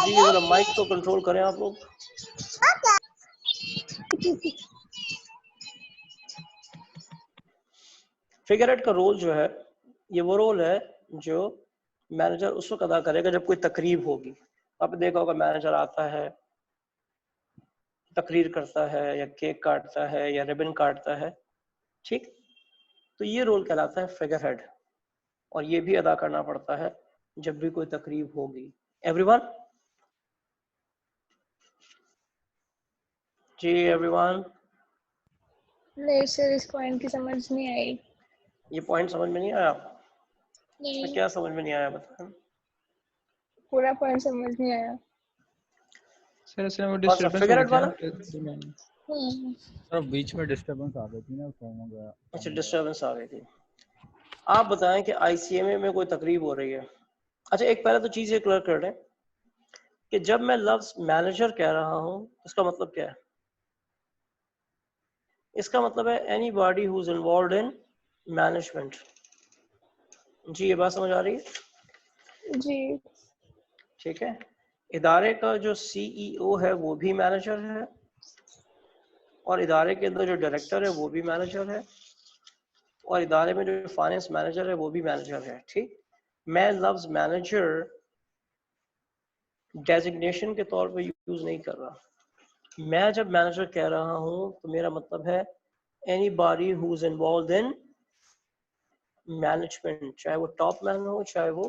जी जरा माइक को कंट्रोल करें आप लोग। फिगर हेड का रोल जो है, ये वो रोल है जो मैनेजर उस वक्त अदा करेगा जब कोई तकरीब होगी। आपने देखा होगा मैनेजर आता है, तकरीर करता है, या केक काटता है, या रिबन काटता है, ठीक। तो ये रोल कहलाता है फिगर हेड, और ये भी अदा करना पड़ता है जब भी कोई तकरीब होगी। एवरीवन? जी एवरीवन?
नहीं सर, इस पॉइंट की समझ नहीं आई।
ये पॉइंट समझ में नहीं आया?
नहीं।
क्या समझ में नहीं आया बताएं?
पूरा पॉइंट समझ नहीं आया
सर। वो डिस्टरबेंस
फिगर हेड वाला?
सर बीच में डिस्टरबेंस आ गई थी ना, उसमें हो गया।
अच्छा, डिस्टरबेंस आ गई थी। आप बताएं कि आईसीएमए में कोई तकरीब हो रही है। अच्छा, एक पहले तो चीज ये क्लियर कर लें कि जब मैं लफ्ज मैनेजर कह रहा हूं, इसका मतलब क्या है? इसका मतलब है anybody who is involved in management. जी ये बात समझ आ रही है?
जी
ठीक है। इदारे का जो सीईओ है वो भी मैनेजर है, और इदारे के अंदर जो डायरेक्टर है वो भी मैनेजर है, और इदारे में जो फाइनेंस मैनेजर है वो भी मैनेजर है, ठीक। मैं लफ्ज मैनेजर डेजिग्नेशन के तौर पे यूज नहीं कर रहा, मैं जब मैनेजर कह रहा हूँ तो मेरा मतलब है anybody who is involved in management, चाहे वो टॉप मैन हो चाहे वो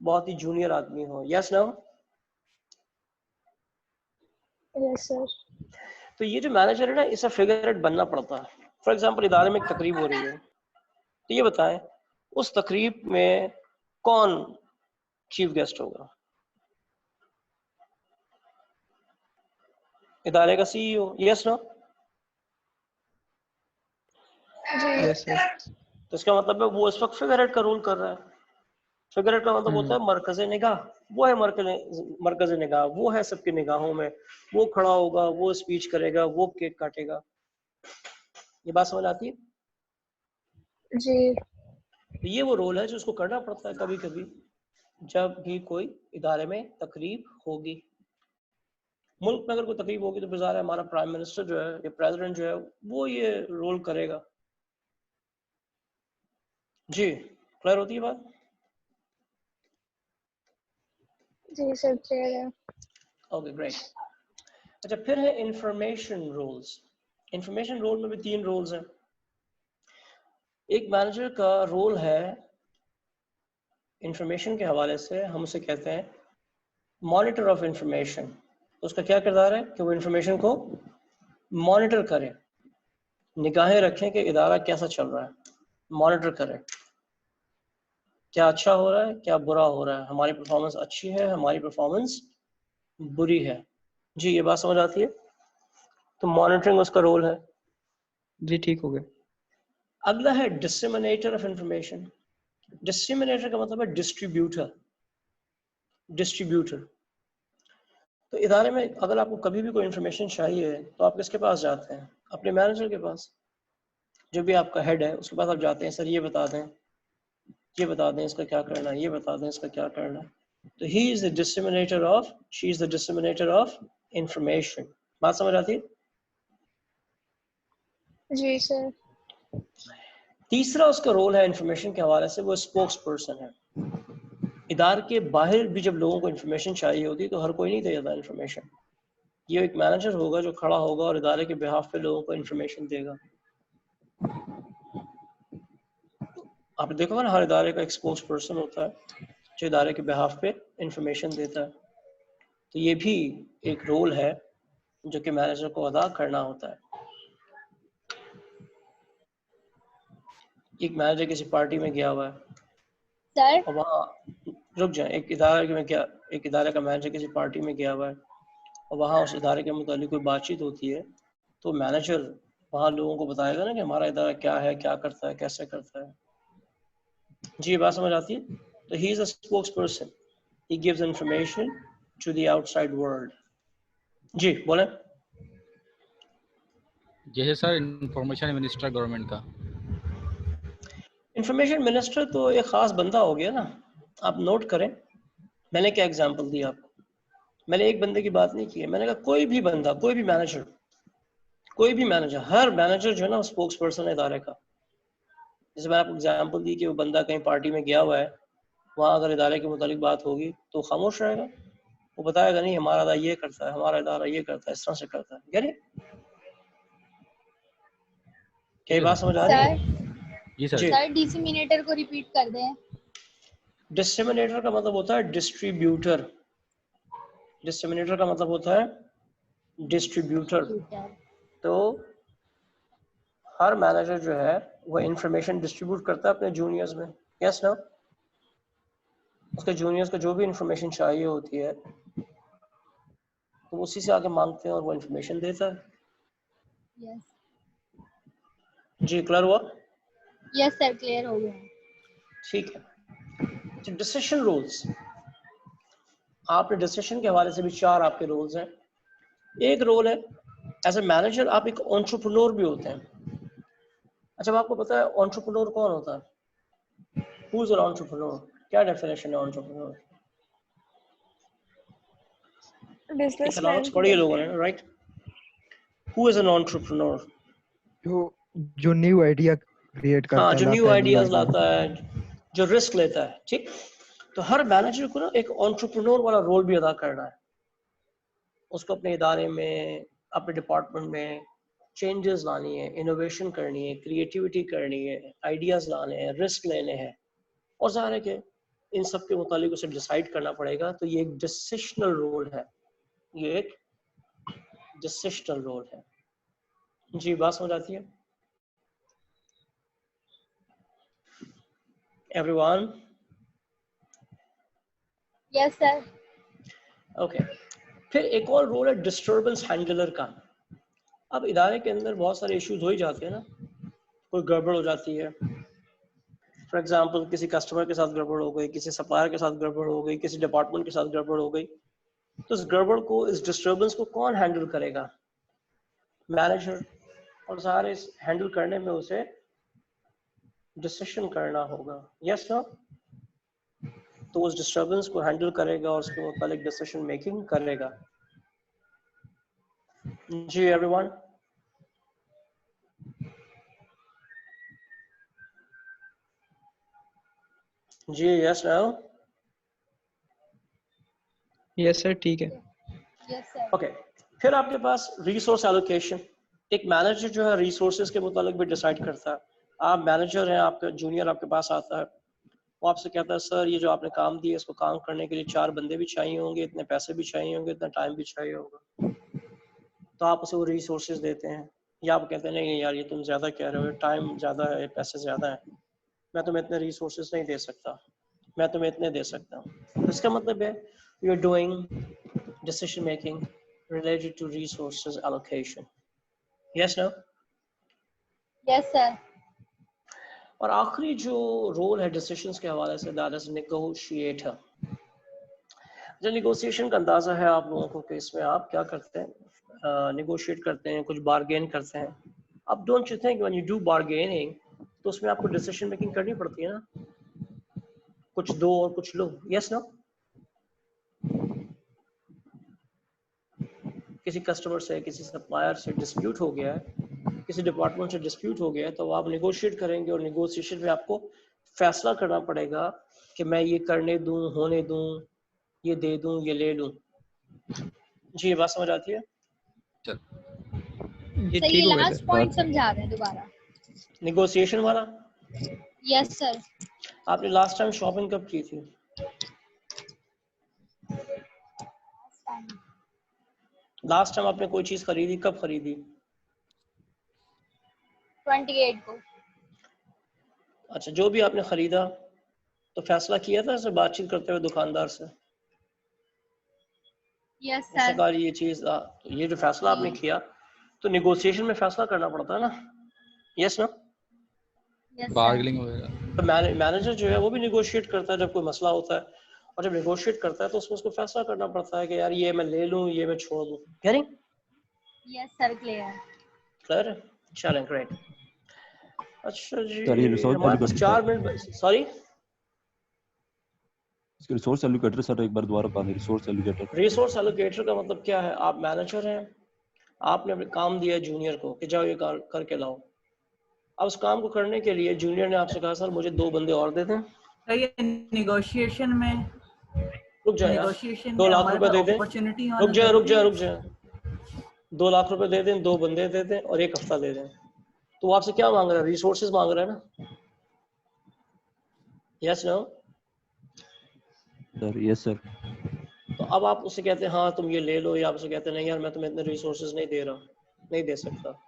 बहुत ही जूनियर आदमी हो। Yes no?
Yes sir.
तो ये जो मैनेजर है ना, इसे फिगर आउट बनना पड़ता है। फॉर एग्जांपल इदारे में एक तकरीब हो रही है, तो ये बताएं उस तकरीब में कौन चीफ गेस्ट होगा? इदारे का CEO. Yes no?
Yes sir.
तो इसका मतलब है वो इस वक्त फिगर आउट का रोल कर रहा है। फिगर आउट का मतलब होता है मरकज़े निगाह, वो है मरकज़े निगाह, वो है सबकी निगाहों में, वो खड़ा होगा, वो स्पीच करेगा, वो केक काटेगा। ये बात समझ आती है?
जी।
तो ये वो रोल है जो उसको करना पड़ता है कभी कभी जब भी कोई इदारे में तकरीब होगी। मुल्क में अगर कोई तकरीब होगी तो बेजार है हमारा प्राइम मिनिस्टर जो है या प्रेसिडेंट जो है वो ये रोल करेगा। जी क्लियर होती है बात?
जी सर क्लियर है।
Okay great. अच्छा फिर है इंफॉर्मेशन रोल्स। इंफॉर्मेशन रोल में भी 3 रोल्स हैं। एक मैनेजर का रोल है इंफॉर्मेशन के हवाले से, हम उसे कहते हैं मॉनिटर ऑफ इंफॉर्मेशन। तो उसका क्या किरदार है कि वो इंफॉर्मेशन को मॉनिटर करे, निगाहें रखें कि इदारा कैसा चल रहा है, मॉनिटर करें क्या अच्छा हो रहा है क्या बुरा हो रहा है, हमारी परफॉर्मेंस अच्छी है हमारी परफॉर्मेंस बुरी है। जी ये बात समझ आती है? तो मॉनिटरिंग उसका रोल है।
जी ठीक हो गया।
अगला है डिसेमिनेटर ऑफ इंफॉर्मेशन। डिसेमिनेटर का मतलब है डिस्ट्रीब्यूटर। डिस्ट्रीब्यूटर तो इदारे में अगर आपको कभी भी कोई इंफॉर्मेशन चाहिए तो आप किसके पास जाते हैं? अपने मैनेजर के पास, जो भी आपका हेड है उसके पास आप जाते हैं, सर ये बता दें, ये बता दें इसका क्या करना है, ये बता दें इसका क्या करना है। तो he is the disseminator of, she is the disseminator of information. बात समझ आती है?
जी सर।
तीसरा उसका रोल है इंफॉर्मेशन के हवाले से, वो स्पोक्स पर्सन है। इदारे के बाहर भी जब लोगों को इंफॉर्मेशन चाहिए होती तो हर कोई नहीं दे जाता इंफॉर्मेशन। ये एक मैनेजर होगा जो खड़ा होगा और इदारे के बिहाफ पे लोगों को इंफॉर्मेशन देगा। आपने देखा होगा ना हर इदारे का एक स्पोक्स पर्सन होता है जो इदारे के बिहाफ पे इंफॉर्मेशन देता है। तो ये भी एक रोल है जो कि मैनेजर को अदा करना होता है। एक मैनेजर किसी पार्टी में गया हुआ है
सर
और वहाँ रुक जाए, एक इदारे का मैनेजर किसी पार्टी में गया हुआ है और वहाँ उस इदारे के मुतालिक कोई बातचीत होती है तो मैनेजर वहाँ लोगों को बताएगा ना कि हमारा इदारा क्या है, क्या करता है, कैसे करता है। जी ये बात समझ आती है? तो he is a spokesperson, he gives information to the outside world. जी बोले।
जैसे सर इंफॉर्मेशन मिनिस्टर गवर्नमेंट का।
इंफॉर्मेशन मिनिस्टर तो एक खास बंदा हो गया ना, आप नोट करें। मैंने क्या एग्जांपल दी आपको? मैंने एक बंदे की बात नहीं की है, मैंने कहा कोई भी बंदा, कोई भी मैनेजर, हर मैनेजर जो है ना स्पोक्स पर्सन है इदारे का। जैसे मैंने आपको एग्जांपल दी कि वो बंदा कहीं पार्टी में गया हुआ है, वहाँ अगर इदारे के मुतालिक बात होगी तो खामोश रहेगा, वो बताएगा नहीं हमारा इदारा ये करता है, हमारा इदारा ये करता है, इस तरह से करता है। यानी क्या बात समझ आ रही है?
जी सर।
सर डिसेमिनेटर को रिपीट कर दें।
डिसेमिनेटर का मतलब होता है डिस्ट्रीब्यूटर। डिसेमिनेटर का मतलब होता है डिस्ट्रीब्यूटर। तो हर मैनेजर जो है वो इंफॉर्मेशन डिस्ट्रीब्यूट करता है अपने जूनियर्स में। यस ना? उसके जूनियर्स को जो भी इंफॉर्मेशन चाहिए होती है तो उसी से आके मांगते हैं और वो इंफॉर्मेशन देता है।
यस
जी क्लियर हुआ?
यस सर क्लियर हो गया।
ठीक है। डिसीजन रूल्स, आपने डिसीजन के हवाले से भी 4 आपके रोल्स हैं। एक रोल है एज ए मैनेजर, आप एक एंटरप्रेन्योर भी होते हैं। अच्छा आपको पता है एंटरप्रेन्योर कौन होता है? Who is an entrepreneur? क्या डेफिनेशन है एंटरप्रेन्योर? इकोनॉमिक्स पढ़ी है लोगों ने, right? Who is an entrepreneur?
जो न्यू आइडिया क्रिएट करता है,
जो न्यू आइडियाज लाता है, जो रिस्क लेता है। ठीक, तो हर मैनेजर को ना एक एंटरप्रेन्योर वाला रोल भी अदा करना है। उसको अपने इदारे में अपने डिपार्टमेंट में चेंजेस लानी है, इनोवेशन करनी है, क्रिएटिविटी करनी है, आइडियाज लाने हैं, रिस्क लेने हैं, और ज़ाहिर है कि इन सब के मुतालिक उसे डिसाइड करना पड़ेगा। तो ये एक डिसिशनल रोल है, ये एक डिसिशनल रोल है। जी बात समझ आती है एवरीवन?
Yes sir.
ओके, फिर एक और रोल है डिस्टर्बेंस हैंडलर का। अब इदारे के अंदर बहुत सारे इश्यूज हो ही जाते हैं ना, कोई गड़बड़ हो जाती है, फॉर एग्जांपल किसी कस्टमर के साथ गड़बड़ हो गई, किसी सप्लायर के साथ गड़बड़ हो गई, किसी डिपार्टमेंट के साथ गड़बड़ हो गई, तो इस गड़बड़ को, इस डिस्टर्बेंस को कौन हैंडल करेगा? मैनेजर। और सारे हैंडल करने में उसे डिसीजन करना होगा, यस ना? तो उस डिस्टर्बेंस को हैंडल करेगा और उसके मुतालिक डिसीजन मेकिंग करेगा। जी एवरीवन? जी यस नो?
यस सर, ठीक है।
Yes sir.
ओके, फिर आपके पास रिसोर्स एलोकेशन। एक मैनेजर जो है रिसोर्सेज के मुतालिक भी डिसाइड करता है। आप मैनेजर हैं, आपका जूनियर आपके पास आता है, वो आपसे कहता है सर ये जो आपने काम दिया इसको काम करने के लिए 4 बंदे भी चाहिए होंगे, इतने पैसे भी चाहिए होंगे, इतना टाइम भी चाहिए होगा। तो आप उसे वो रिसोर्सेज देते हैं, या आप कहते हैं नहीं यार ये तुम ज़्यादा कह रहे हो, टाइम ज़्यादा है, पैसे ज़्यादा है, मैं तुम्हें इतने रिसोर्सेज नहीं दे सकता, मैं तुम्हें इतने दे सकता हूँ। इसका मतलब है you are doing decision making related to resources allocation, yes no?
Yes sir.
और आखिरी जो रोल है डिसीजंस के हवाले से, दैट इज नेगोशिएटर। जो नेगोशिएशन का अंदाजा है आप लोगों को कि इसमें आप क्या करते हैं, नेगोशिएट करते हैं, कुछ बार्गेन करते हैं। अब don't you think when you do bargaining तो उसमें आपको डिसीजन मेकिंग करनी पड़ती है ना, कुछ दो और कुछ लो, यस नो? किसी कस्टमर से, किसी सप्लायर से डिस्प्यूट हो गया है, किसी डिपार्टमेंट से डिस्प्यूट हो गया है, तो आप नेगोशिएट करेंगे और नेगोशिएशन में आपको फैसला करना पड़ेगा कि मैं ये करने दूं, होने दूं, ये दे दूं, ये ले लूं। जी बात समझ आती है?
ये
सर
ठीक
ये
हो गया
लास्ट
सर।
पॉइंट समझा रहे हैं दोबारा।
नेगोशिएशन वाला।
Yes sir.
आपने लास्ट टाइम शॉपिंग कब की थी? लास्ट टाइम आपने कोई चीज खरीदी, कब खरीदी?
28 को।
अच्छा, जो भी आपने खरीदा तो फैसला किया था ऐसे बातचीत करते हुए दुकानदार से?
यस
उसने
सर।
कहा ये चीज, तो ये जो फैसला आपने किया तो नेगोशिएशन में फैसला करना पड़ता है ना, यस ना?
यस
बार्गेनिंग वगैरह।
तो मैनेजर जो है वो भी नेगोशिएट करता है जब कोई मसला होता है, और जब नेगोशिएट करता है तो उसमें उसको फैसला करना पड़ता है कि यार ये मैं ले लूं, ये मैं छोड़ दूं। Getting?
Yes sir, clear.
Clear? चलें, ग्रेट। अच्छा जी,
सर ये रिसोर्स
हमारे पास 4 मिनट, सॉरी
इसके रिसोर्स एलोकेटर सर एक बार दोबारा बता दें। रिसोर्स एलोकेटर,
रिसोर्स एलोकेटर का मतलब क्या है? आप मैनेजर हैं, आपने अपने काम दिया जूनियर को कि जाओ ये करके लाओ। अब उस काम को करने के लिए जूनियर ने आपसे कहा सर मुझे 2 बंदे और दे दें।
तो ये नेगोशिएशन में,
रुक जाए यार,
नेगोशिएशन
2
में
लाख
हमारे
रुपए दे
पास
दें,
अपॉर्चुनिटी
रुक जाए 2 लाख रुपए दे दें, 2 बंदे दे दें और 1 हफ्ता दे दें। तो वो आपसे क्या मांग रहा है? रिसोर्सेज मांग रहा है ना, yes no?
Sir yes sir.
तो अब आप उससे कहते हैं हाँ तुम ये ले लो, या आप उससे कहते हैं नहीं यार मैं तुम्हें इतने रिसोर्सेज नहीं दे रहा, नहीं दे सकता।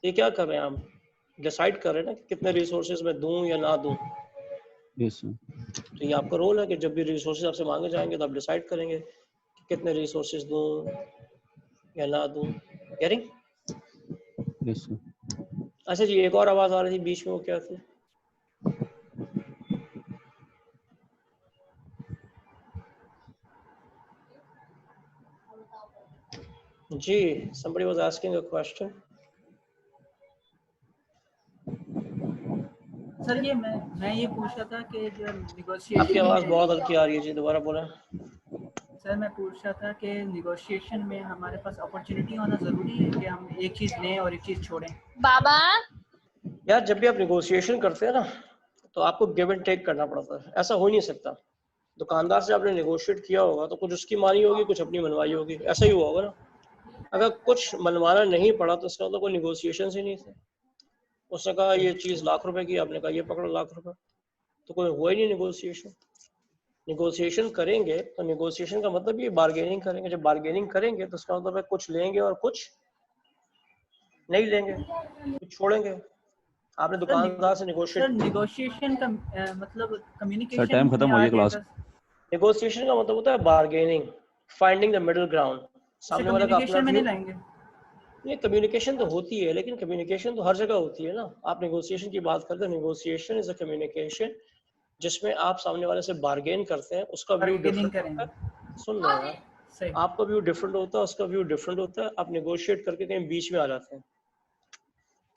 ये क्या कर रहे हैं आप? डिसाइड कर रहे हैं ना कि कितने रिसोर्सेज मैं दूं या ना दूं।
Yes sir.
तो ये आपका रोल है कि जब भी रिसोर्सेज आपसे मांगे जाएंगे तो आप डिसाइड करेंगे कि कितने रिसोर्सेज दूं या ना दूं। गेटिंग?
Yes sir.
अच्छा जी, एक और आवाज आ रही थी बीच में, वो क्या थी? जी, somebody was asking a question.
Sir ये मैं ये पूछ रहा था कि जो नेगोशिएशन,
आपकी आवाज बहुत हल्की आ रही है जी, दोबारा बोलें।
सर मैं पूछ रहा था कि नेगोशिएशन में हमारे पास अपॉर्चुनिटी होना जरूरी है कि हम एक चीज लें और एक चीज छोड़ें?
बाबा
यार जब भी आप नेगोशिएशन करते हैं ना तो आपको गिव एंड टेक करना पड़ता है, ऐसा हो नहीं सकता। दुकानदार से आपने नेगोशिएट किया होगा तो कुछ उसकी मानी होगी, कुछ अपनी मनवाई होगी, ऐसा ही हुआ होगा ना। अगर कुछ मनवाना नहीं पड़ा तो इसका मतलब कोई निगोशिएशन ही नहीं थे। उसने कहा ये चीज़ ₹1,00,000 की, आपने कहा ये पकड़ो ₹1,00,000, तो कोई हुआ ही नहीं निगोशिएशन। निगोशिएशन करेंगे तो निगोशिएशन का मतलब ये बार्गेनिंग करेंगे, जब बार्गेनिंग करेंगे तो उसका मतलब है कुछ लेंगे और कुछ नहीं लेंगे, कुछ छोड़ेंगे। आपने दुकानदार से
निगोशिएशन का मतलब कम्युनिकेशन
सर टाइम खत्म हो गया क्लास।
नेगोशिएशन का मतलब होता है bargaining, finding the middle ground. सामने वाले का अपना
में नहीं लाएंगे।
ये कम्युनिकेशन तो होती है, लेकिन कम्युनिकेशन तो हर जगह होती है ना। आप नेगोशिएशन की बात करते हैं, नेगोशिएशन इज अ कम्युनिकेशन जिसमें आप सामने वाले से बार्गेन करते हैं, उसका व्यू डिफरेंट होता है। सुन लो यार, आपका व्यू डिफरेंट होता है, उसका व्यू डिफरेंट होता है, आप नेगोशिएट करके कहीं बीच में आ जाते हैं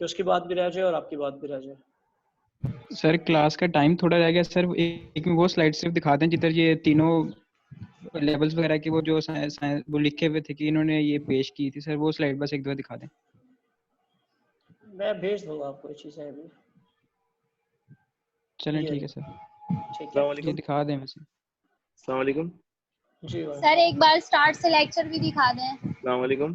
कि उसकी बात भी रह जाए और आपकी बात भी रह जाए।
सर क्लास का टाइम थोड़ा रह गया सर, एक में वो स्लाइड सिर्फ दिखा दें जिधर ये तीनों लेवल्स वगैरह की वो जो वो लिखे हुए थे कि इन्होंने ये पेश की थी सर, वो स्लाइड बस एक दो दिखा दें।
मैं भेज दूंगा आपको ये चीजें अभी।
चलें ठीक है सर,
ठीक है
ये दिखा दें वैसे।
अस्सलाम वालेकुम।
जी
सर एक बार स्टार्ट से लेक्चर भी दिखा दें।
अस्सलाम वालेकुम।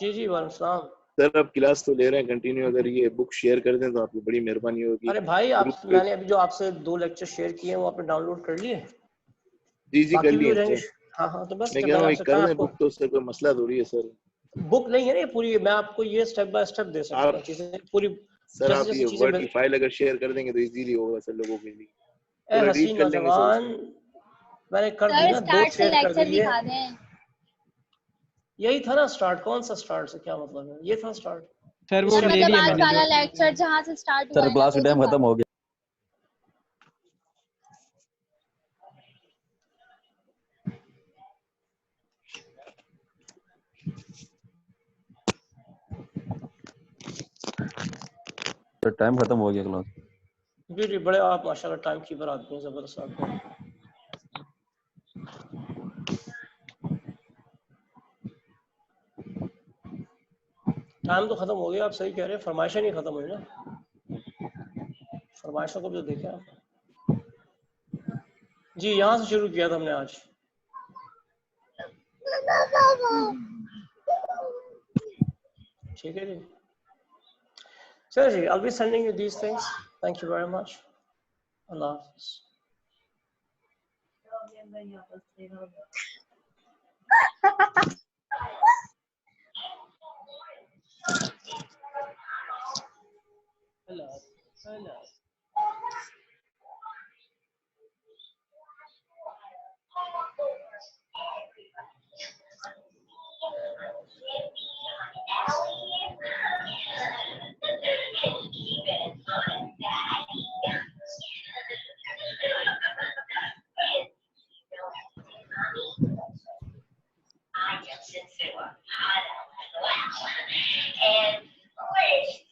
जी वालेकुम सलाम।
सर आप क्लास तो ले रहे हैं कंटिन्यू, अगर ये बुक शेयर कर दें तो आपकी बड़ी मेहरबानी होगी।
अरे भाई आप, मैंने अभी जो आपसे 2 लेक्चर शेयर किए हैं वो आपने डाउनलोड कर लिए?
जी कर लिए।
हाँ तो बस
मैं कह रहा हूँ कर दें बुक, तो उससे कोई मसला थोड़ी है सर।
बुक नहीं है ना पूरी, मैं आपको ये स्टेप बाय स्टेप दे सकता हूँ चीजें पूरी।
सर आप ये वर्ड की फाइल अगर शेयर कर देंगे तो इजीली होगा सर लोगों के लिए।
ए हसीन नौजवान, मैंने कर दी ना, 2 शेयर कर दिए। यही था ना स्टार्ट, कौन सा स्टार्ट से क्या मतलब है? ये था स्टार्ट
सर, वो ले लिया
आज वाला लेक्चर जहाँ से स्टार्ट हुआ
सर, क्लास का टाइम खत्म हो गया। सर टाइम खत्म हो गया क्लास।
जी बड़े आप माशाल्लाह टाइम कीपर आदमी हैं, जबरदस्त आदमी। टाइम तो खत्म हो गया, आप सही कह रहे हैं, फरमाइशें नहीं खत्म हुई ना, फरमाइशों को भी तो देखें आप। जी यहाँ से शुरू किया था हमने आज। ठीक है जी, चलो जी, I'll be sending you these things. Thank you very much. Allah Hafiz. Hello. I just sit still. And